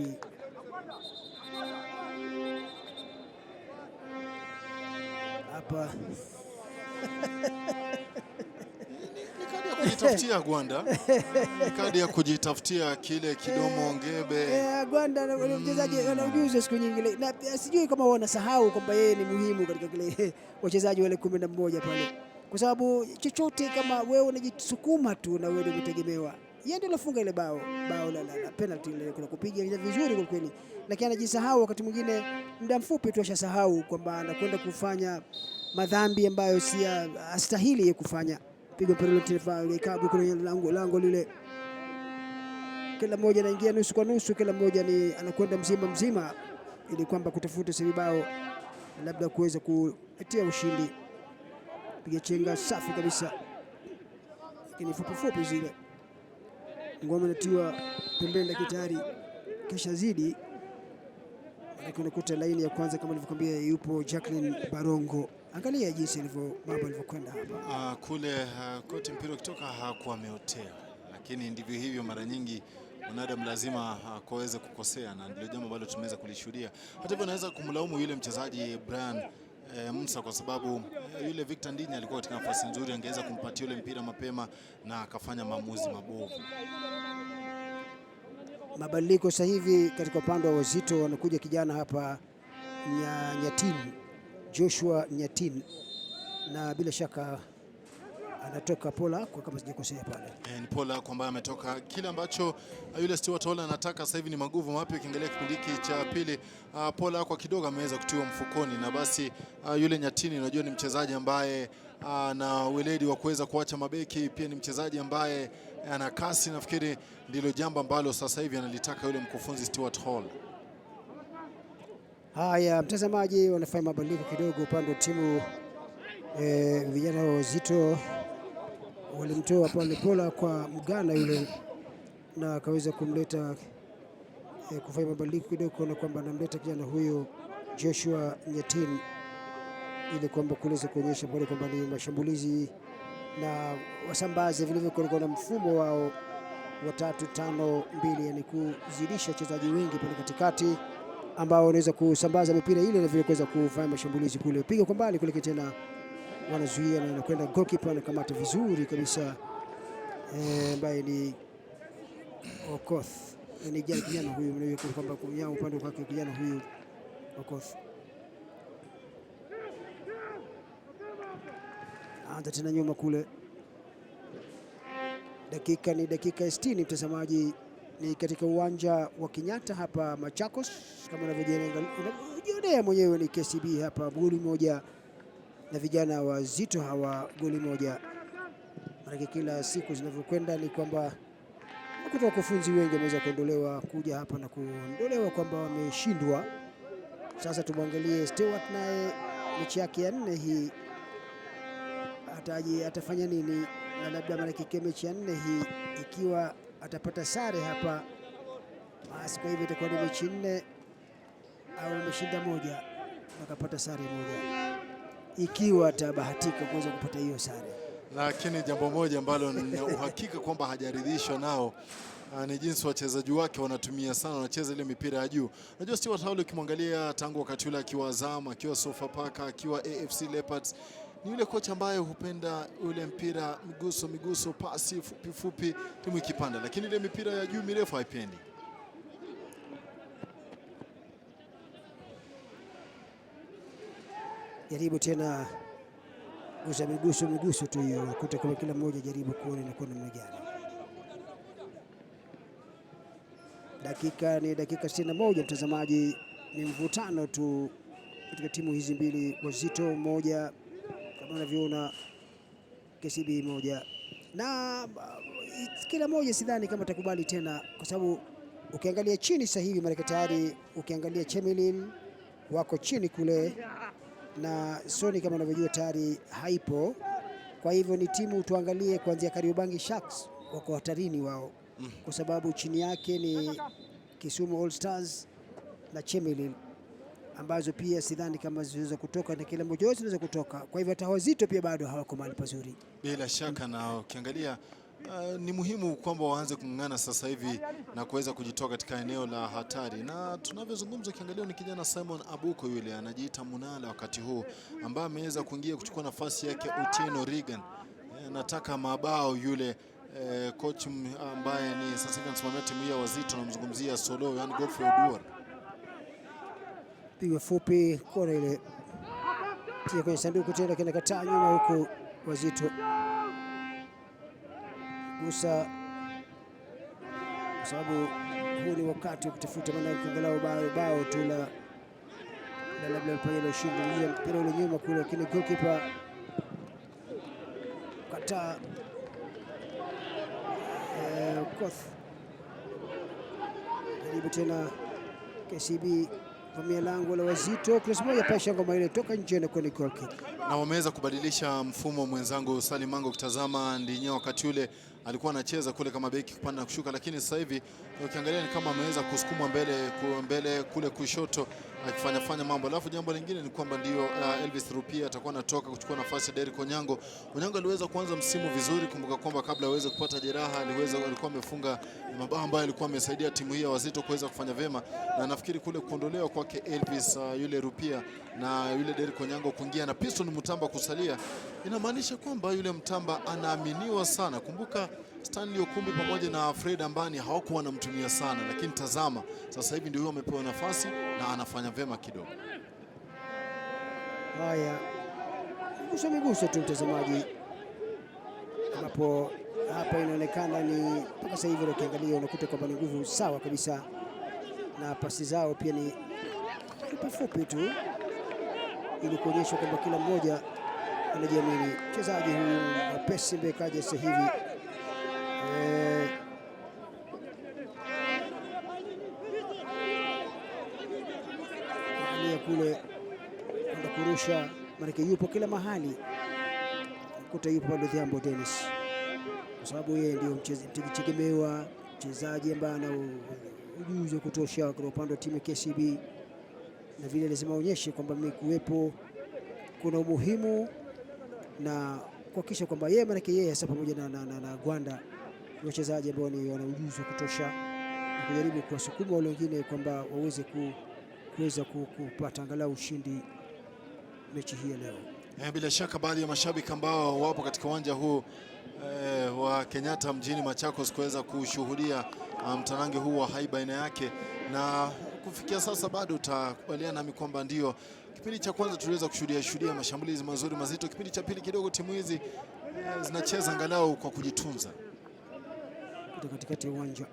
Speaker 4: Hapa
Speaker 5: kadi ya kujitafutia Gwanda, kadi ya kujitafutia kile kidomo ngebe.
Speaker 4: Gwanda mchezaji ana ujuzi siku nyingi, na sijui kama wanasahau kwamba yeye ni muhimu katika kile wachezaji wale 11 pale, kwa sababu chochote kama wewe unajisukuma tu na wewe umetegemewa, yeye ndio anafunga ile bao la penalty ile, kuna kupiga vizuri kwa kweli, lakini anajisahau wakati mwingine, muda mfupi tu ashasahau kwamba anakwenda kufanya madhambi ambayo si astahili kufanya. Pigo penalty ile kabu kwenye lango lile, kila mmoja anaingia nusu kwa nusu, kila mmoja ni anakwenda mzima ili kwamba kutafuta vibao labda kuweza kuletea ushindi. Piga chenga safi kabisa, lakini fupi zile, ngoma inatiwa pembeni kitari, kisha zidi unakuta laini ya kwanza kama nilivyokuambia yupo Jacqueline Barongo. Angalia jinsi mambo yalivyokwenda hapa.
Speaker 5: Kule kote mpira ukitoka hakuwa ameotea, lakini ndivyo hivyo mara nyingi mwanadamu lazima kuweze kukosea, na ndio jambo ambalo tumeweza kulishuhudia. Hata hivyo naweza kumlaumu yule mchezaji Brian Musa kwa sababu yule Victor Ndini alikuwa katika nafasi nzuri, angeweza kumpatia yule mpira mapema na akafanya maamuzi mabovu.
Speaker 4: Mabadiliko sasa hivi katika upande wa Wazito, wanakuja kijana hapa Nyatin, Joshua Nyatin, na bila shaka anatoka Pola kwa kama sijakosea pale.
Speaker 5: Ni Pola kwamba ametoka. Kile ambacho yule Stewart Hall anataka sasa hivi ni maguvu mapya. Ukiangalia kipindi hiki cha pili, Pola kwa kidogo ameweza kutiwa mfukoni, na basi yule Nyatini unajua ni mchezaji ambaye na weledi wa kuweza kuacha mabeki, pia ni mchezaji ambaye ana kasi. Nafikiri ndilo jambo ambalo sasa hivi analitaka yule mkufunzi Stewart Hall.
Speaker 4: Haya mtazamaji, wanafanya mabadiliko kidogo upande wa timu vijana wa Wazito. Walimtoa pale Pola kwa Mgana yule na akaweza kumleta kufanya mabadiliko kidogo, na kwamba anamleta kijana huyo Joshua Nyatin ili kwamba kuweza kuonyesha pale kwamba ni mashambulizi na wasambaze vile vile na mfumo wao wa 3-5-2, yani kuzidisha wachezaji wengi pale katikati ambao wanaweza kusambaza mipira ile na vile kuweza kufanya mashambulizi kule. Piga kwa mbali kule tena wanazuia na anakwenda goalkeeper anakamata vizuri kabisa, ambaye ni Okoth. Ni kijana huyu mwenyewe kwamba kwa upande wake kijana huyu Okoth. Anza tena nyuma kule. Dakika 60 mtazamaji, ni katika uwanja wa Kenyatta hapa Machakos. Kama unavyojionea mwenyewe ni KCB hapa goli moja na vijana wa Zito hawa goli moja. Maana kila siku zinavyokwenda ni kwamba kutoka wakufunzi wengi wameweza kuondolewa kuja hapa na kuondolewa kwamba wameshindwa. Sasa tumwangalie Stewart, naye mechi yake ya 4 hii atafanya nini, na labda mara mechi ya 4 hii ikiwa atapata sare hapa, basi kwa hivyo itakuwa ni mechi 4 au ameshinda moja akapata sare moja, ikiwa atabahatika kuweza kupata hiyo sare.
Speaker 5: Lakini jambo moja ambalo ni uhakika kwamba hajaridhishwa nao ni jinsi wachezaji wake wanatumia sana, wanacheza ile mipira ya juu. Unajua Stewart Hall ukimwangalia tangu wakati ule akiwa Azam, akiwa Sofapaka, akiwa AFC Leopards, ni yule kocha ambaye hupenda ule mpira miguso, pasi fupi timu ikipanda, lakini ile mipira ya juu mirefu haipendi.
Speaker 4: Jaribu tena uza miguso tu hiyo, kuta kama kila mmoja jaribu kuona inakuwa namna gani. Dakika 61 mtazamaji, ni mvutano tu katika timu hizi mbili. Wazito moja kama unavyoona, KCB moja, na kila moja sidhani kama takubali tena, kwa sababu ukiangalia chini sasa hivi Marekani tayari, ukiangalia Chemelil wako chini kule na Sony kama unavyojua tayari haipo. Kwa hivyo ni timu tuangalie kuanzia Kariobangi Sharks wako hatarini wao, kwa sababu chini yake ni Kisumu All Stars na Chemelil. ambazo pia sidhani kama zinaweza kutoka, na kila mmoja wote anaweza kutoka. Kwa hivyo hata Wazito pia bado hawako mahali pazuri
Speaker 5: bila shaka, na ukiangalia ni muhimu kwamba waanze kung'ang'ana sasa hivi na kuweza kujitoa katika eneo la hatari, na tunavyozungumza ukiangalia ni kijana Simon Abuko, yule anajiita Munala wakati huu, ambaye ameweza kuingia kuchukua nafasi yake Otieno Regan. Anataka mabao yule coach ambaye ni sasa hivi anasimamia timu ya Wazito, namzungumzia Solo, yani Godfrey Oduor.
Speaker 4: Pigo fupi kona ile tia kwenye sanduku tena, kinakataa nyuma huku Wazito gusa, kwa sababu huu ni wakati wa kutafuta angalau bao tu la labda mpira ushindi, mpira ule nyuma kule, lakini goalkeeper kataa. Koth jaribu tena KCB vamia lango la Wazito, cross moja pasha ngoma ile toka nje na kwenye goal kick.
Speaker 5: Na wameweza kubadilisha mfumo. Mwenzangu Salim Mango kitazama Ndinyo wakati ule alikuwa anacheza kule kama beki kupanda na kushuka, lakini sasa hivi ukiangalia ni kama ameweza kusukuma mbele kule kushoto akifanya mambo. Alafu jambo lingine ni kwamba ndio Elvis Rupia atakuwa anatoka kuchukua nafasi ya Derrick Onyango. Onyango aliweza kuanza msimu vizuri, kumbuka kwamba kabla aweze kupata jeraha alikuwa amefunga mabao ambayo alikuwa amesaidia timu hii ya Wazito kuweza kufanya vyema, na nafikiri kule kuondolewa kwake Elvis yule Rupia na yule Derrick Onyango kuingia na Piston Mutamba kusalia, inamaanisha kwamba yule Mtamba anaaminiwa sana. Kumbuka Stanley Okumbi pamoja na Fred Ambani hawakuwa wanamtumia sana, lakini tazama sasa hivi ndio huyo amepewa nafasi na anafanya vyema kidogo.
Speaker 4: Haya, miguso tu mtazamaji, ambapo hapa inaonekana ni mpaka sasa hivi ukiangalia unakuta kwamba ni nguvu sawa kabisa, na pasi zao pia ni fupi tu, ili kuonyesha kwamba kila mmoja anajiamini. Mchezaji huyu Mapesi Mbekaja sasa hivi kule kwenda kurusha, maana yupo kila mahali, kuta yupo pale Dhiambo Dennis, kwa sababu yeye ndio mtegemewa, mchezaji ambaye ana ujuzi wa kutosha kwa upande wa timu ya KCB, na vile lazima aonyeshe kwamba kuwepo kuna umuhimu na kuhakikisha kwamba yeye, maana yeye hasa pamoja na Gwanda ni wachezaji ambao wana ujuzi wa kutosha, na kujaribu kuwasukuma wale wengine kwamba waweze kuweza kupata angalau ushindi mechi hii leo.
Speaker 5: Bila shaka baadhi ya mashabiki ambao wapo katika uwanja huu wa Kenyatta mjini Machakos kuweza kushuhudia mtanange huu wa haiba aina yake, na kufikia sasa bado utakubaliana nami kwamba ndio kipindi cha kwanza tuliweza kushuhudia mashambulizi mazuri mazito. Kipindi cha pili kidogo timu hizi zinacheza angalau kwa kujitunza
Speaker 4: katikati ya uwanja.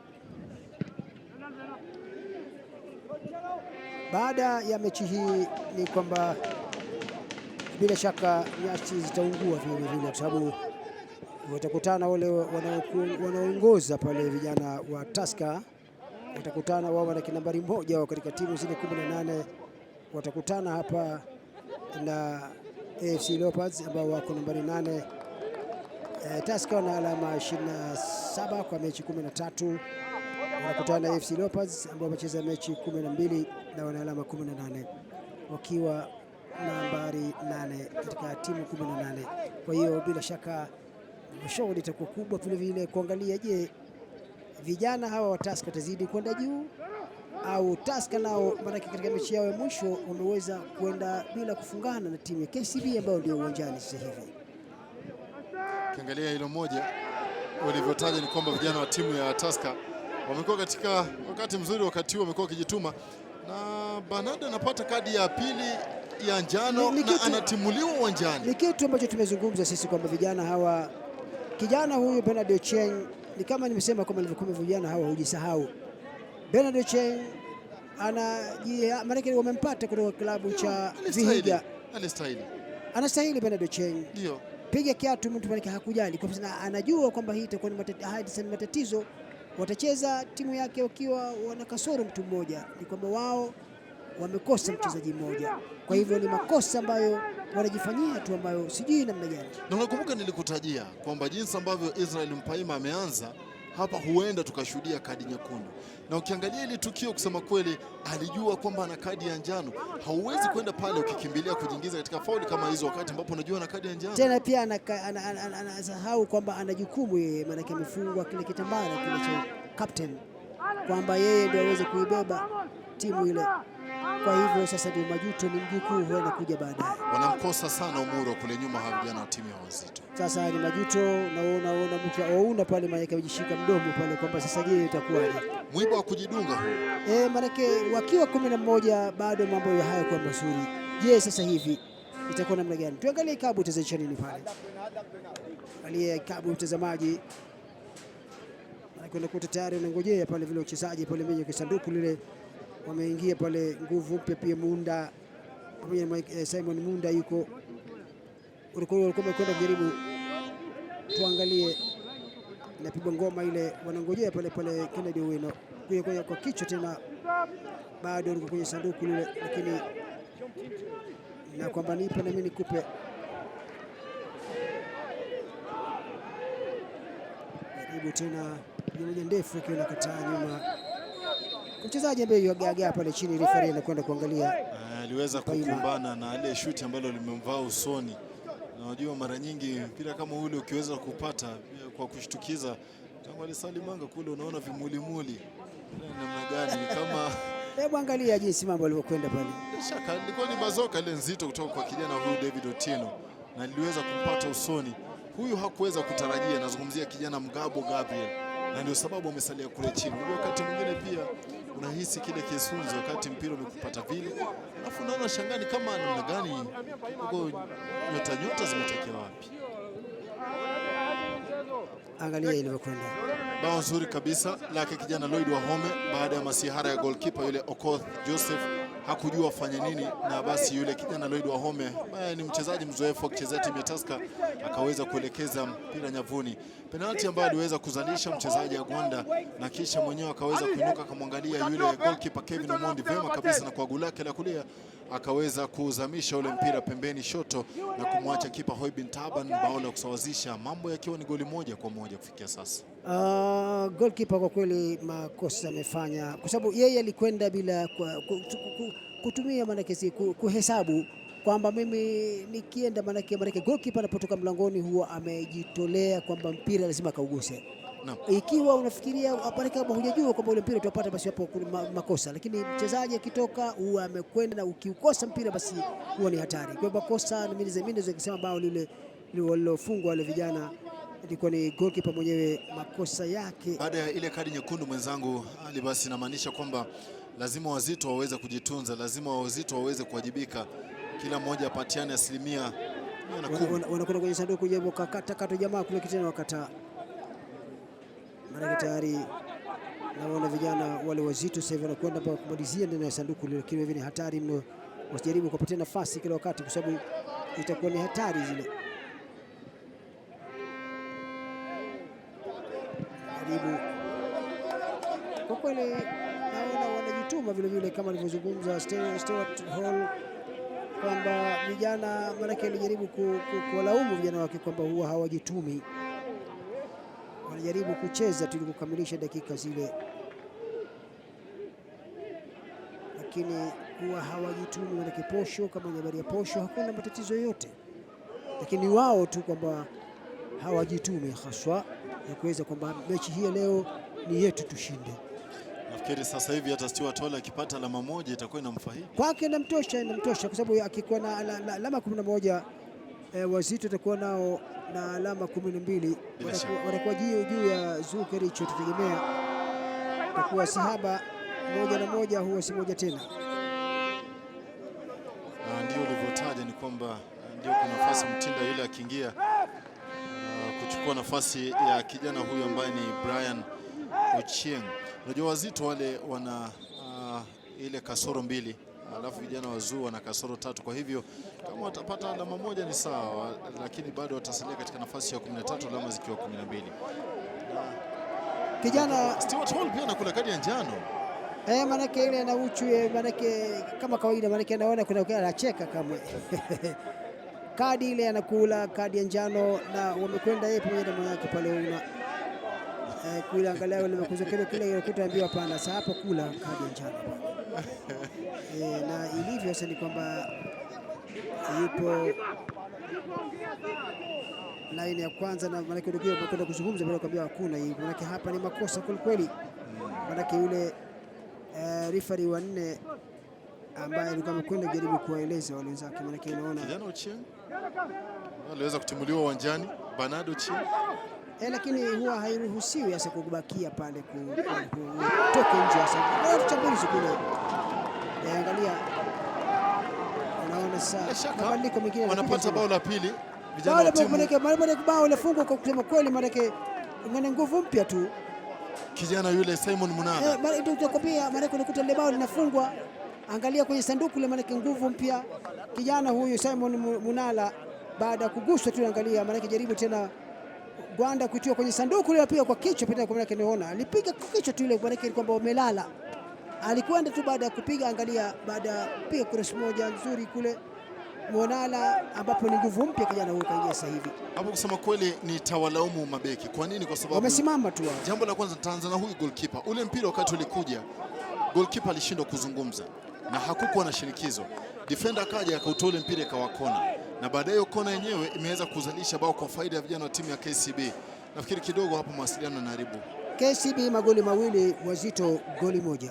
Speaker 4: Baada ya mechi hii ni kwamba bila shaka nyasi zitaungua vile, kwa sababu watakutana wale wanaoongoza pale, vijana wa Tusker watakutana wao na nambari moja wao katika timu zile 18, watakutana hapa na AFC Leopards ambao wako nambari 8. Tusker na alama 27 kwa mechi 13, wanakutana na AFC Leopards ambao wamecheza mechi 12 na wana alama 18 wakiwa nambari 8 katika timu 18. Kwa hiyo bila shaka shughuli itakuwa kubwa vile kuangalia, je, vijana hawa wa Tusker watazidi kwenda juu au Tusker nao, maana katika mechi yao ya mwisho wameweza kwenda bila kufungana na timu ya KCB ambao ndio uwanjani sasa hivi.
Speaker 5: Kiangalia hilo moja walivyotaja ni kwamba vijana wa timu ya Tusker wamekuwa katika wakati mzuri, wakati huu wamekuwa wakijituma, na Banada anapata kadi ya pili ya njano na anatimuliwa uwanjani. Ni
Speaker 4: kitu ambacho tumezungumza sisi kwamba vijana hawa, kijana huyu Bernard Ocheng, ni kama nimesema kama nilivyokuwa, vijana hawa hujisahau. Bernard Ocheng maana wamempata kutoka klabu cha Vihiga, anastahili Bernard Ocheng,
Speaker 5: ndio
Speaker 4: piga kiatu mtu maana hakujali, kwa sababu anajua kwamba hii itakuwa ni matatizo. Watacheza timu yake wakiwa wana kasoro mtu mmoja, ni kwamba wao wamekosa mchezaji mmoja, kwa hivyo ni makosa ambayo wanajifanyia tu, ambayo sijui namna gani.
Speaker 5: Na unakumbuka nilikutajia kwamba jinsi ambavyo Israel Mpaima ameanza hapa huenda tukashuhudia kadi nyekundu. Na ukiangalia ile tukio, kusema kweli, alijua kwamba ana kadi ya njano. Hauwezi kwenda pale ukikimbilia kujiingiza katika fauli kama hizo wakati ambapo unajua ana kadi ya njano.
Speaker 4: Tena pia anasahau kwamba ana jukumu yeye, maana amefungwa kile kitambara kile cha captain, kwamba yeye ndio aweze kuibeba timu ile. Kwa hivyo sasa ndio majuto, ni mjukuu huenda kuja baadaye.
Speaker 5: Wanamkosa sana Umuro kule nyuma hawa vijana wa timu ya Wazito.
Speaker 4: Sasa ni majuto, naona mtu auna pale maana amejishika mdomo pale kwamba sasa je, itakuwaje?
Speaker 5: Mwiba wa kujidunga huu.
Speaker 4: Maana wakiwa 11 bado mambo haya kwa mazuri. Je, sasa hivi itakuwa namna gani? Tuangalie ikabu itazaisha nini pale. Angalia ikabu mtazamaji. Maana kuna tayari unangojea pale vile wachezaji pale mbele kwa sanduku lile wameingia pale, nguvu mpya pia Munda pamoja na Simon Munda yuko. Ulikuwa kwenda kujaribu, tuangalie inapigwa ngoma ile, wanangojea pale Kennedy Wino kuja kwa kichwa tena, bado uko kwenye sanduku lile, lakini na kwamba nipe na mimi nikupe. Jaribu tena moja ndefu ikiwa inakataa nyuma. Mchezaji ambaye yuagaga pale chini, referee anakwenda kuangalia.
Speaker 5: Aliweza kukumbana na ile shuti ambalo limemvaa usoni. Na unajua mara nyingi mpira kama ule ukiweza kupata kwa kushtukiza, tangu alisalimanga kule unaona vimulimuli. Namna gani ni kama
Speaker 4: hebu angalia jinsi mambo yalivyokwenda pale.
Speaker 5: Shaka ilikuwa ni bazoka ile nzito kutoka kwa kijana huyu David Otieno, na liweza kumpata usoni. Huyu hakuweza kutarajia, nazungumzia kijana Mgabo Gabriel. Na ndio sababu amesalia kule chini. Wakati mwingine pia unahisi kile kisunzo wakati mpira umekupata vile. Alafu unaona shangani kama namna gani huko nyota zimetokea wapi.
Speaker 4: Angalia ilivyokwenda.
Speaker 5: Bao nzuri kabisa lake kijana Lloyd Wahome baada ya masihara ya goalkeeper yule Okoth Joseph, hakujua afanye nini, na basi yule kijana Lloyd Wahome ambaye ni mchezaji mzoefu akichezea timu ya Tusker akaweza kuelekeza mpira nyavuni. Penalti ambayo aliweza kuzalisha mchezaji Agwanda, na kisha mwenyewe akaweza kuinuka akamwangalia yule goalkeeper Kevin Omondi vema kabisa, na kwa gula lake la kulia akaweza kuzamisha ule mpira pembeni shoto na kumwacha kipa Hoy bin Taban bao la kusawazisha, mambo yakiwa ni goli 1-1 kufikia sasa.
Speaker 4: Goalkeeper kwa kweli makosa amefanya, kwa sababu yeye alikwenda bila kutumia manake kuhesabu kwamba mimi nikienda manake goalkeeper anapotoka mlangoni huwa amejitolea kwamba mpira lazima kauguse. No. Ikiwa unafikiria apare kama hujajua kwamba ule mpira utapata, basi hapo kuna makosa, lakini mchezaji akitoka huwa amekwenda, na ukiukosa mpira basi huwa ni hatari. Kwa makosa na mimi nikisema bao lile walilofungwa wale vijana ilikuwa ni goalkeeper mwenyewe makosa yake.
Speaker 5: Baada ya ile kadi nyekundu mwenzangu Ali, basi inamaanisha kwamba lazima Wazito waweze kujitunza, lazima Wazito waweze kuwajibika, kila mmoja apatiane 10%.
Speaker 4: Wanakwenda kwenye sanduku jebo kata jamaa kule kitena wakata. Mara tayari naona vijana wale Wazito sasa hivi wanakwenda kumalizia ndani ya sanduku lile, lakini hivi ni hatari mno, wasijaribu kupatia nafasi kila wakati kwa sababu itakuwa ni hatari zile. Karibu. Kwa kweli naona wanajituma vile kama alivyozungumza Stewart Hall kwamba vijana, maanake alijaribu kuwalaumu vijana wake kwamba huwa hawajitumi, wanajaribu kucheza tu kukamilisha dakika zile, lakini huwa hawajitumi. Maanake posho, kama ni habari ya posho hakuna matatizo yote, lakini wao tu kwamba hawajitumi haswa ya kuweza kwamba mechi hii leo ni yetu tushinde.
Speaker 5: Nafikiri sasa hivi hata Stewart Hall akipata alama moja itakuwa inamfaidi.
Speaker 4: Kwake inamtosha kwa sababu akikuwa na alama 11, Wazito atakuwa nao na alama 12, watakuwa juu ya Zukericho. Tutegemea itakuwa sihaba 1 huwa si moja tena.
Speaker 5: Na ndio ulivyotaja ni kwamba ndio kuna nafasi Mtinda yule akiingia kuchukua nafasi ya kijana huyu ambaye ni Brian Ochieng. Unajua Wazito wale wana ile kasoro 2, alafu vijana wazuu wana kasoro 3. Kwa hivyo kama watapata alama moja ni sawa, lakini bado watasalia katika nafasi ya 13, alama zikiwa 12.
Speaker 4: Kijana
Speaker 5: Stewart Hall pia anakula kadi ya njano.
Speaker 4: Manake ile ana uchu, manake kama kawaida, manake anaona kuna anacheka kama kadi ile anakula kadi ya njano, na wamekwenda yeye pamoja na mwenzake pale una kula angalau limekuza kile kutaambiwa hapana, sasa hapo kula kadi njano. Na ilivyo sasa ni kwamba yupo line ya kwanza na maana kidogo kwenda kuzungumza bila kuambia hakuna hii. Maana hapa ni makosa kweli. Maana yule referee wa 4 ambaye alikuwa amekwenda kujaribu kuwaeleza wale wenzake, maana unaona
Speaker 5: kijana Ochieng aliweza kutimuliwa uwanjani, Bernardo Ochieng.
Speaker 4: Lakini huwa hairuhusiwi hasa kubakia pale kutoka nje hasa. Chambulizi kule. Angalia. Unaona sasa mabadiliko mengine
Speaker 5: wanapata bao la pili vijana wa timu.
Speaker 4: Maana bao lafungwa kwa kusema kweli, maana ngana nguvu mpya tu.
Speaker 5: Kijana yule Simon Munala.
Speaker 4: Maana ndio tutakwambia, maana unakuta ile bao linafungwa. Angalia kwenye sanduku ile, maana nguvu mpya. Kijana huyu Simon Munala baada ya kuguswa tu, angalia maana jaribu tena Gwanda kuitoa kwenye sanduku ile, pia kwa kichwa pia, kwa maana nimeona alipiga kwa kichwa tu ile, maana kwamba umelala. Alikwenda tu baada ya kupiga, angalia baada ya piga cross moja nzuri kule Munala, ambapo ni nguvu mpya kijana huyu kaingia sasa hivi.
Speaker 5: Hapo kusema kweli ni tawalaumu mabeki. Kwa nini? Kwa sababu
Speaker 4: wamesimama tu.
Speaker 5: Jambo la kwanza nitaanza na huyu goalkeeper. Ule mpira wakati ulikuja, goalkeeper alishindwa kuzungumza na hakukuwa na shinikizo. Defender akaja akautoa ule mpira ikawa kona, na baadaye kona yenyewe imeweza kuzalisha bao kwa faida ya vijana wa timu ya KCB. Nafikiri kidogo hapo mawasiliano yanaharibu.
Speaker 4: KCB magoli mawili, Wazito goli moja.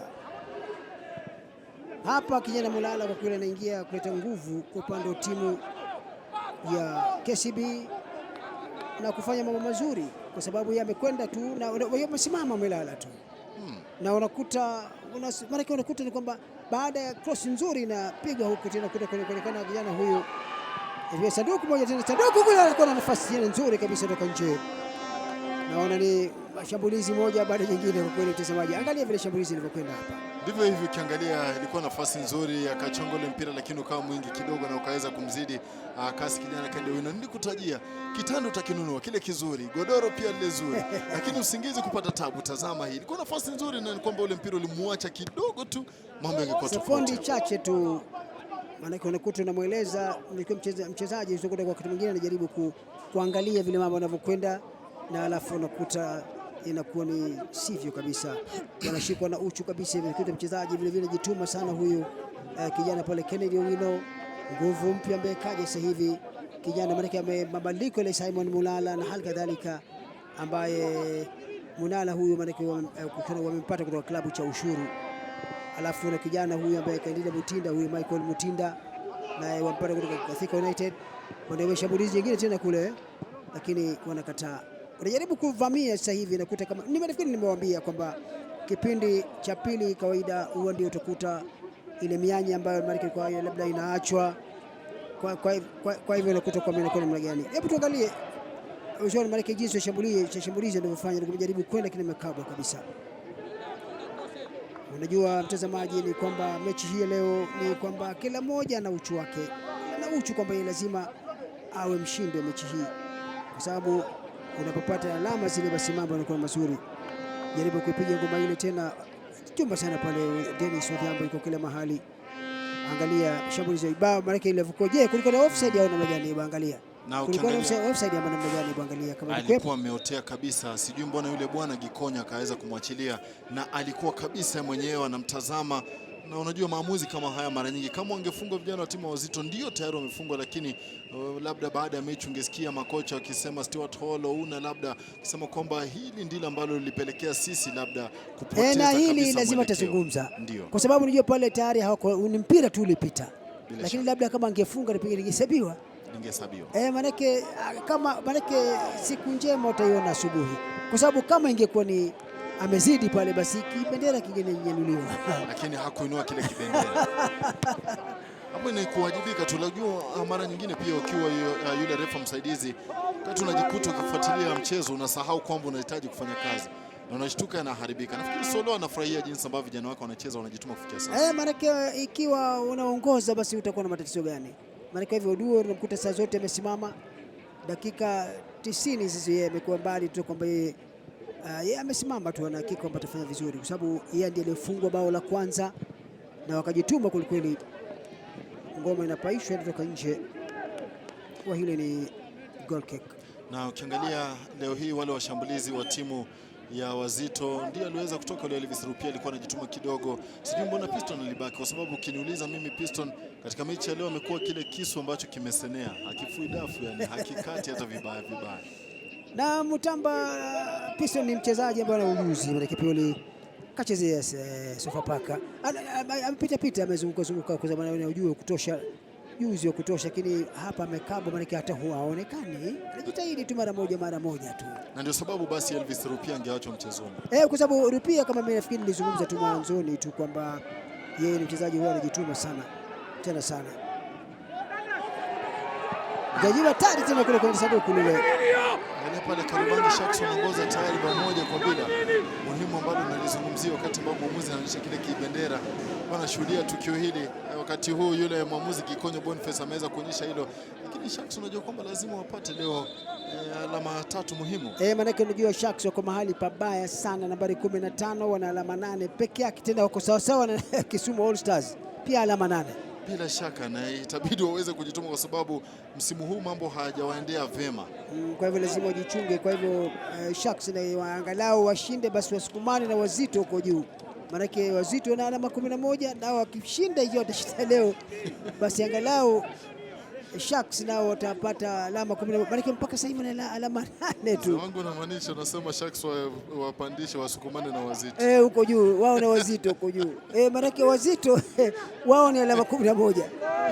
Speaker 4: Hapa kijana Mulala kwa kweli anaingia kuleta nguvu kwa upande wa timu ya KCB na kufanya mambo mazuri, kwa sababu yeye amekwenda tu na wamesimama Mulala tu. Na unakuta ni kwamba baada ya cross nzuri na piga huko tena kuonekana kijana huyu hivi sanduku moja tena, sanduku kule alikuwa na nafasi nzuri kabisa kutoka nje. Naona ni shambulizi moja baada nyingine kwa kweli, mtazamaji. Angalia vile shambulizi lilivyokwenda hapa.
Speaker 5: Ndivyo hivi, ukiangalia ilikuwa nafasi nzuri, akachonga ile mpira lakini ukawa mwingi kidogo na ukaweza kumzidi kasi kijana kende huyu. Nilikutajia kitanda utakinunua kile kizuri, godoro pia lile zuri, lakini usingizi kupata tabu. Tazama hii ilikuwa nafasi nzuri, na kwamba ule mpira ulimuacha kidogo tu, mambo yangekuwa tofauti.
Speaker 4: Sekondi chache tu, maana unakuta unamweleza mchezaji kwa wakati mwingine anajaribu kuangalia vile mambo yanavyokwenda, na alafu unakuta inakuwa ni sivyo kabisa, wanashikwa na uchu kabisa. Imekuta mchezaji vile vile jituma sana huyu kijana pale Kennedy Owino, nguvu mpya ambaye kaja sasa hivi kijana, maana mabadiliko ile Simon Mulala na hali kadhalika, ambaye Mulala huyu maana wamempata kutoka klabu cha Ushuru, alafu na kijana huyu ambaye kaendelea Mutinda, huyu Michael Mutinda naye wampata kutoka Thika United. Ndio shambulizi nyingine tena kule, lakini wanakataa. Unajaribu kuvamia sasa hivi, nakuta kama nimefikiri nimewaambia kwamba kipindi cha pili kawaida huwa ndio utakuta ile mianya ambayo mara kwa labda inaachwa kwa hivyo unakuta kwa mimi namna gani. Hebu tuangalie ushoni mara jinsi shambulizi nilivyofanya, nikijaribu kwenda kile makabwa kabisa. Unajua mtazamaji, ni kwamba mechi hii leo ni kwamba kila mmoja ana uchu wake, na uchu kwamba lazima awe mshindi wa mechi hii, kwa sababu unapopata alama zile basi mambo yanakuwa mazuri. Jaribu kuipiga ngoma ile tena chumba sana pale, Dennis Odhiambo yuko kila mahali. Angalia shambulizi ibao maana ile ilivyokuwa. Je, kulikuwa na offside au namna gani? Angalia. Kulikuwa na offside ama namna gani? Angalia kama
Speaker 5: alikuwa ameotea kabisa. Sijui mbona yule bwana Gikonya akaweza kumwachilia, na alikuwa kabisa mwenyewe anamtazama. Na unajua maamuzi kama haya mara nyingi, kama wangefungwa vijana wa timu Wazito ndio tayari wamefungwa, lakini labda baada ya mechi ungesikia makocha wakisema Stuart Hall una labda kusema kwamba hili ndilo ambalo lilipelekea sisi labda kupoteza
Speaker 4: na hili
Speaker 5: kabisa.
Speaker 4: Lazima tazungumza kwa sababu unajua pale tayari hawako, ni mpira tu ulipita, lakini labda kama angefunga ningehesabiwa. Manake siku njema utaiona asubuhi, kwa sababu kama ingekuwa ni amezidi pale basi kibendera kingenyanyuliwa, lakini
Speaker 5: hakuinua kile kibendera. Hapo ni kuwajibika tu. Unajua mara nyingine pia ukiwa yule refa msaidizi, wakati unajikuta ukifuatilia mchezo unasahau kwamba unahitaji kufanya kazi na unashtuka inaharibika. Nafikiri Solo anafurahia jinsi ambavyo vijana wake wanacheza, wanajituma kufikia sasa.
Speaker 4: Maanake ikiwa unaongoza basi utakuwa na matatizo gani? Maanake hivyo Duo unamkuta saa zote amesimama, dakika 90 sisi yeye amekuwa mbali tu kwamba yeye amesimama tu, ana hakika kwamba atafanya vizuri, kwa sababu yeye ndiye aliyefungwa bao la kwanza na wakajituma kweli. Ngoma inapaishwa kutoka nje, kwa hile ni goal kick.
Speaker 5: Na ukiangalia leo hii wale washambulizi wa timu ya Wazito ndiye aliweza kutoka. Leo Elvis Rupia alikuwa anajituma kidogo, sijui mbona Piston alibaki, kwa sababu ukiniuliza mimi Piston katika mechi ya leo amekuwa kile kisu ambacho kimesenea, hakifui dafu, yani hakikati hata vibaya.
Speaker 4: Na Mutamba Piston ni mchezaji ambaye ana ujuzi, maana KPL kachezea Sofapaka, amepita amezunguka kwa zamani, ana ujuzi kutosha, ujuzi wa kutosha, lakini hapa amekabwa, maana hata huaonekani, anajitahidi tu mara moja tu,
Speaker 5: na ndio sababu basi Elvis Rupia angeachwa mchezoni.
Speaker 4: Kwa sababu Rupia, kama mimi nafikiri nilizungumza tu mwanzoni tu kwamba yeye ni mchezaji huwa anajituma sana tena sana. Gajiwa tari tena kule kwenye sanduku lile.
Speaker 5: Pale Karibani Sharks wanaongoza tayari bao 1-0. Muhimu ambalo nalizungumzia wakati ambao mwamuzi anaonyesha kile kibendera. Wanashuhudia tukio hili. Wakati huu yule mwamuzi Kikonyo Boniface ameweza kuonyesha hilo. Lakini Sharks unajua kwamba lazima wapate leo alama 3 muhimu.
Speaker 4: Maana unajua Sharks wako mahali pabaya sana, nambari 15 wana alama 8 peke yake, tena wako sawa na Kisumu All Stars pia alama 8.
Speaker 5: Bila shaka na itabidi waweze kujituma kwa sababu msimu huu mambo hayajawaendea vema.
Speaker 4: Kwa hivyo lazima wajichunge. Kwa hivyo Sharks na angalau washinde, basi wasukumane na Wazito huko juu. Maanake Wazito na alama 11 na wakishinda hiyo watashinda leo basi angalau Sharks nao watapata alama 11, maana mpaka sasa hivi na alama 8 tu.
Speaker 5: Wangu na maanisha unasema Sharks wapandishe wasukumane na Wazito.
Speaker 4: Huko juu wao na Wazito huko juu. Maana Wazito wao ni alama 11.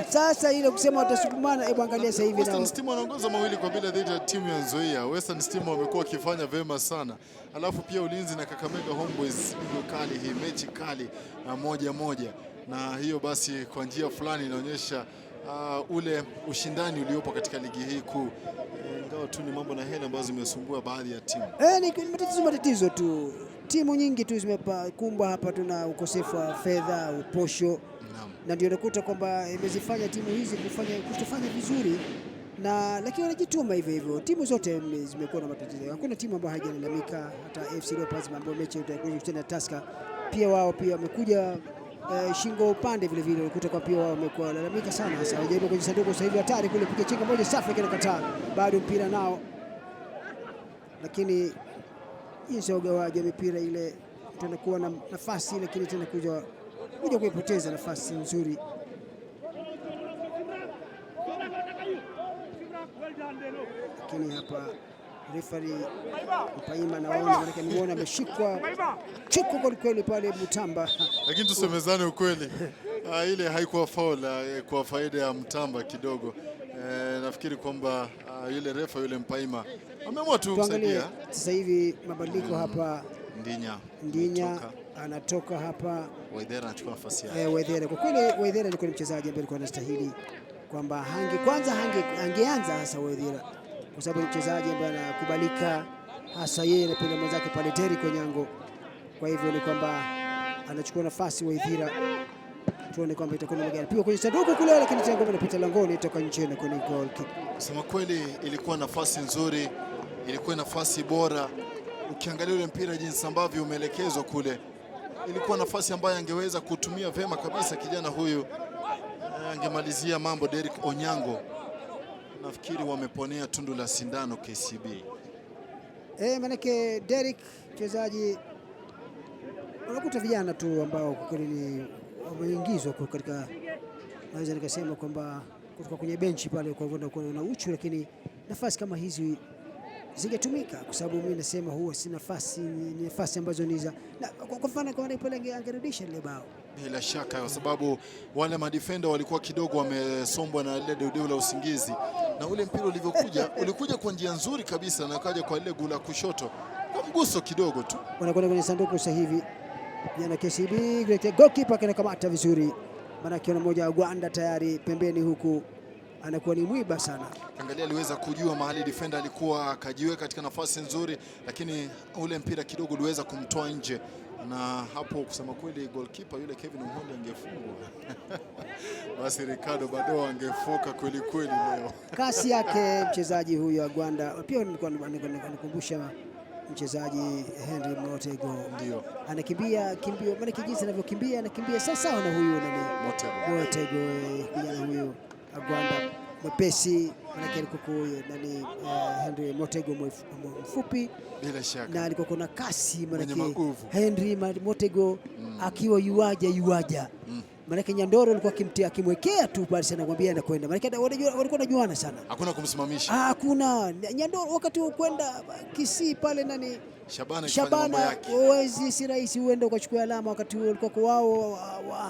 Speaker 4: Sasa ile kusema watasukumana, angalia sasa hivi nao.
Speaker 5: Western Stima wanaongoza 2-0 dhidi ya timu ya Nzoia. Western Stima wamekuwa wakifanya vema sana. Alafu pia Ulinzi na Kakamega Homeboys kali, hii mechi kali na 1-1. Na hiyo basi kwa njia fulani inaonyesha ule ushindani uliopo katika ligi hii kuu, ingawa tu ni mambo na hela ambazo zimesumbua baadhi ya timu.
Speaker 4: Ni matatizo tu, timu nyingi tu zimekumbwa hapa, tuna ukosefu wa fedha, uposho, na ndio nakuta kwamba imezifanya timu hizi kutofanya vizuri, lakini wanajituma hivyo. Timu zote zimekuwa na matatizo, hakuna timu ambayo haijalalamika. Hata FC Leopards ambayo mechi ya Tusker pia wao pia wamekuja shingo upande vile ukuta kwa pia wao wamekuwa lalamika sana. Sasa wajaribu kwenye sanduku sasa hivi, hatari kule, piga chenga moja safi kile, kataa bado mpira nao, lakini jinsi ya ugawaji wa mipira ile tunakuwa na nafasi, lakini tena kuja kuipoteza nafasi nzuri. Lakini hapa referee Mpaima naona nimeona ameshikwa chiko kweli pale Mutamba,
Speaker 5: lakini tusemezane ukweli, ile haikuwa foul kwa faida ya Mutamba kidogo. Nafikiri kwamba yule refa yule Mpaima ameamua tu kusaidia.
Speaker 4: Sasa hivi mabadiliko hapa, Ndinya anatoka hapa,
Speaker 5: Waithera anachukua nafasi yake.
Speaker 4: Waithera kwa kweli, Waithera alikuwa ni mchezaji ambaye alikuwa anastahili kwamba angeanza hasa Waithera, kwa sababu mchezaji ambaye anakubalika, hasa yeye anapenda mwenzake pale Derrick Onyango. Kwa hivyo ni kwamba anachukua nafasi Waithera, tuone kwamba itakuwa ni gani. Pia kwenye sanduku kule, lakini tena ngoma inapita langoni, toka nje na kwenye goal kick.
Speaker 5: Kusema kweli ilikuwa nafasi nzuri, ilikuwa nafasi bora. Ukiangalia ule mpira jinsi ambavyo umeelekezwa kule, ilikuwa nafasi ambayo angeweza kutumia vema kabisa kijana huyu, angemalizia mambo Derrick Onyango. Nafikiri wameponea tundu la sindano KCB.
Speaker 4: Manake Derrick mchezaji, unakuta vijana tu ambao kwa kweli ni wameingizwa katika, naweza nikasema kwamba kutoka kwenye benchi pale kwa na uchu, lakini nafasi kama hizi zingetumika, kwa sababu mimi nasema huwa si nafasi, ni nafasi ambazo ni za kwa mfano kama pale angerudisha ile bao.
Speaker 5: Bila shaka, kwa sababu wale madefender walikuwa kidogo wamesombwa na ile deu la usingizi, na ule mpira ulikuja kwa njia nzuri kabisa, na kaja kwa ile gula kushoto kwa mguso kidogo tu.
Speaker 4: Wanakwenda kwenye sanduku sasa hivi jana KCB, goalkeeper anakamata vizuri, maana kiona mmoja wa Gwanda tayari pembeni huku anakuwa ni mwiba sana.
Speaker 5: Angalia, aliweza kujua mahali defender alikuwa, akajiweka katika nafasi nzuri, lakini ule mpira kidogo uliweza kumtoa nje, na hapo kusema kweli goalkeeper yule Kevin Mhondi angefungwa. Basi Ricardo bado angefoka kweli leo.
Speaker 4: Kasi yake mchezaji huyu wa Gwanda pia nikumbusha mchezaji Henry Motego,
Speaker 5: ndio
Speaker 4: anakimbia maana kijinsi anavyokimbia anakimbia sawa na huyu Motego kijana huyu Gwanda. mwepesi, manake alikuwa nani Henry Motego mfupi
Speaker 5: bila shaka,
Speaker 4: na alikuwa na kasi, manake
Speaker 5: Henry
Speaker 4: Motego akiwa yuaja manake Nyandoro alikuwa akimwekea tu pale sana kumwambia anakwenda, manake walikuwa wanajuana sana,
Speaker 5: hakuna kumsimamisha,
Speaker 4: hakuna Nyandoro wakati kwenda Kisii pale nani
Speaker 5: Shabana
Speaker 4: wezi si rahisi uende ukachukua alama, wakati huo walikuwa wao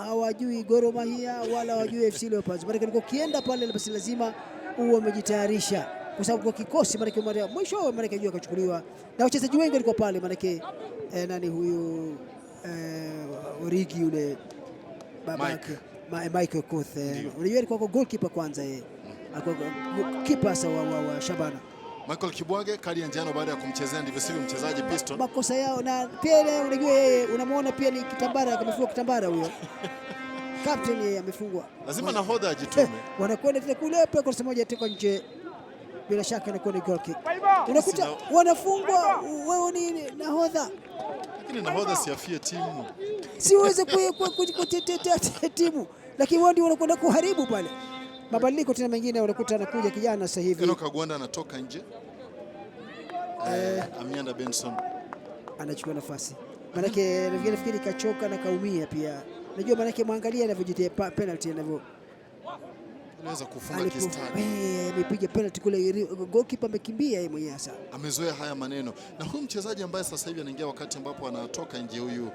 Speaker 4: hawajui Gor Mahia wala hawajui FC Leopards, manake walikuwa kienda pale basi lazima uwe umejitayarisha kwa sababu kwa kikosi, manake mwisho manake jua akachukuliwa na wachezaji wengi walikuwa pale, manake nani huyu Origi yule babake Michael Koth, unajua alikuwa goalkeeper kwanza, yeye alikuwa keeper wa Shabana.
Speaker 5: Michael Kibwage kadi ya njano baada ya kumchezea ndivyo sivyo mchezaji Piston.
Speaker 4: Makosa yao na pia unajua yeye unamwona pia ni kitambara, amefungwa kitambara huyo. Captain yeye amefungwa.
Speaker 5: Lazima nahodha ajitume.
Speaker 4: Wanakwenda vile kule pia kwa moja teko nje. Bila shaka inakuwa ni goal kick. Unakuta wanafungwa, wewe ni nahodha.
Speaker 5: Lakini nahodha siafie timu.
Speaker 4: Siweze kutetea timu. Lakini wao ndio wanakwenda kuharibu pale. Mabadiliko tena mengine unakuta anakuja kijana sasa hivi.
Speaker 5: Enoka Gwanda anatoka nje. Amianda Benson
Speaker 4: anachukua nafasi. Manake nafikiri kachoka na kaumia pia. Unajua manake muangalia anavyojitia penalty anavyo.
Speaker 5: Anaweza kufunga kistadi.
Speaker 4: Amepiga penalty kule, goalkeeper amekimbia yeye mwenyewe sasa.
Speaker 5: Amezoea haya maneno. Na huyu mchezaji ambaye sasa hivi anaingia wakati ambapo anatoka nje huyu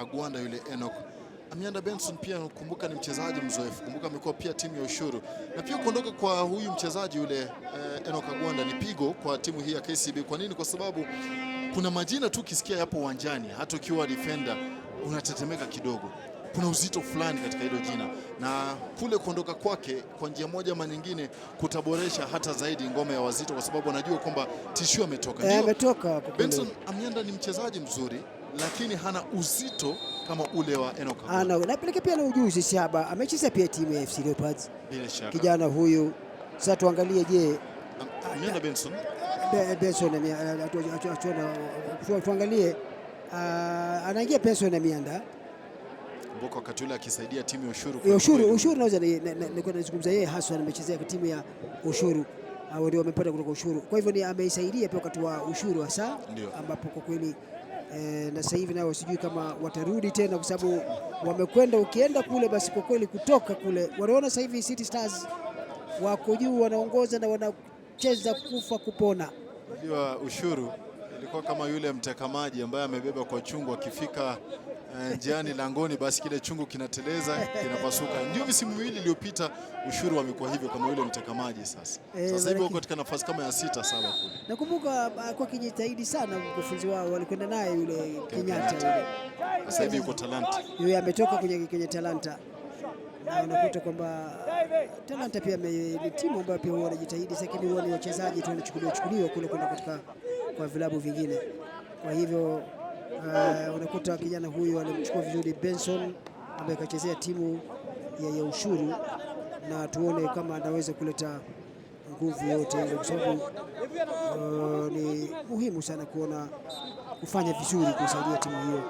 Speaker 5: Agwanda yule Enoka. Amianda Benson pia kumbuka ni mchezaji mzoefu. Kumbuka amekuwa pia timu ya Ushuru. Na pia kuondoka kwa huyu mchezaji yule Enoka Gwanda ni pigo kwa timu hii ya KCB. Kwa nini? Kwa sababu kuna majina tu kisikia yapo uwanjani, hata ukiwa defender unatetemeka kidogo. Kuna uzito fulani katika hilo jina, na kule kuondoka kwake kwa njia moja ama nyingine kutaboresha hata zaidi ngome ya Wazito, kwa sababu anajua kwamba tishio ametoka.
Speaker 4: Ametoka.
Speaker 5: Benson Amianda ni mchezaji mzuri, lakini hana uzito kama ule wa Enoka.
Speaker 4: Na pia na ujuzi Siaba. Amecheza pia timu ya FC Leopards.
Speaker 5: Bila shaka.
Speaker 4: Kijana huyu. Sasa tuangalie je,
Speaker 5: Amianda Benson
Speaker 4: tuangalie anaingia Benson Amianda.
Speaker 5: Kumbuka wakati ule akisaidia timu ya Ushuru.
Speaker 4: Naweza nilikuwa nazungumza yeye hasa amechezea timu ya Ushuru. Hao ndio wamepata kutoka Ushuru. Kwa hivyo ni ameisaidia pia wakati wa Ushuru hasa, ambapo kwa kweli na sasa hivi nao sijui kama watarudi tena, kwa sababu wamekwenda, ukienda kule basi kwa kweli kutoka kule wanaona sasa hivi City Stars wako juu, wanaongoza na wanacheza kufa kupona.
Speaker 5: Unajua Ushuru ilikuwa kama yule mteka maji ambaye amebeba kwa chungu, akifika njiani langoni basi kile chungu kinateleza kinapasuka. Ndio misimu miwili iliyopita Ushuru wamekuwa hivyo kama yule mteka maji sasa. Sasa hivi wako katika nafasi kama ya 6-7 kule.
Speaker 4: Nakumbuka kwa kijitahidi sana mkufunzi wao, walikwenda naye yule Kenyatta yule.
Speaker 5: Sasa hivi yuko Talanta.
Speaker 4: Yeye ametoka kwenye Talanta. Na unakuta kwamba Talanta pia ni timu ambayo pia huwa wanajitahidi, lakini huwa ni wachezaji tu wanachukuliwa kule kwenda katika kwa vilabu vingine. Kwa hivyo unakuta kijana huyu alimchukua vizuri Benson ambaye kachezea timu ya Ushuru, na tuone kama anaweza kuleta nguvu yote ile, kwa sababu ni muhimu sana kuona kufanya vizuri kusaidia timu hiyo.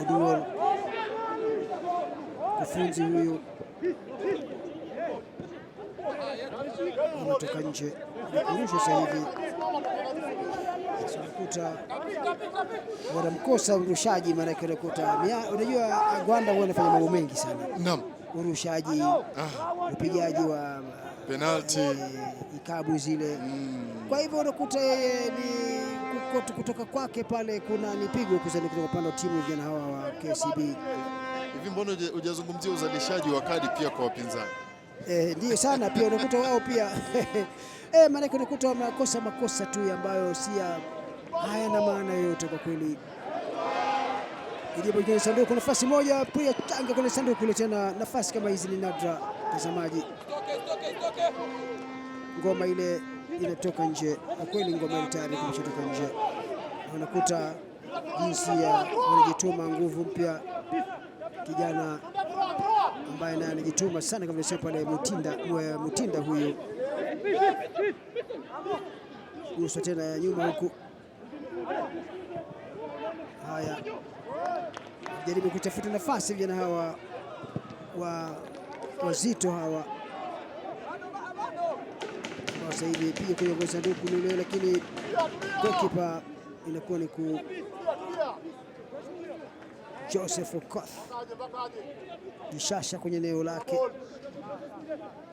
Speaker 4: Oduol kufunzi huyu anatoka nje kurusha sasa hivi, unakuta wanamkosa urushaji, maana yake unakuta unajua Gwanda huwa anafanya mambo mengi sana.
Speaker 5: Naam.
Speaker 4: Urushaji, upigaji wa
Speaker 5: penalty,
Speaker 4: ikabu zile. Kwa hivyo unakuta yeye ni kutoka kwake pale kuna nipigo kuzani kutoka upande wa timu vijana hawa wa KCB.
Speaker 5: Hivi mbona hujazungumzia uzalishaji wa kadi pia kwa wapinzani?
Speaker 4: Ndio sana pia unakuta wao pia maana unakuta makosa tu ambayo si hayana maana yoyote kwa kweli. Ndio kwenye sanduku nafasi moja pia changa kwenye sanduku kule, tena nafasi kama hizi ni nadra mtazamaji. Ngoma ile inatoka nje, kwa kweli ngoma ile tayari imeshatoka nje. Unakuta jinsi ya wanajituma, nguvu mpya, kijana ambaye naye anajituma sana kama sio pale Mutinda huyu. Gusa tena ya nyuma huku. Haya. jaribu kutafuta nafasi vijana hawa Wazito hawa. Sasa hivi piga kwenye sanduku lile, lakini goalkeeper inakuwa ni Joseph Okoth jishasha kwenye eneo lake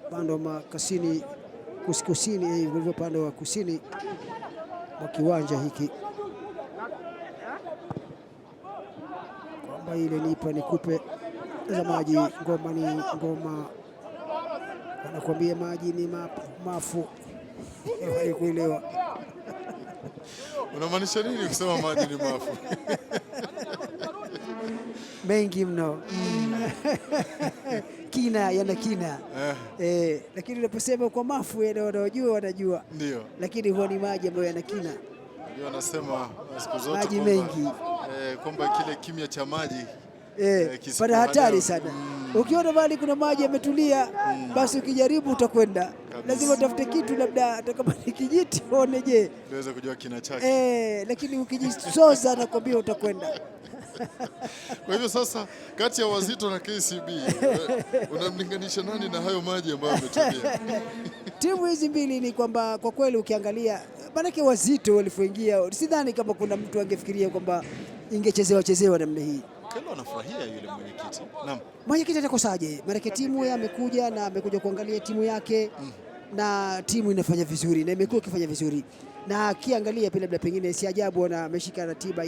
Speaker 4: upande wa kusini, hivyo upande wa kusini wa kiwanja hiki, kwamba ile nipa nikupe za maji. Ngoma ni ngoma, anakuambia maji ni mafu. Kuelewa
Speaker 5: unamaanisha nini kusema maji ni mafu?
Speaker 4: Mengi mno. Kina yana kina. Lakini unaposema kwa mafu wanajua.
Speaker 5: Ndio.
Speaker 4: Lakini huwa ni maji ambayo yana kina.
Speaker 5: Ndio anasema siku zote
Speaker 4: maji mengi.
Speaker 5: Kwamba kile kimya cha maji
Speaker 4: pana hatari sana. Ukiona mahali kuna maji yametulia, basi ukijaribu utakwenda. Lazima utafute kitu, labda hata kama ni kijiti uone, je,
Speaker 5: uweze kujua kina chake.
Speaker 4: Lakini ukijisoza nakwambia utakwenda.
Speaker 5: Kwa hivyo sasa, kati ya Wazito na KCB unamlinganisha nani na hayo maji ambayo yametulia?
Speaker 4: Timu hizi mbili ni kwamba kwa kweli ukiangalia, maanake Wazito walipoingia, sidhani kama kuna mtu angefikiria kwamba ingechezewa namna hii.
Speaker 5: Kelo anafurahia yule mwenyekiti. Naam.
Speaker 4: Mwenyekiti atakosaje? Maana timu yake amekuja kuangalia timu yake na timu inafanya vizuri na imekuwa ikifanya vizuri. Na akiangalia pia labda pengine si ajabu ameshika ratiba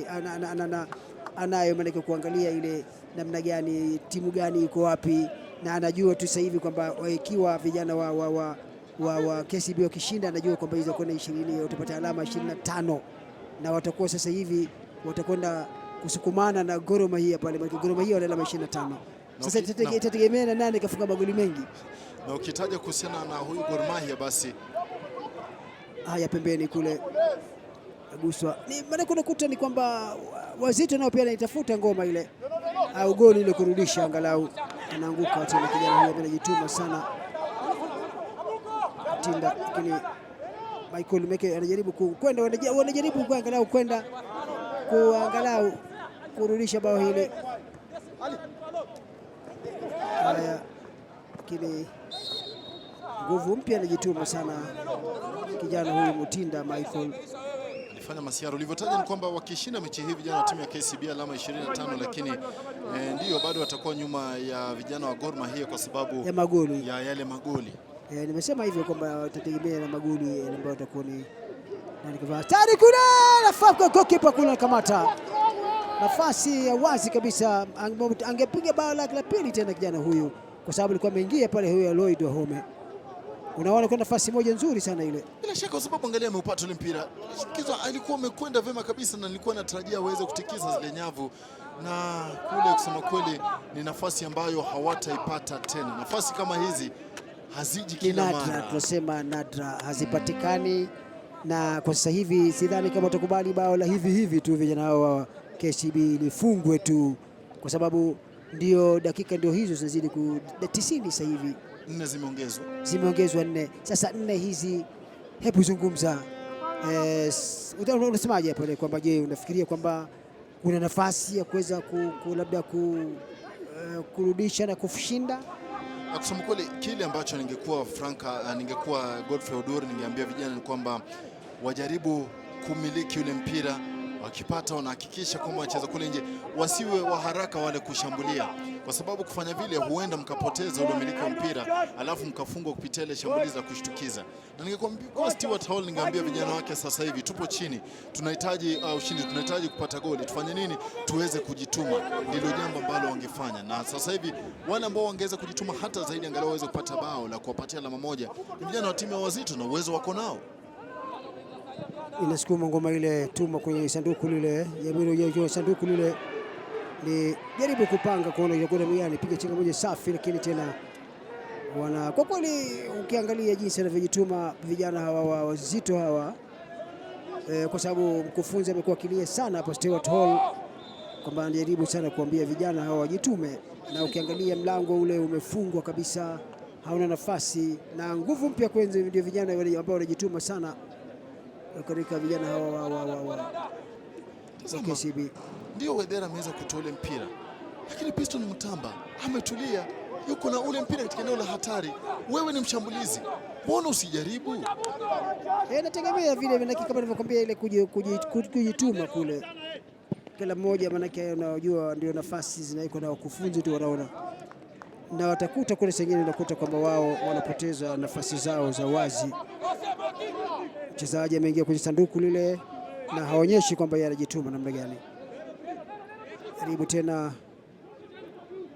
Speaker 4: anayo, maana kuangalia ile namna gani timu gani iko wapi, na anajua tu sasa hivi kwamba ikiwa vijana wa KCB wakishinda, anajua kwamba hizo kwenda 20 watapata alama 25 na watakuwa sasa hivi watakwenda kusukumana na Gor Mahia pale, maana Gor Mahia wana alama 25. Sasa itategemea na nani kafunga magoli mengi.
Speaker 5: Na ukitaja kuhusiana na huyu Gor Mahia, basi
Speaker 4: haya pembeni kule aguswa, ni maana kunakuta ni kwamba Wazito nao pia anaitafuta ngoma ile au goli ile kurudisha, angalau anaanguka tena. Kijana huyo anajituma sana Tinda, lakini Michael Meke anajaribu kwenda, wanajaribu kuangalau kwenda kuangalau kurudisha bao hili. Haya, lakini nguvu mpya, anajituma sana kijana huyu Mutinda Michael.
Speaker 5: Alifanya masiara. Ulivyotaja ni kwamba wakishinda mechi hii vijana wa timu ya KCB alama 25, lakini ndio bado watakuwa nyuma ya vijana wa Gor Mahia kwa sababu
Speaker 4: ya magoli,
Speaker 5: ya yale magoli.
Speaker 4: Nimesema hivyo kwamba watategemea na magoli ambayo watakuwa ni tayari. Kuna nafasi goalkeeper, kuna kamata nafasi ya wazi kabisa, angepiga bao lake la pili tena kijana huyu, kwa sababu alikuwa ameingia pale huyu Lloyd wa Home. Unaona kuna nafasi moja nzuri sana ile.
Speaker 5: Bila shaka, kwa sababu angalia ameupata ule mpira. Shikizo alikuwa amekwenda vema kabisa, na nilikuwa natarajia aweze kutikisa zile nyavu, na kule kusema kweli ni nafasi ambayo hawataipata tena. Nafasi kama hizi haziji kila mara.
Speaker 4: Tunasema nadra, hazipatikani. Na kwa sasa hivi sidhani kama utakubali bao la hivi tu vijana hao wa KCB lifungwe tu, kwa sababu ndio dakika ndio hizo zinazidi 90 sasa hivi.
Speaker 5: 4
Speaker 4: zimeongezwa 4. Sasa 4 hizi, hebu zungumza, unasemaje pale kwamba je, unafikiria kwamba kuna nafasi ya kuweza labda kurudisha na kushinda?
Speaker 5: Kusema kweli, kile ambacho ningekuwa Godfrey Odor, ningeambia vijana ni kwamba wajaribu kumiliki ule mpira, wakipata wanahakikisha kwamba wacheza kule nje, wasiwe wa haraka wale kushambulia, kwa sababu kufanya vile huenda mkapoteza ule umiliki wa mpira alafu mkafungwa kupitia ile shambulizi la kushtukiza. Na ningekwambia Stewart Hall, ningeambia vijana wake sasa hivi tupo chini, tunahitaji ushindi, tunahitaji kupata goli, tufanye nini? Tuweze kujituma, ndilo jambo ambalo wangefanya. Na sasa hivi wale ambao wangeweza kujituma hata zaidi, angalau waweze kupata bao la kuwapatia alama moja, ni vijana wa timu ya Wazito, na uwezo wako nao.
Speaker 4: Inasukuma ngoma ile, tuma kwenye sanduku lile, ya sanduku lile, ni jaribu kupanga kuona yakuna miani, piga chenga moja safi, lakini tena kwa kweli ukiangalia jinsi wanavyojituma vijana hawa wa Wazito hawa, kwa sababu mkufunzi amekuwa akilia sana hapa Stewart Hall kwamba anajaribu sana kuambia vijana hawa wajitume, na ukiangalia mlango ule umefungwa kabisa, hauna nafasi, na nguvu mpya kwenye ndio vijana ambao wanajituma sana katika vijana hawa wa KCB.
Speaker 5: Ndio Wedera ameweza kutoa ule mpira, lakini Piston Mutamba ametulia, yuko na ule mpira katika eneo la hatari. Wewe ni mshambulizi, mbona usijaribu?
Speaker 4: Nategemea vile vile kama nilivyokuambia ile kujituma kule. Kila mmoja manake unajua ndio nafasi zinaiko na wakufunzi tu wanaona. Na watakuta kule sengine unakuta kwamba wao wanapoteza nafasi zao za wazi. Mchezaji ameingia kwenye sanduku lile na haonyeshi kwamba yeye anajituma namna gani. Karibu tena,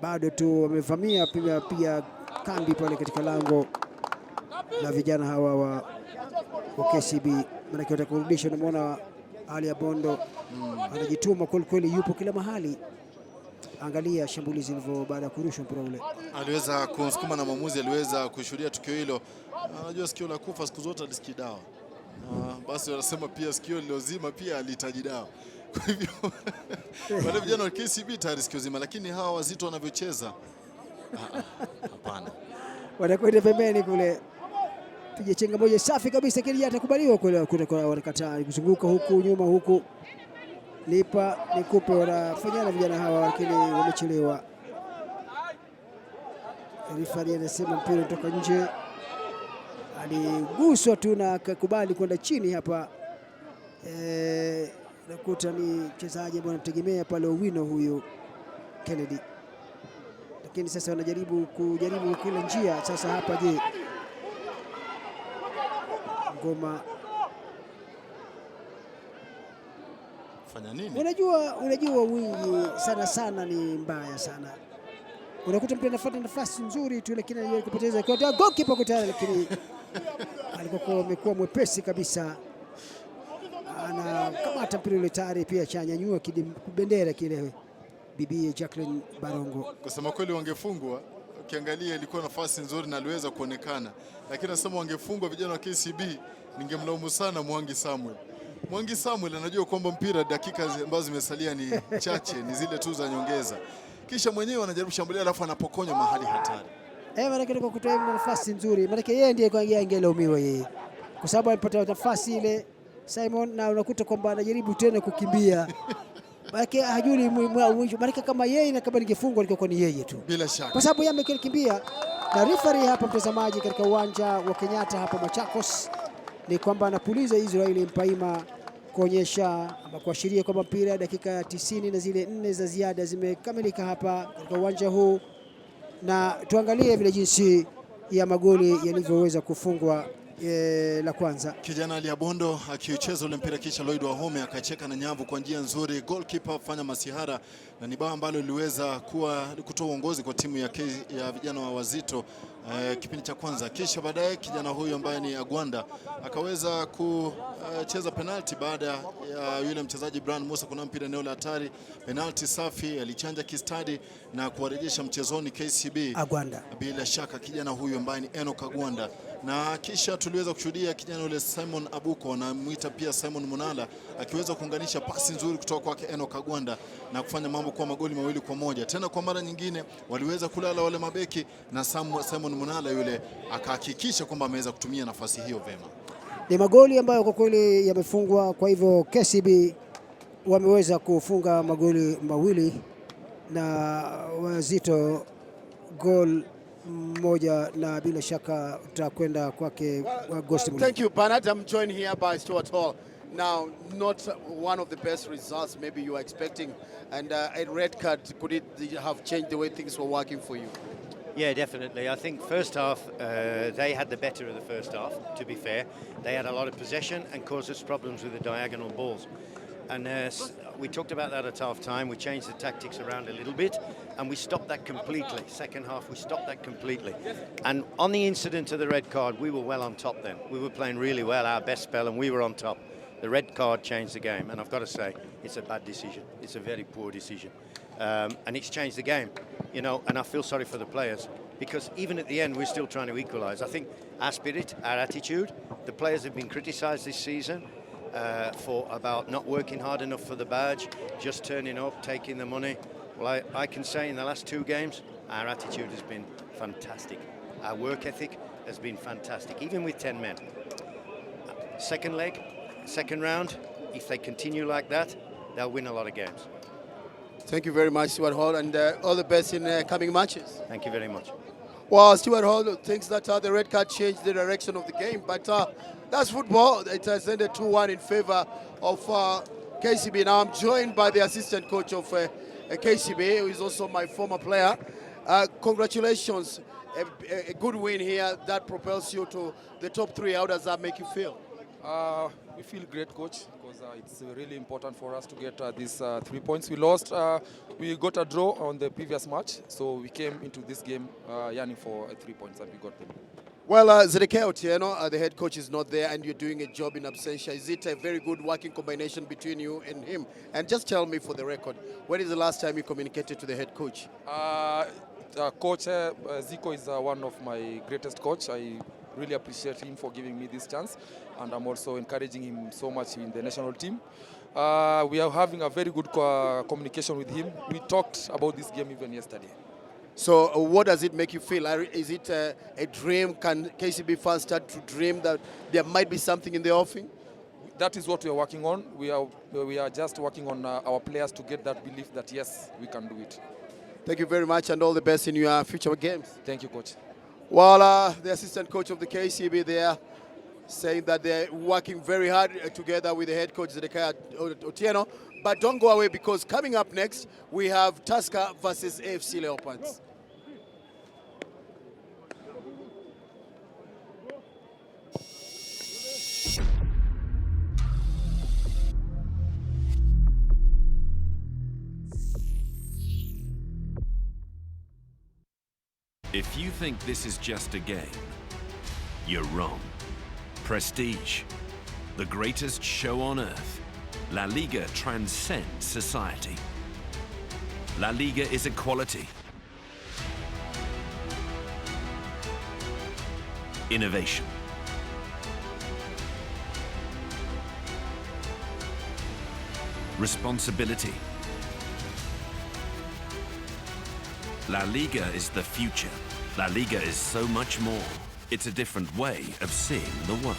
Speaker 4: bado tu wamevamia piga kambi pale katika lango la vijana hawa wa KCB. Maana kiota kurudisha, unamwona Ali ya Bondo anajituma kweli, yupo kila mahali. Angalia shambulizi lilivyo baada ya kurushwa mpira ule.
Speaker 5: Aliweza kusukuma na mwamuzi aliweza kushuhudia tukio hilo. Anajua sikio la kufa siku zote alisikii dawa. Basi wanasema pia sikio lilozima pia alihitaji dawa. Kwa hivyo wale vijana wa KCB tayari sikio zima, lakini hawa Wazito wanavyocheza hapana.
Speaker 4: Wanakwenda pembeni kule. Piga chenga moja safi kabisa, kile atakubaliwa kule, wanakataa kuzunguka huku nyuma huku. Lipa nikupe, wanafanyana vijana hawa, lakini wamechelewa. Rifari anasema mpira kutoka nje. Aliguswa tu na akakubali kwenda chini hapa. Nakuta ni mchezaji ambaye anamtegemea pale Owino huyu Kennedy. Lakini sasa wanajaribu kila njia. Sasa hapa je, ngoma
Speaker 5: fanya nini?
Speaker 4: Unajua wingi sana ni mbaya sana. Unakuta mpira anafuata nafasi nzuri tu, lakini anajaribu kupoteza kwa goalkeeper kwa tayari, lakini alikuwa amekuwa mwepesi kabisa. Anakamata mpira ule tayari, pia chanyanyua bendera kile bibi Jacqueline Barongo.
Speaker 5: Kusema kweli wangefungwa, ukiangalia ilikuwa nafasi nzuri na aliweza kuonekana, lakini nasema wangefungwa vijana wa KCB, ningemlaumu sana Mwangi Samuel anajua kwamba mpira dakika ambazo zimesalia ni chache, ni zile tu za nyongeza. Kisha mwenyewe anajaribu shambulia alafu anapokonywa mahali hatari.
Speaker 4: Maana kwa kutoa nafasi nzuri, maana yeye ndiye kwa angelaumiwa yeye. Kwa sababu alipata nafasi ile Simon, na unakuta kwamba anajaribu tena kukimbia. Maana hajui mwisho, maana kama yeye na kama ningefungwa ilikuwa ni yeye tu.
Speaker 5: Bila shaka.
Speaker 4: Kwa sababu yeye amekimbia. Na referee hapa, mtazamaji, katika uwanja wa Kenyatta hapa Machakos, ni kwamba anapuliza Israeli Mpaima kuonyesha ama kuashiria kwamba mpira dakika 90 na zile 4 za ziada zimekamilika hapa katika uwanja huu, na tuangalie vile jinsi ya magoli yalivyoweza kufungwa. La kwanza,
Speaker 5: kijana Ali Abondo akiucheza ule mpira, kisha Lloyd Wahome akacheka na nyavu kwa njia nzuri, goalkeeper fanya masihara, na ni bao ambalo liweza kutoa uongozi kwa timu ya vijana wa Wazito kipindi cha kwanza. Kisha baadaye kijana huyu ambaye ni Agwanda akaweza kucheza penalti baada ya yule mchezaji Brian Musa kuna mpira eneo la hatari, penalti safi, alichanja kistadi na kuwarejesha mchezoni KCB
Speaker 4: Agwanda.
Speaker 5: Bila shaka kijana huyu ambaye ni Enoch Agwanda, na kisha tuliweza kushuhudia kijana yule Simon Abuko na muita pia Simon Munala akiweza kuunganisha pasi nzuri kutoka kwake Enoch Agwanda na kufanya mambo kwa magoli 2-1. Tena kwa mara nyingine waliweza kulala wale mabeki na Simon Munala yule akahakikisha kwamba ameweza kutumia nafasi hiyo vema.
Speaker 4: Ni magoli ambayo kwa kweli yamefungwa, kwa hivyo KCB wameweza kufunga magoli 2 na Wazito gol moja, na bila shaka tutakwenda kwake Agosti.
Speaker 3: Thank you, Bernard. I'm joined here by Stuart Hall. Now, not one of the best results maybe you were expecting, and a red card, could it have changed the way things were working for you?
Speaker 6: Yeah, definitely. I think first half, they had the better of the first half, to be fair. They had a lot of possession and caused us problems with the diagonal balls. And we talked about that at half-time. We changed the tactics around a little bit, and we stopped that completely. Second half, we stopped that completely. And on the incident of the red card, we were well on top then. We were playing really well, our best spell, and we were on top. The red card changed the game, and I've got to say, it's a bad decision. It's a very poor decision. And it's changed the game, you know, and I feel sorry for the players, because even at the end, we're still trying to equalise. I think our spirit, our attitude, the players have been criticised this season for about not working hard enough for the badge, just turning up, taking the money. Well, I can say in the last 2 games, our attitude has been fantastic. Our work ethic has been fantastic, even with 10 men. Second leg, second round, if they continue like that, they'll win a lot of games.
Speaker 3: Thank you very much, Stuart Hall, and all the best in coming matches.
Speaker 6: Thank you very much.
Speaker 3: Well, Stuart Hall thinks that the red card changed the direction of the game, but that's football. It has ended 2-1 in favor of KCB. Now I'm joined by the assistant coach of KCB, who is also my former player. Congratulations, a good win here that propels you to the top 3. How does that make you feel?
Speaker 7: We feel great, coach, because it's really important for us to get these 3 points. We lost, we got a draw on the previous match, so we came into this game yearning for 3 points, and we got them.
Speaker 3: Well, Zedekiah Otieno, the head coach, is not there, and you're doing a job in absentia. Is it a very good working combination between you and him? And just tell me, for the record, when is the last time you communicated to the head coach?
Speaker 7: Coach Zico is one of my greatest coach. I really appreciate him for giving me this chance, and I'm also encouraging him so much in the national team. We are having a very good communication with him. We talked about this game even yesterday.
Speaker 3: So what does it make you feel? Is it a dream? Can KCB fans start to dream that there might be something in the offing?
Speaker 7: That is what we are working on. We are just working on our players to get that belief that yes, we can do it.
Speaker 3: Thank you very much, and all the best in your future games.
Speaker 7: Thank you, coach.
Speaker 3: Well, the assistant coach of the KCB there saying that they're working very hard together with the head coach Zedekiah Otieno. But don't go away, because coming up next, we have Tusker versus AFC Leopards.
Speaker 1: If you think this is just a game, you're wrong. Prestige, the greatest show on earth, La Liga transcends society. La Liga is equality, innovation, responsibility. La Liga is the future. La Liga is so much more. It's a different way of seeing the world.